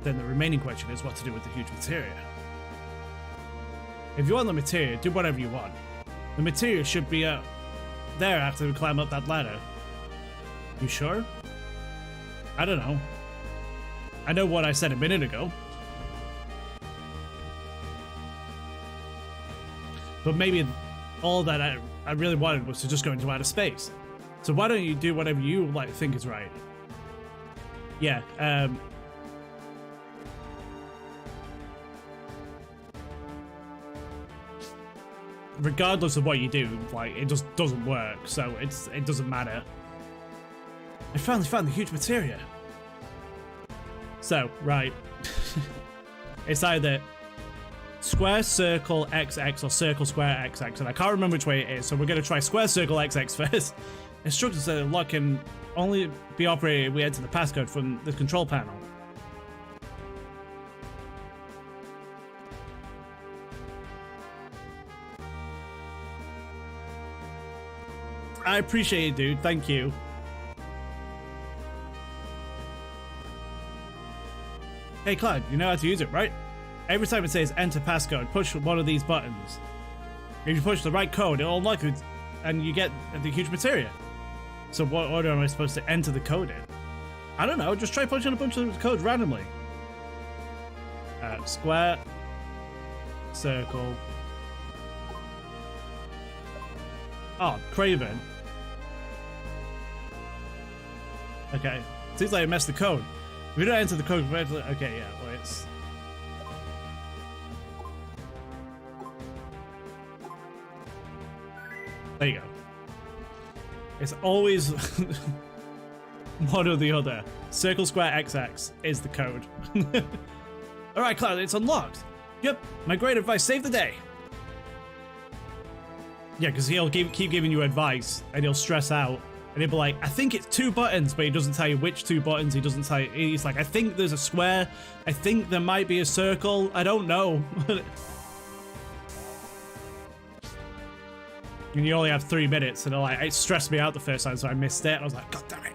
Then the remaining question is what to do with the huge materia. If you want the materia, do whatever you want. The materia should be there after we climb up that ladder. You sure? I don't know. I know what I said a minute ago. But maybe all that I really wanted was to just go into outer space. So why don't you do whatever you think is right? Yeah, regardless of what you do, it just doesn't work, so it doesn't matter. I finally found the huge materia. So, right. It's either square, circle, XX, or circle, square, XX, and I can't remember which way it is, so we're gonna try square, circle, XX first. Instructions say the lock can only be operated if we enter the passcode from the control panel. I appreciate it, dude. Thank you. Hey, Cloud, you know how to use it, right? Every time it says enter passcode, push one of these buttons. If you push the right code, it'll unlock it, and you get the huge materia. So what order am I supposed to enter the code in? I don't know, just try punching a bunch of codes randomly. Square, circle. Oh, Craven. Okay. Seems like I messed the code. If we don't enter the code correctly. Okay, yeah, well, it's. There you go. It's always one or the other. Circle, square, XX is the code. Alright, Cloud, it's unlocked. Yep, my great advice saved the day. Yeah, because he'll keep giving you advice, and he'll stress out, and he'll be like, I think it's 2 buttons, but he doesn't tell you which 2 buttons, he doesn't tell you, he's like, I think there's a square, I think there might be a circle, I don't know. And you only have 3 minutes, and like, it stressed me out the first time, so I missed it, I was like, God damn it.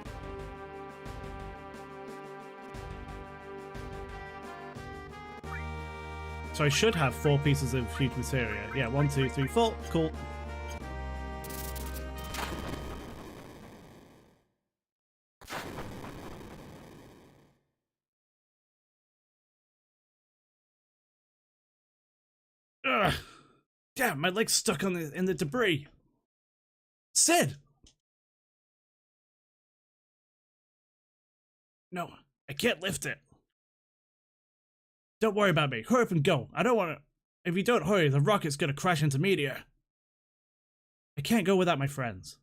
So I should have 4 pieces of huge materia. Yeah, 1, 2, 3, 4, cool. Ugh. Damn, my leg's stuck on in the debris. Sid! No, I can't lift it. Don't worry about me. Hurry up and go. I don't want to. If you don't hurry, the rocket's gonna crash into meteor. I can't go without my friends.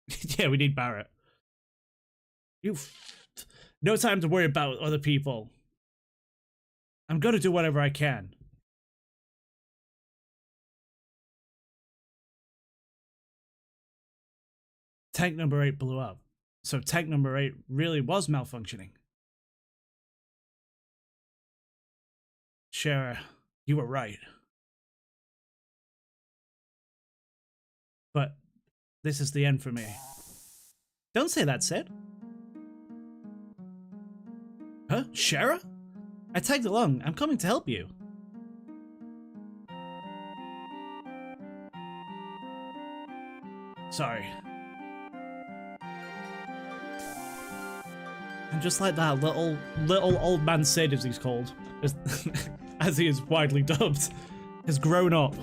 Yeah, we need Barrett. No time to worry about other people. I'm gonna do whatever I can. Tank number 8 blew up. So tank number 8 really was malfunctioning. Shara, you were right. But this is the end for me. Don't say that, Sid. Huh? Shara? I tagged along. I'm coming to help you. Sorry. I'm just like that little old man Sid, as he's called. As he is widely dubbed, has grown up.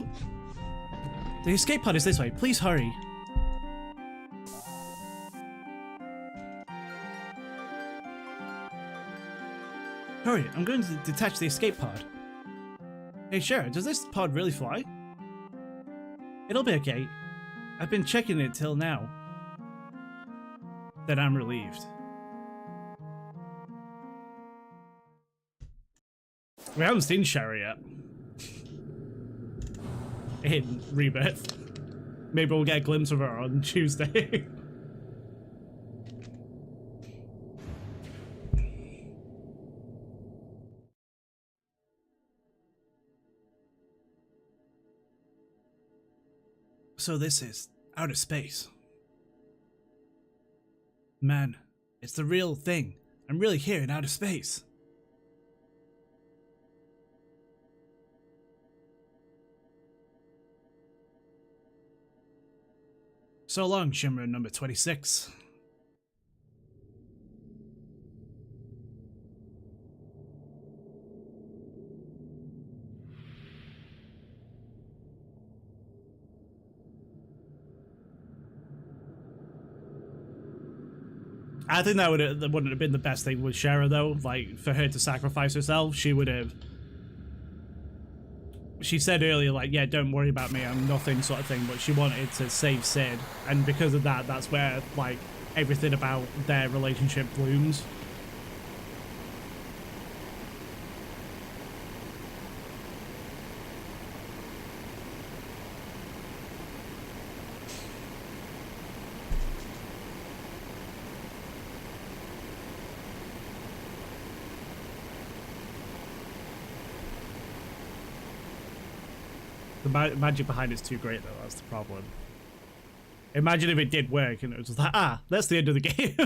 The escape pod is this way. Please hurry. Hurry, I'm going to detach the escape pod. Hey, Shara, does this pod really fly? It'll be okay. I've been checking it till now. Then I'm relieved. We haven't seen Shara yet. In Rebirth. Maybe we'll get a glimpse of her on Tuesday. So this is outer space. Man, it's the real thing. I'm really here in outer space. So long, Shimmer number 26. I think that wouldn't have been the best thing with Shara though. Like, for her to sacrifice herself, she would have. She said earlier, like, yeah, don't worry about me, I'm nothing, sort of thing, but she wanted to save Sid, and because of that, that's where, like, everything about their relationship blooms. The magic behind it's too great, though. That's the problem. Imagine if it did work and it was just like, ah, that's the end of the game.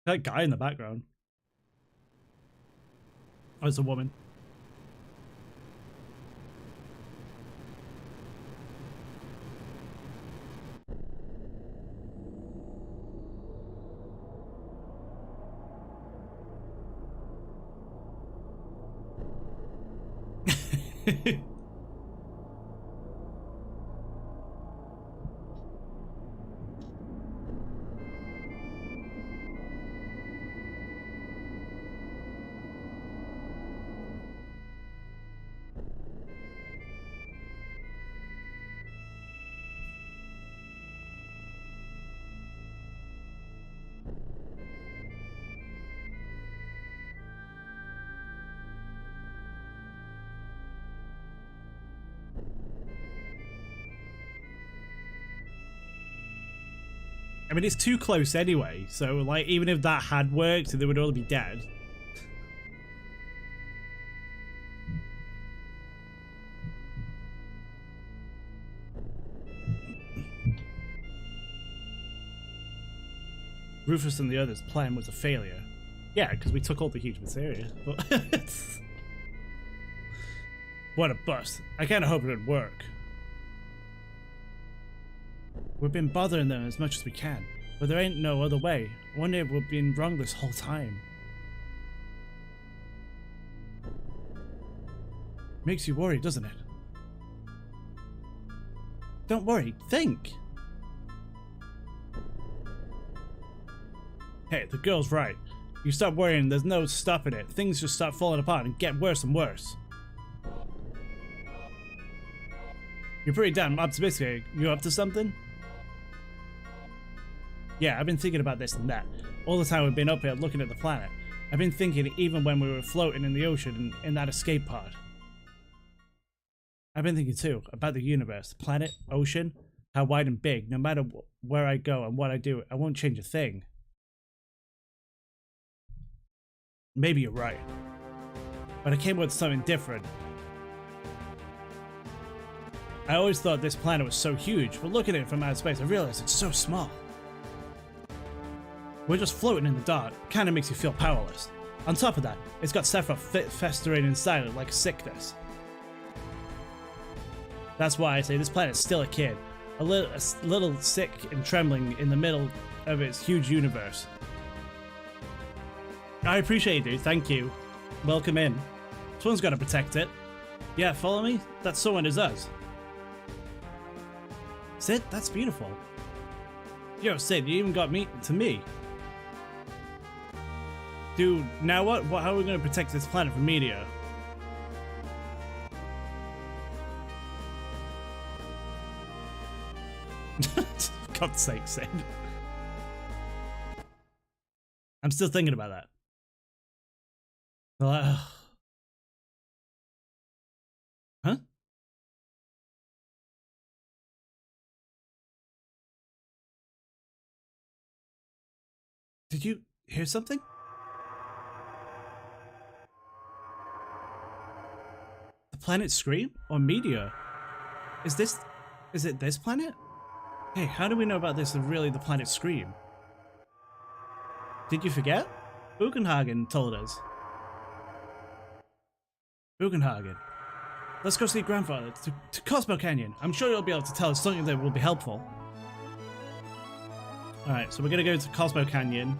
That guy in the background. Oh, it's a woman. I mean, it's too close anyway, so like even if that had worked, they would all be dead. Rufus and the others' plan was a failure. Yeah, because we took all the huge materia. But what a bust. I kind of hope it would work. We've been bothering them as much as we can, but there ain't no other way. I wonder if we've been wrong this whole time. Makes you worry, doesn't it? Don't worry, think! Hey, the girl's right. You stop worrying, there's no stopping it. Things just start falling apart and get worse and worse. You're pretty damn optimistic. You up to something? Yeah, I've been thinking about this and that. All the time we've been up here looking at the planet. I've been thinking even when we were floating in the ocean in that escape pod. I've been thinking too, about the universe, planet, ocean, how wide and big. No matter where I go and what I do, I won't change a thing. Maybe you're right. But I came up with something different. I always thought this planet was so huge, but looking at it from outer space, I realized it's so small. We're just floating in the dark. Kinda makes you feel powerless. On top of that, it's got Sephiroth festering inside it like a sickness. That's why I say this planet's still a kid. A little sick and trembling in the middle of its huge universe. I appreciate you, thank you. Welcome in. Someone's gotta protect it. Yeah, follow me? That someone is us. Sid, that's beautiful. Yo, Sid, you even got me to me. Dude, now what? How are we gonna protect this planet from meteor? God's sake, Sid. I'm still thinking about that. Huh? Did you hear something? The planet scream? Or meteor? Is it this planet? Hey, how do we know about this is really the planet scream? Did you forget? Bugenhagen told us. Bugenhagen. Let's go see Grandfather to Cosmo Canyon. I'm sure you'll be able to tell us something that will be helpful. Alright, so we're gonna go to Cosmo Canyon.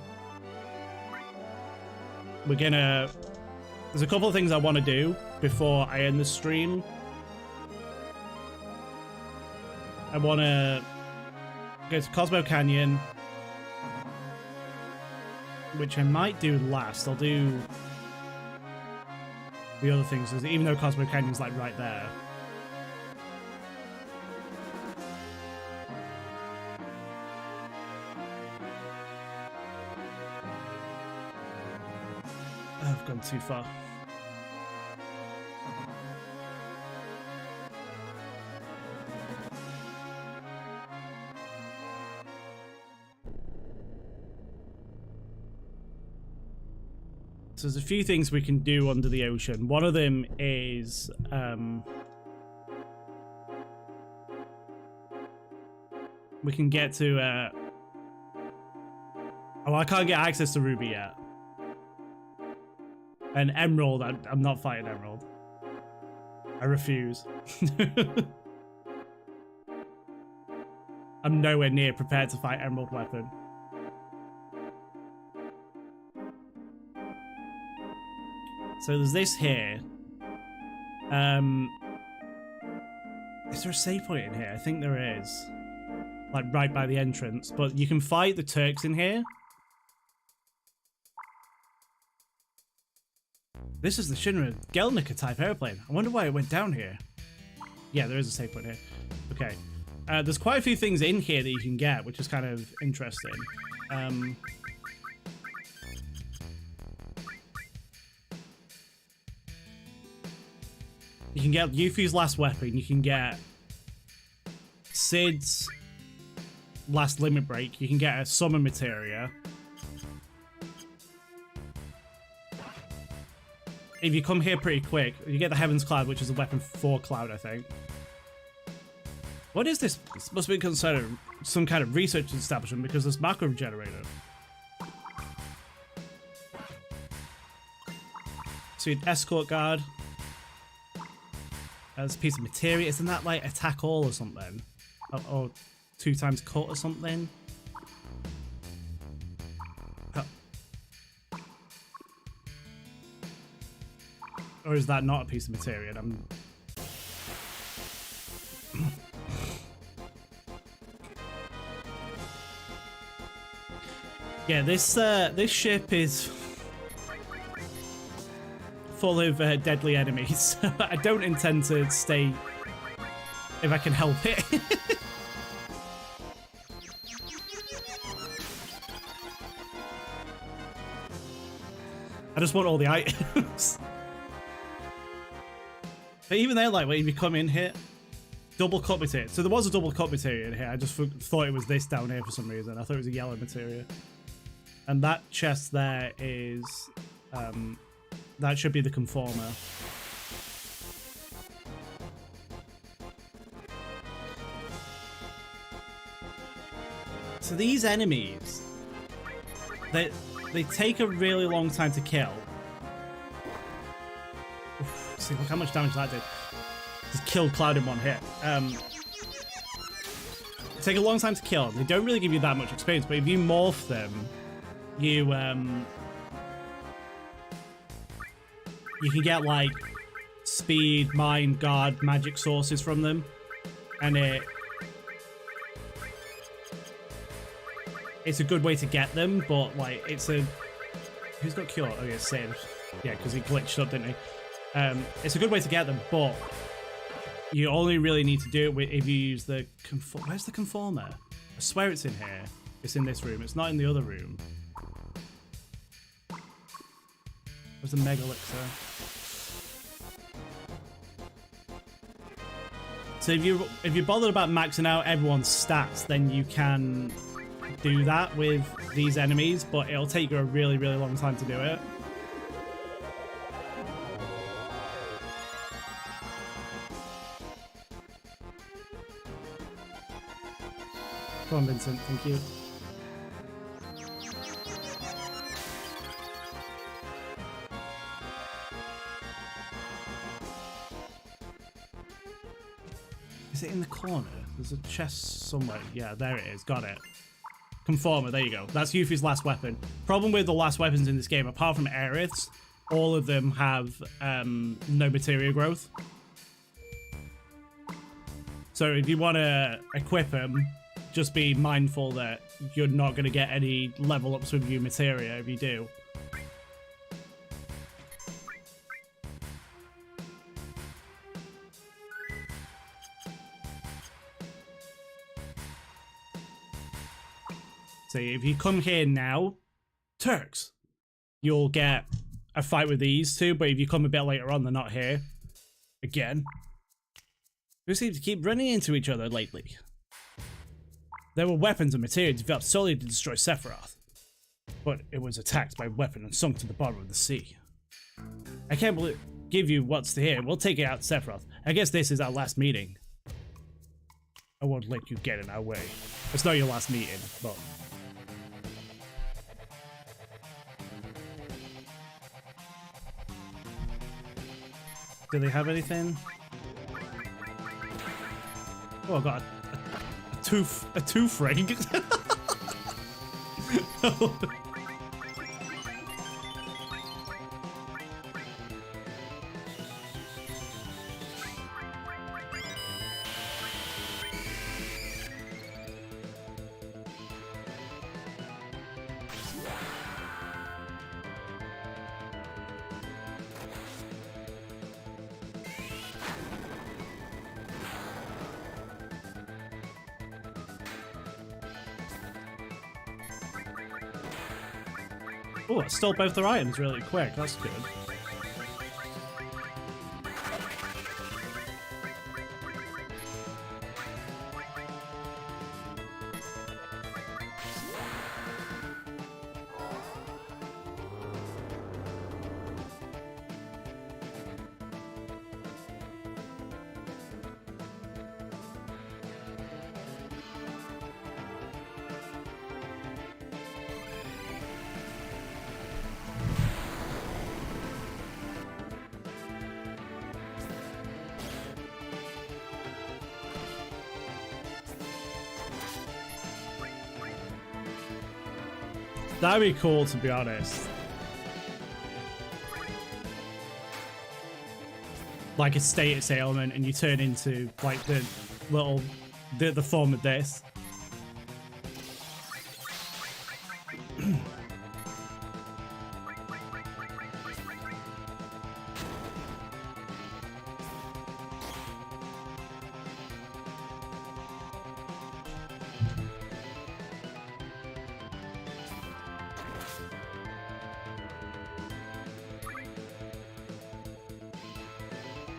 There's a couple of things I want to do before I end the stream. I want to go to Cosmo Canyon, which I might do last. I'll do the other things, even though Cosmo Canyon's like right there. Oh, I've gone too far. So there's a few things we can do under the ocean. One of them is we can get to oh, I can't get access to Ruby yet. And Emerald, I'm not fighting Emerald. I refuse. I'm nowhere near prepared to fight Emerald Weapon. So there's this here. Is there a save point in here? I think there is. Like right by the entrance. But you can fight the Turks in here. This is the Shinra Gelnica type airplane. I wonder why it went down here. Yeah, there is a save point here. Okay. There's quite a few things in here that you can get, which is kind of interesting. You can get Yuffie's last weapon. You can get Cid's last limit break. You can get a summon materia. If you come here pretty quick, you get the Heaven's Cloud, which is a weapon for Cloud, I think. What is this? This must be considered some kind of research establishment because there's macro generator. So you'd escort guard. There's a piece of materia. Isn't that like attack all or something? Or 2 times cut or something? Or is that not a piece of materia? Yeah, this ship is full of deadly enemies. I don't intend to stay if I can help it. I just want all the items. But even there, like, when you come in here, double cut materia. So there was a double cut materia in here. I just thought it was this down here for some reason. I thought it was a yellow materia. And that chest there is, that should be the conformer. So these enemies, they take a really long time to kill. See, look how much damage that did. Just killed Cloud in one hit. They take a long time to kill. They don't really give you that much experience, but if you morph them, you can get like speed, mind, guard, magic sources from them, and it's a good way to get them. But like, it's a who's got cure? Oh yeah, Sid. Yeah, because he glitched up, didn't he? It's a good way to get them, but you only really need to do it if you use the Where's the conformer? I swear it's in here. It's in this room. It's not in the other room. Where's the Mega Elixir? So if you're bothered about maxing out everyone's stats, then you can do that with these enemies, but it'll take you a really, really long time to do it. Come on, Vincent, thank you. Is it in the corner? There's a chest somewhere. Yeah, there it is. Got it. Conformer, there you go. That's Yuffie's last weapon. Problem with the last weapons in this game, apart from Aerith's, all of them have no materia growth. So if you want to equip them, just be mindful that you're not going to get any level ups with your materia if you do. So if you come here now, Turks, you'll get a fight with these two, but if you come a bit later on, they're not here. Again. We seem to keep running into each other lately. There were weapons and materia developed solely to destroy Sephiroth, but it was attacked by a weapon and sunk to the bottom of the sea. I can't give you what's here. We'll take it out to Sephiroth. I guess this is our last meeting. I won't let you get in our way. It's not your last meeting, but... Do they have anything? Oh, I got a tooth ring. Oh, I stole both their items really quick. That's good. That'd be cool, to be honest. Like a status ailment, and you turn into like the little the form of this.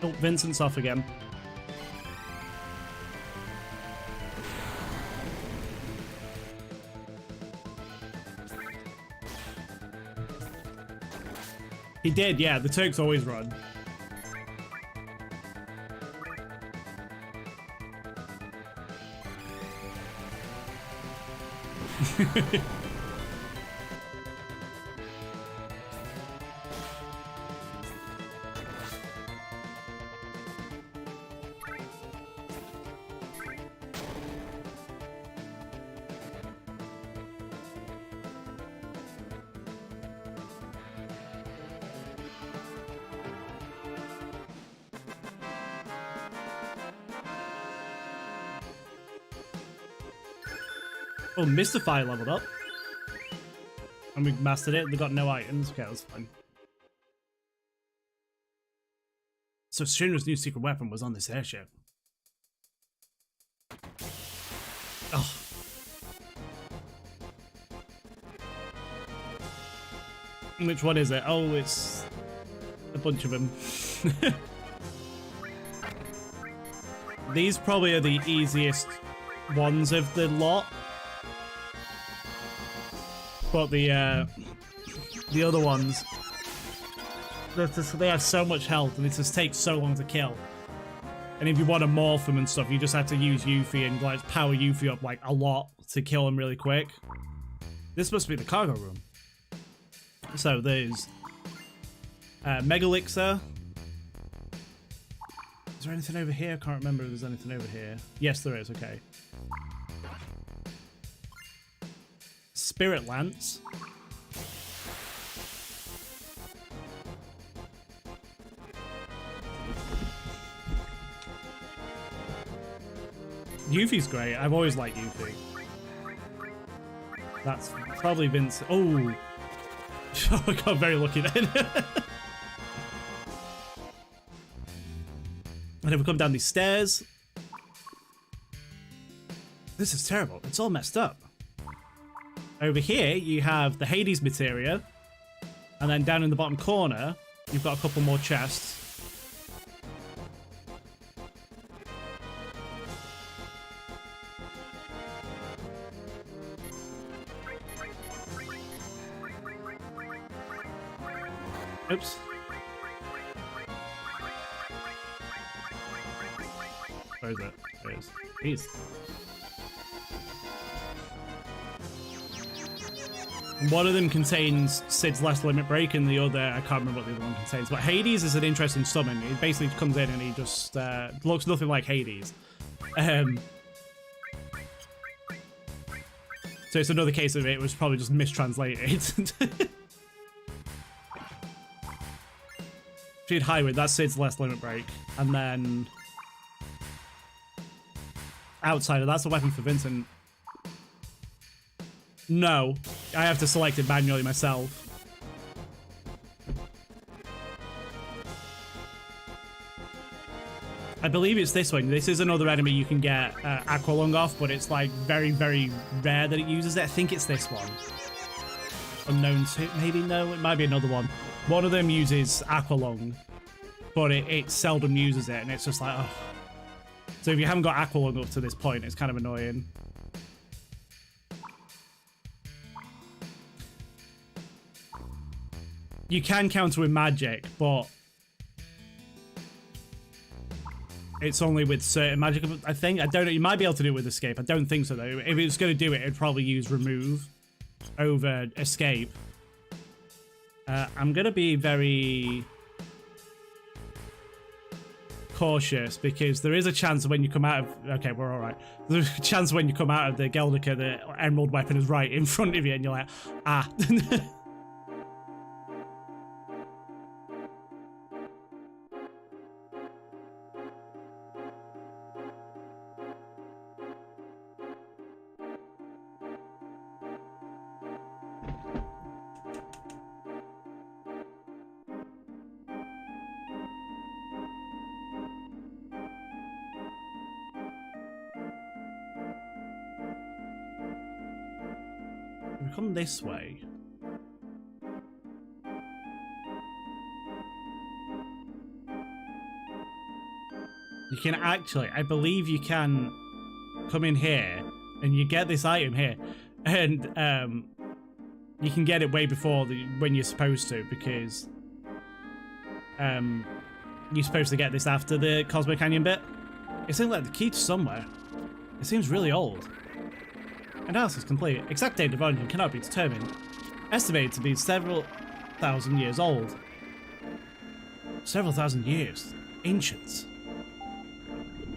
Oh, Vincent's off again. He did, yeah. The Turks always run. Oh, Mystify leveled up. And we mastered it. They got no items. Okay, that's fine. So Shinra's new secret weapon was on this airship. Oh. Which one is it? Oh, it's a bunch of them. These probably are the easiest ones of the lot. But the other ones, they have so much health and it just takes so long to kill. And if you want to morph them and stuff, you just have to use Yuffie and like power Yuffie up like a lot to kill them really quick. This must be the cargo room. So there's Mega Elixir. Is there anything over here? I can't remember if there's anything over here. Yes, there is. Okay. Spirit Lance. Yuffie's great. I've always liked Yuffie. That's probably Vince. Oh, I got very lucky then. And then we come down these stairs. This is terrible. It's all messed up. Over here, you have the Hades materia. And then down in the bottom corner, you've got a couple more chests. Oops. Where is it? There it is. Jeez. One of them contains Sid's Last Limit Break, and the other, I can't remember what the other one contains. But Hades is an interesting summon. He basically comes in and he just looks nothing like Hades. So it's another case of it was probably just mistranslated. She'd Highway, that's Sid's Last Limit Break. And then Outsider, that's a weapon for Vincent. No, I have to select it manually myself. I believe it's this one. This is another enemy you can get Aqualung off, but it's like very, very rare that it uses it. I think it's this one. unknown to, maybe no, it might be another one. One of them uses Aqualung, but it seldom uses it, and it's just like, oh. So if you haven't got Aqualung up to this point, it's kind of annoying. You can counter with magic, but it's only with certain magic, I think. I don't know. You might be able to do it with escape. I don't think so, though. If it was going to do it, it'd probably use remove over escape. I'm going to be very cautious because there is a chance when you come out of... Okay, we're all right. There's a chance when you come out of the Gelnica, the emerald weapon is right in front of you and you're like, ah. We come this way. You can actually, I believe you can come in here and you get this item here, and you can get it way before when you're supposed to, because you're supposed to get this after the Cosmo Canyon bit. It seems like the key to somewhere. It seems really old. Analysis complete. Exact date of origin cannot be determined. Estimated to be several thousand years old. Several thousand years. Ancients.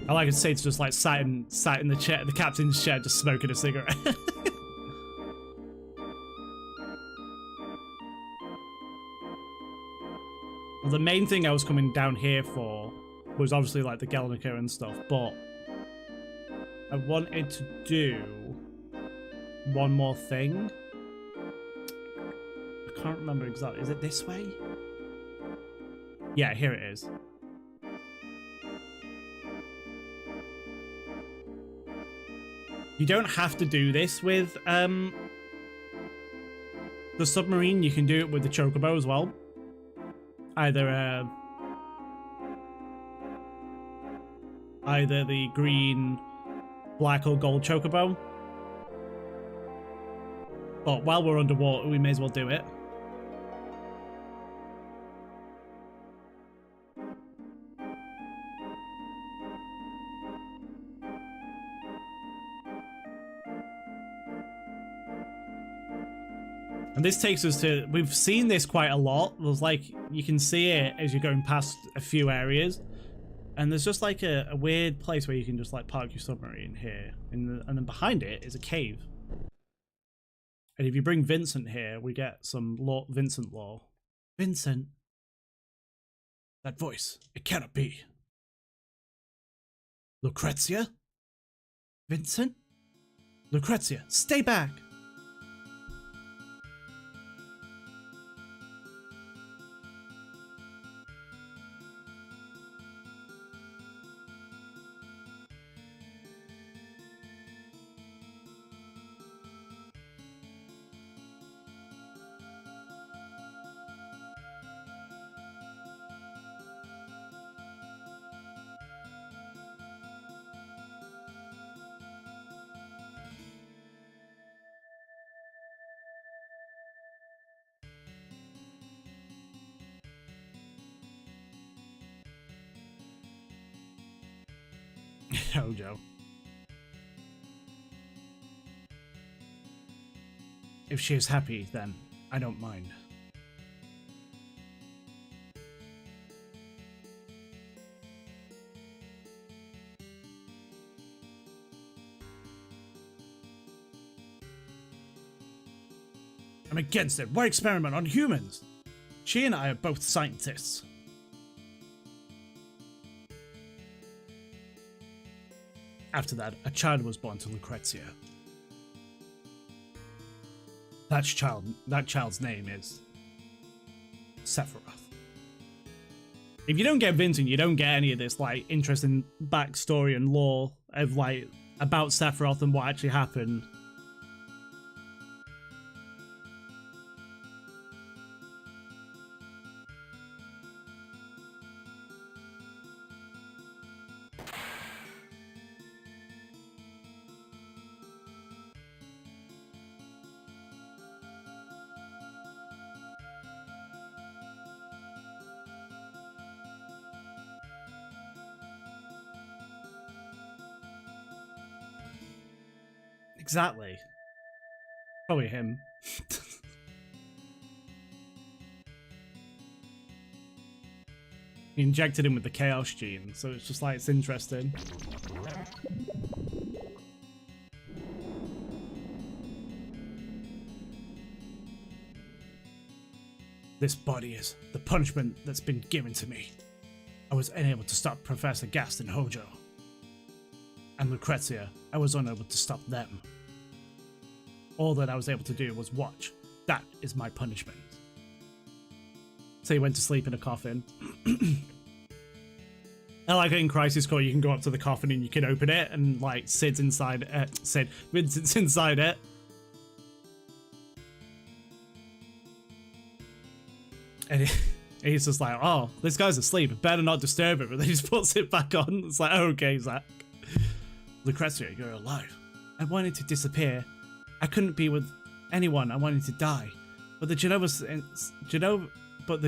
I like to say it's just like sat in the chair, the captain's chair, just smoking a cigarette. Well, the main thing I was coming down here for was obviously like the Gelnica and stuff, but I wanted to do one more thing. I can't remember exactly. Is it this way? Yeah, here it is. You don't have to do this with the submarine. You can do it with the Chocobo as well. Either the green, black, or gold Chocobo. But while we're underwater, we may as well do it. And this takes us to... We've seen this quite a lot. There's like... You can see it as you're going past a few areas. And there's just like a weird place where you can just like park your submarine here. And then behind it is a cave. And if you bring Vincent here, we get some Vincent lore. Vincent. That voice. It cannot be. Lucrezia? Vincent? Lucrezia, stay back! Oh, Joe. If she is happy, then I don't mind. I'm against it. Why experiment on humans? She and I are both scientists. After that, a child was born to Lucrezia. That child's name is Sephiroth. If you don't get Vincent, you don't get any of this like interesting backstory and lore of like about Sephiroth and what actually happened. Exactly. Probably him. He injected him with the chaos gene, so it's just like, it's interesting. This body is the punishment that's been given to me. I was unable to stop Professor Gast and Hojo. And Lucrezia, I was unable to stop them. All that I was able to do was watch. That is my punishment. So he went to sleep in a coffin. I like it in Crisis Core, you can go up to the coffin and you can open it, and like Vincent's inside it. And he's just like, oh, this guy's asleep, better not disturb him. And then he just puts it back on. It's like, oh, okay, Zach. Lucrezia, you're alive. I wanted to disappear. I couldn't be with anyone. I wanted to die. But the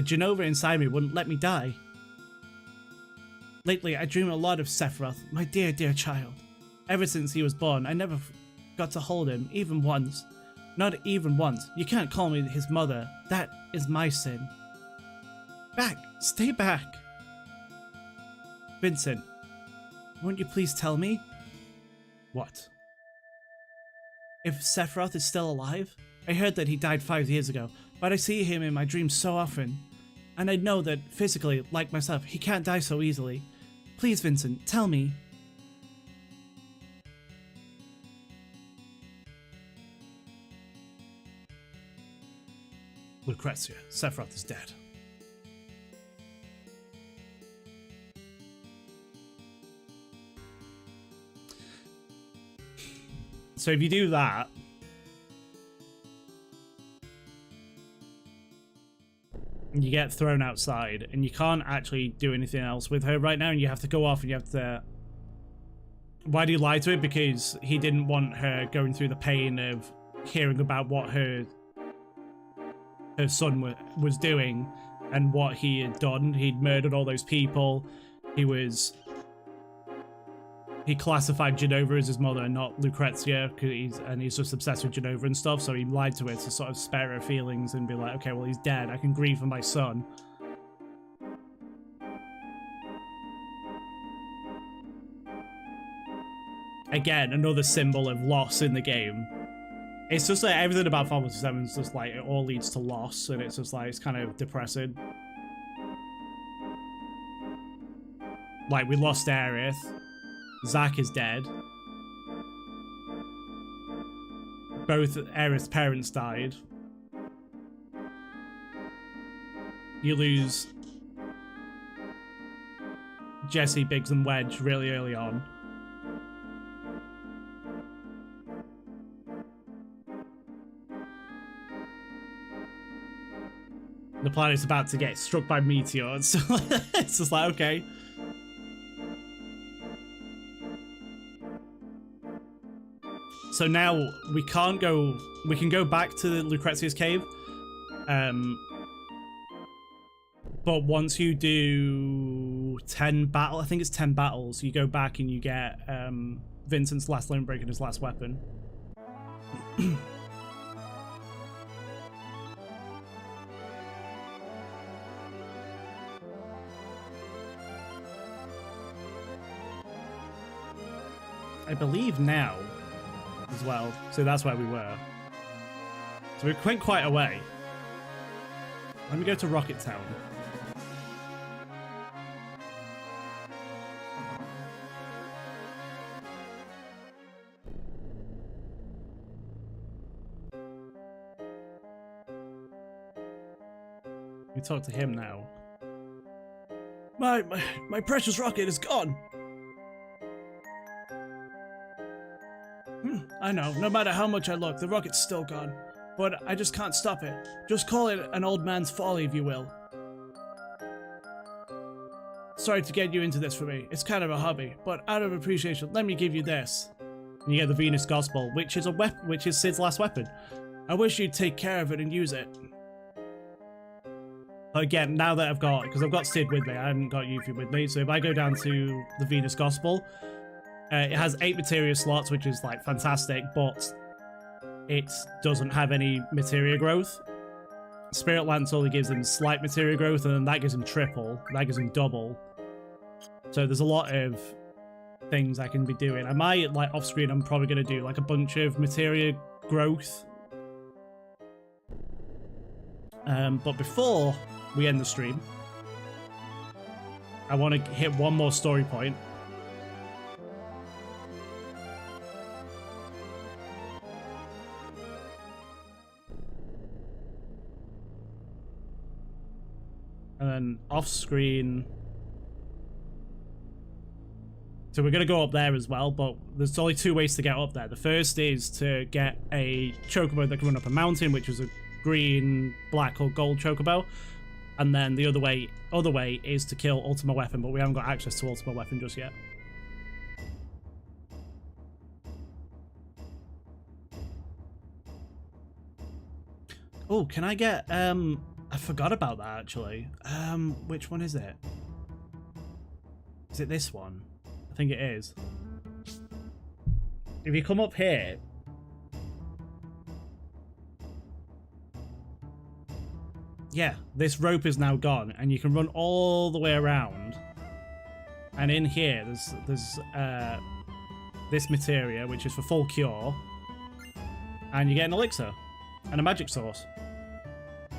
Genova inside me wouldn't let me die. Lately, I dream a lot of Sephiroth, my dear, dear child. Ever since he was born, I never got to hold him, even once. Not even once. You can't call me his mother. That is my sin. Back! Stay back! Vincent, won't you please tell me? What? If Sephiroth is still alive? I heard that he died 5 years ago, but I see him in my dreams so often. And I know that physically, like myself, he can't die so easily. Please, Vincent, tell me. Lucrezia, Sephiroth is dead. So if you do that, you get thrown outside, and you can't actually do anything else with her right now, and you have to go off and you have to... Why do you lie to her? Because he didn't want her going through the pain of hearing about what her son was doing and what he had done. He'd murdered all those people. He classified Genova as his mother and not Lucrezia, and he's just obsessed with Genova and stuff, so he lied to her to sort of spare her feelings and be like, okay, well, he's dead, I can grieve for my son. Again, another symbol of loss in the game. It's just like everything about Final Fantasy VII is just like, it all leads to loss, and it's just like, it's kind of depressing. Like, we lost Aerith. Zack is dead. Both Aerith's parents died. You lose Jesse, Biggs, and Wedge really early on. The planet's about to get struck by meteors. So it's just like, okay. So now we can't go, we can go back to Lucrezia's cave. But once you do 10 I think it's 10 battles, you go back and you get Vincent's last limit break and his last weapon. I believe now as well, so that's where we were. So we went quite a way. Let me go to Rocket Town. We talk to him now. My precious rocket is gone. I know, no matter how much I look, the rocket's still gone. But I just can't stop it. Just call it an old man's folly, if you will. Sorry to get you into this for me. It's kind of a hobby, but out of appreciation, let me give you this. And you get the Venus Gospel, which is a weapon, which is Cid's last weapon. I wish you'd take care of it and use it. Again, now that because I've got Cid with me, I haven't got Yuffie with me, so if I go down to the Venus Gospel, It has 8 materia slots, which is like fantastic, but it doesn't have any materia growth. Spirit Lance only gives him slight materia growth, and then that gives him triple, that gives him double. So there's a lot of things I can be doing. I might, like, off screen, I'm probably going to do like a bunch of materia growth. But before we end the stream, I want to hit one more story point. And then off screen. So we're going to go up there as well, but there's only 2 ways to get up there. The first is to get a chocobo that can run up a mountain, which is a green, black, or gold chocobo. And then the other way is to kill Ultima Weapon, but we haven't got access to Ultima Weapon just yet. Oh, can I get I forgot about that actually. Which one is it? Is it this one? I think it is. If you come up here, yeah, this rope is now gone, and you can run all the way around. And in here, there's this materia, which is for full cure, and you get an elixir and a magic source.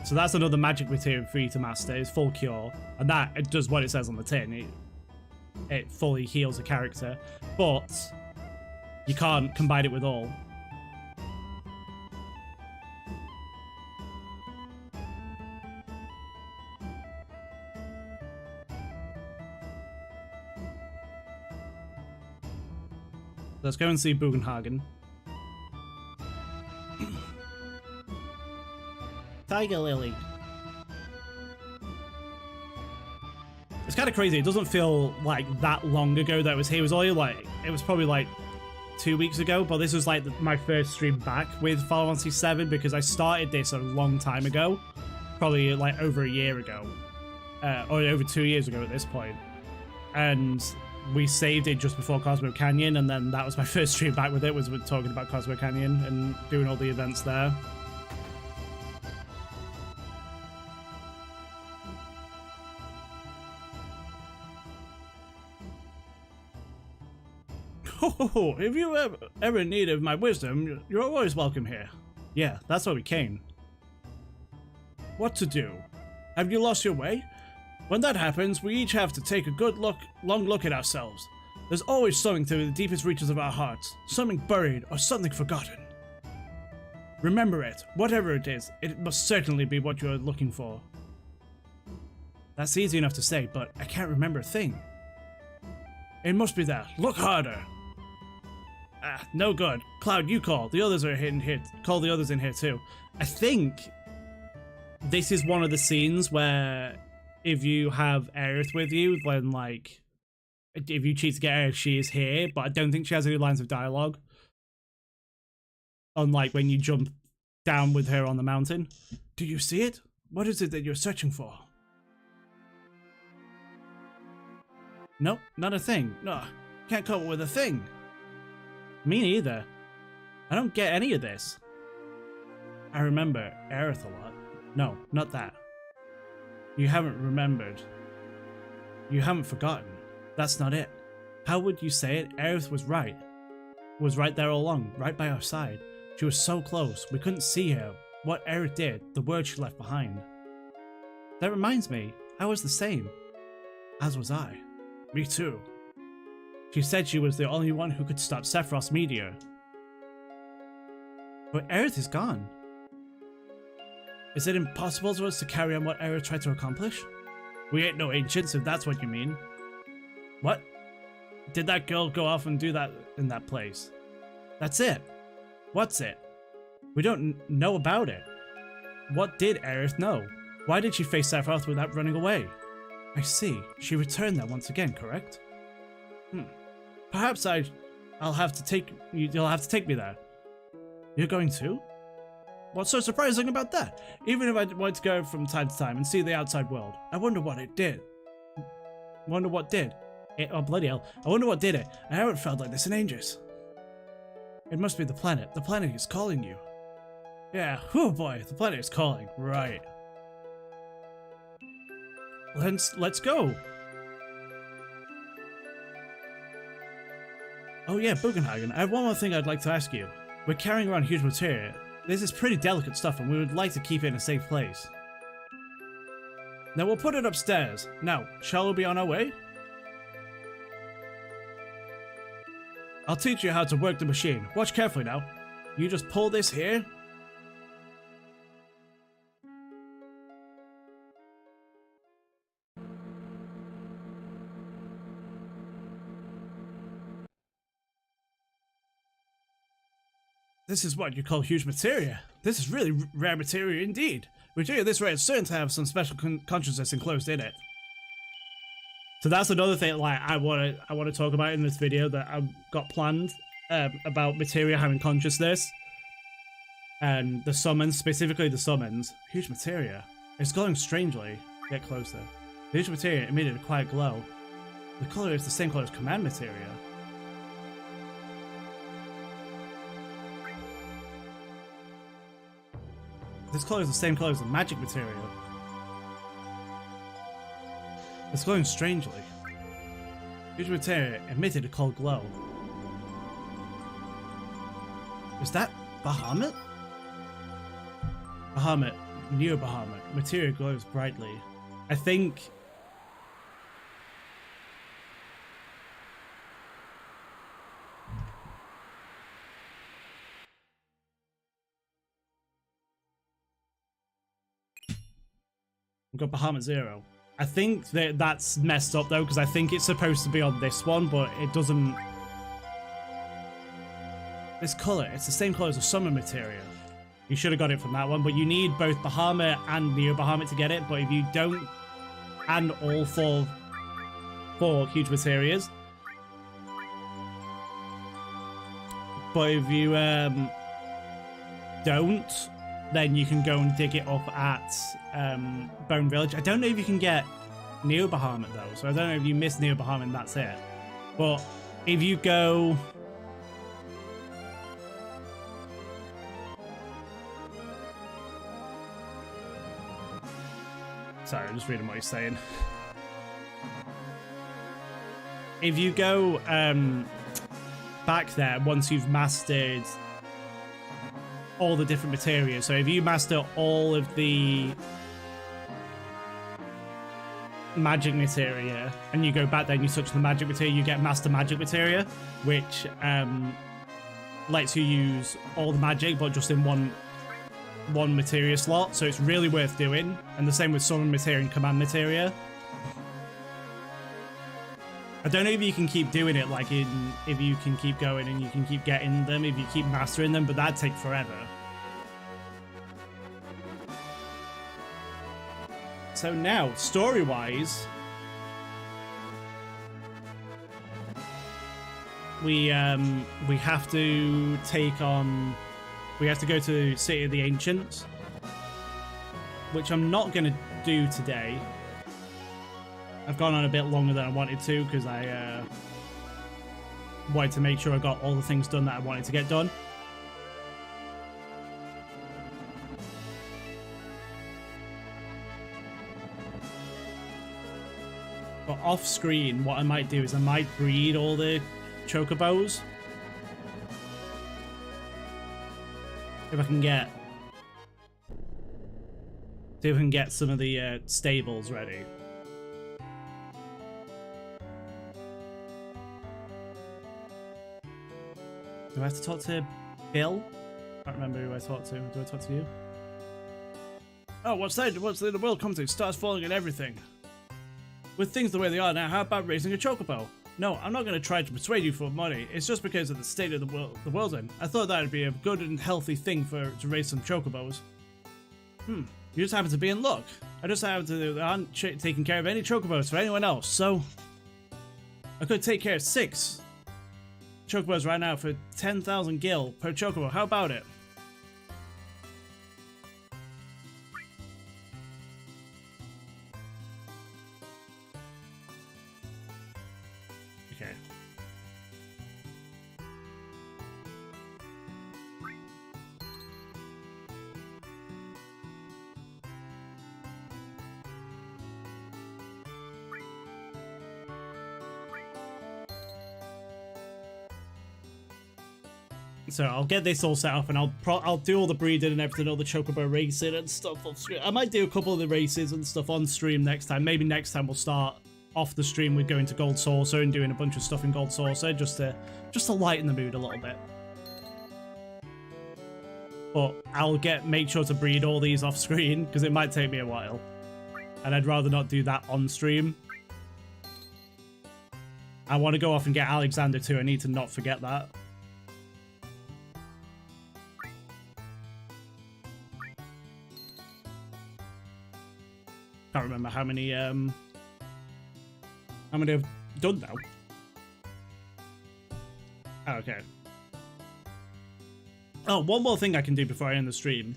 So that's another magic material for you to master, is full cure, and that it does what it says on the tin. It fully heals a character, but you can't combine it with all. Let's go and see Bugenhagen. Tiger Lily. It's kind of crazy. It doesn't feel like that long ago that it was here. It was only like, it was probably like 2 weeks ago, but this was like my first stream back with Final Fantasy VII because I started this a long time ago. Probably like over a year ago. Or over 2 years ago at this point. And we saved it just before Cosmo Canyon, and then that was my first stream back with it, was talking about Cosmo Canyon and doing all the events there. Oh, if you ever need of my wisdom, you're always welcome here. Yeah, that's why we came. What to do? Have you lost your way? When that happens, we each have to take a good long look at ourselves. There's always something to the deepest reaches of our hearts, something buried or something forgotten. Remember it, whatever it is, it must certainly be what you're looking for. That's easy enough to say, but I can't remember a thing. It must be there. Look harder. Ah, no good. Cloud, you call. The others are in here. Call the others in here too. I think this is one of the scenes where if you have Aerith with you, then like, if you cheat to get Aerith, she is here, but I don't think she has any lines of dialogue. Unlike when you jump down with her on the mountain. Do you see it? What is it that you're searching for? Nope, not a thing. No, can't come up with a thing. Me neither. I don't get any of this. I remember Aerith a lot. No, not that. You haven't remembered. You haven't forgotten. That's not it. How would you say it? Aerith was right. Was right there all along, right by our side. She was so close, we couldn't see her. What Aerith did, the words she left behind. That reminds me, I was the same. As was I. Me too. She said she was the only one who could stop Sephiroth's meteor. But Aerith is gone. Is it impossible for us to carry on what Aerith tried to accomplish? We ain't no ancients, if that's what you mean. What? Did that girl go off and do that in that place? That's it. What's it? We don't know about it. What did Aerith know? Why did she face Sephiroth without running away? I see. She returned there once again, correct? Perhaps I'll have to take you. You'll have to take me there. You're going too? What's so surprising about that? Even if I want to go from time to time and see the outside world, I wonder what it did. Wonder what did. Oh, bloody hell. I wonder what did it. I haven't felt like this in ages. It must be the planet. The planet is calling you. Yeah, oh boy, the planet is calling. Right. Let's go. Oh yeah, Bugenhagen, I have one more thing I'd like to ask you. We're carrying around huge materia. This is pretty delicate stuff and we would like to keep it in a safe place. Now we'll put it upstairs. Now, shall we be on our way? I'll teach you how to work the machine. Watch carefully now. You just pull this here. This is what you call huge materia. This is really rare materia indeed. Materia this rare is certain to have some special consciousness enclosed in it. So that's another thing like I want to talk about in this video that I've got planned about materia having consciousness and the summons, specifically the summons. Huge materia. It's glowing strangely. Get closer. The huge materia emitted a quiet glow. The color is the same color as command materia. This color is the same color as the magic material. It's glowing strangely. Huge materia emitted a cold glow. Is that Bahamut? Bahamut, Neo Bahamut. Materia glows brightly. I think... We've got Bahamut 0. I think that that's messed up though, because I think it's supposed to be on this one, but it doesn't. This color, it's the same color as the summer materia. You should have got it from that one, but you need both Bahamut and Neo Bahamut to get it. But if you don't, and all four huge materias, but if you don't, then you can go and dig it up at Bone Village. I don't know if you can get Neo Bahamut though, so I don't know if you miss Neo Bahamut and that's it. But if you go... Sorry, I'm just reading what he's saying. If you go back there, once you've mastered all the different materia, so if you master all of the magic materia and you go back there and you touch the magic materia, you get master magic materia, which lets you use all the magic but just in one materia slot, so it's really worth doing. And the same with summon materia and command materia. I don't know if you can keep doing it, like if you can keep going and you can keep getting them, if you keep mastering them, but that'd take forever. So now, story-wise, we have to take on... We have to go to City of the Ancients, which I'm not going to do today. I've gone on a bit longer than I wanted to because I wanted to make sure I got all the things done that I wanted to get done. But off screen, what I might do is I might breed all the chocobos. If I can get... See if I can get some of the stables ready. Do I have to talk to Bill? I can't remember who I talked to. Do I talk to you? Oh, what's that? What's the world come to? Stars falling and everything. With things the way they are now, how about raising a chocobo? No, I'm not going to try to persuade you for money. It's just because of the state of the world's in. I thought that would be a good and healthy thing to raise some chocobos. You just happen to be in luck. I just happen to aren't taking care of any chocobos for anyone else, so I could take care of 6 chocobos right now for 10,000 gil per chocobo. How about it? Okay. So I'll get this all set up, and I'll do all the breeding and everything, all the chocobo racing and stuff off stream. I might do a couple of the races and stuff on stream next time. Maybe next time we'll start off the stream with going to Gold Saucer and doing a bunch of stuff in Gold Saucer just to lighten the mood a little bit. But I'll make sure to breed all these off screen because it might take me a while, and I'd rather not do that on stream. I want to go off and get Alexander too. I need to not forget that. Can't remember how many I've done now. Oh, okay. Oh, one more thing I can do before I end the stream.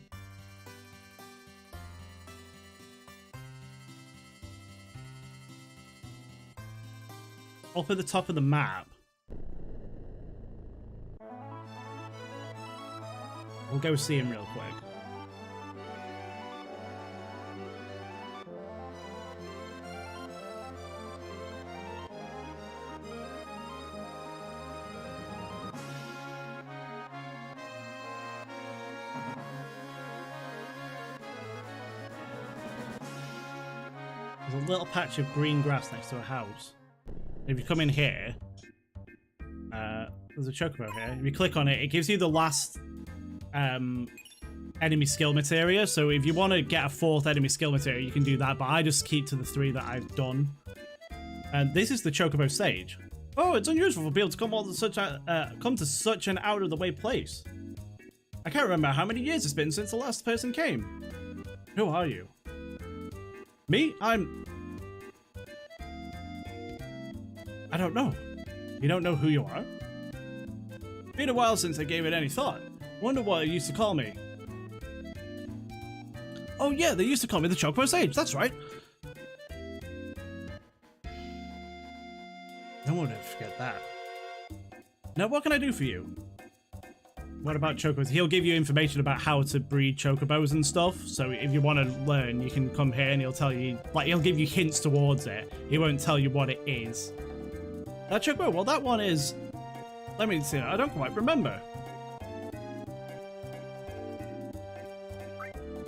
Up at the top of the map, we'll go see him real quick. There's a little patch of green grass next to a house. If you come in here, there's a chocobo here. If you click on it, it gives you the last enemy skill materia. So if you want to get a 4th enemy skill materia, you can do that. But I just keep to the 3 that I've done. And this is the chocobo stage. Oh, it's unusual for people to come to such an out-of-the-way place. I can't remember how many years it's been since the last person came. Who are you? Me? I don't know. You don't know who you are? Been a while since I gave it any thought. Wonder what they used to call me. Oh yeah, they used to call me the Chocobo Sage, that's right. No one would forget that. Now what can I do for you? What about chocobos? He'll give you information about how to breed chocobos and stuff. So if you want to learn, you can come here and he'll tell you, like, he'll give you hints towards it. He won't tell you what it is. That chocobo, well, that one is, let me see, I don't quite remember.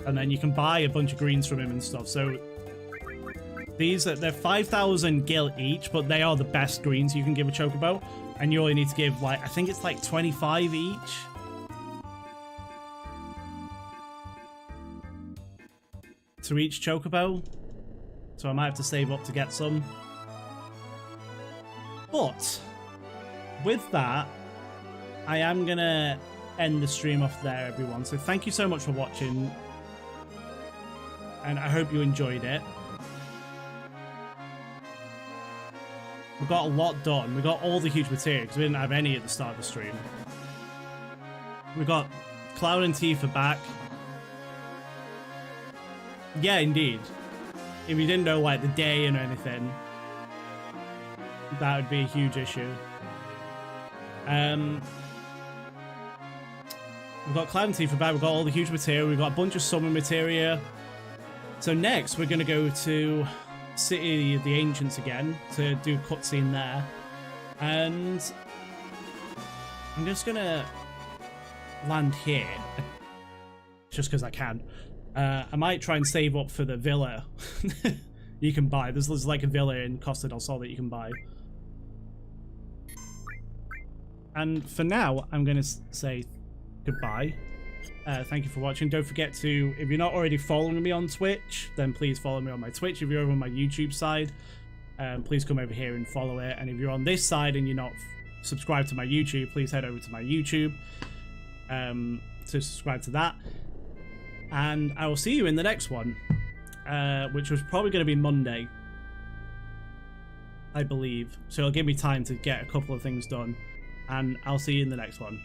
And then you can buy a bunch of greens from him and stuff. So these, they're 5,000 gil each, but they are the best greens you can give a chocobo. And you only need to give, like, I think it's like 25 each. To each chocobo, so I might have to save up to get some. But with that, I am gonna end the stream off there, everyone. So thank you so much for watching, and I hope you enjoyed it. We got a lot done. We got all the huge material because we didn't have any at the start of the stream. We got Cloud and Tifa back. Yeah, indeed. If you didn't know, like, the day and anything, that would be a huge issue. We've got Cloud and Tifa back, we've got all the huge material, we've got a bunch of summon materia. So next, we're going to go to City of the Ancients again to do a cutscene there. And I'm just going to land here, just because I can. I might try and save up for the villa you can buy. There's like a villa in Costa del Sol that you can buy. And for now, I'm going to say goodbye. Thank you for watching. Don't forget to, if you're not already following me on Twitch, then please follow me on my Twitch. If you're over on my YouTube side, please come over here and follow it. And if you're on this side and you're not subscribed to my YouTube, please head over to my YouTube to subscribe to that. And I will see you in the next one, which was probably going to be Monday, I believe. So it'll give me time to get a couple of things done. And I'll see you in the next one.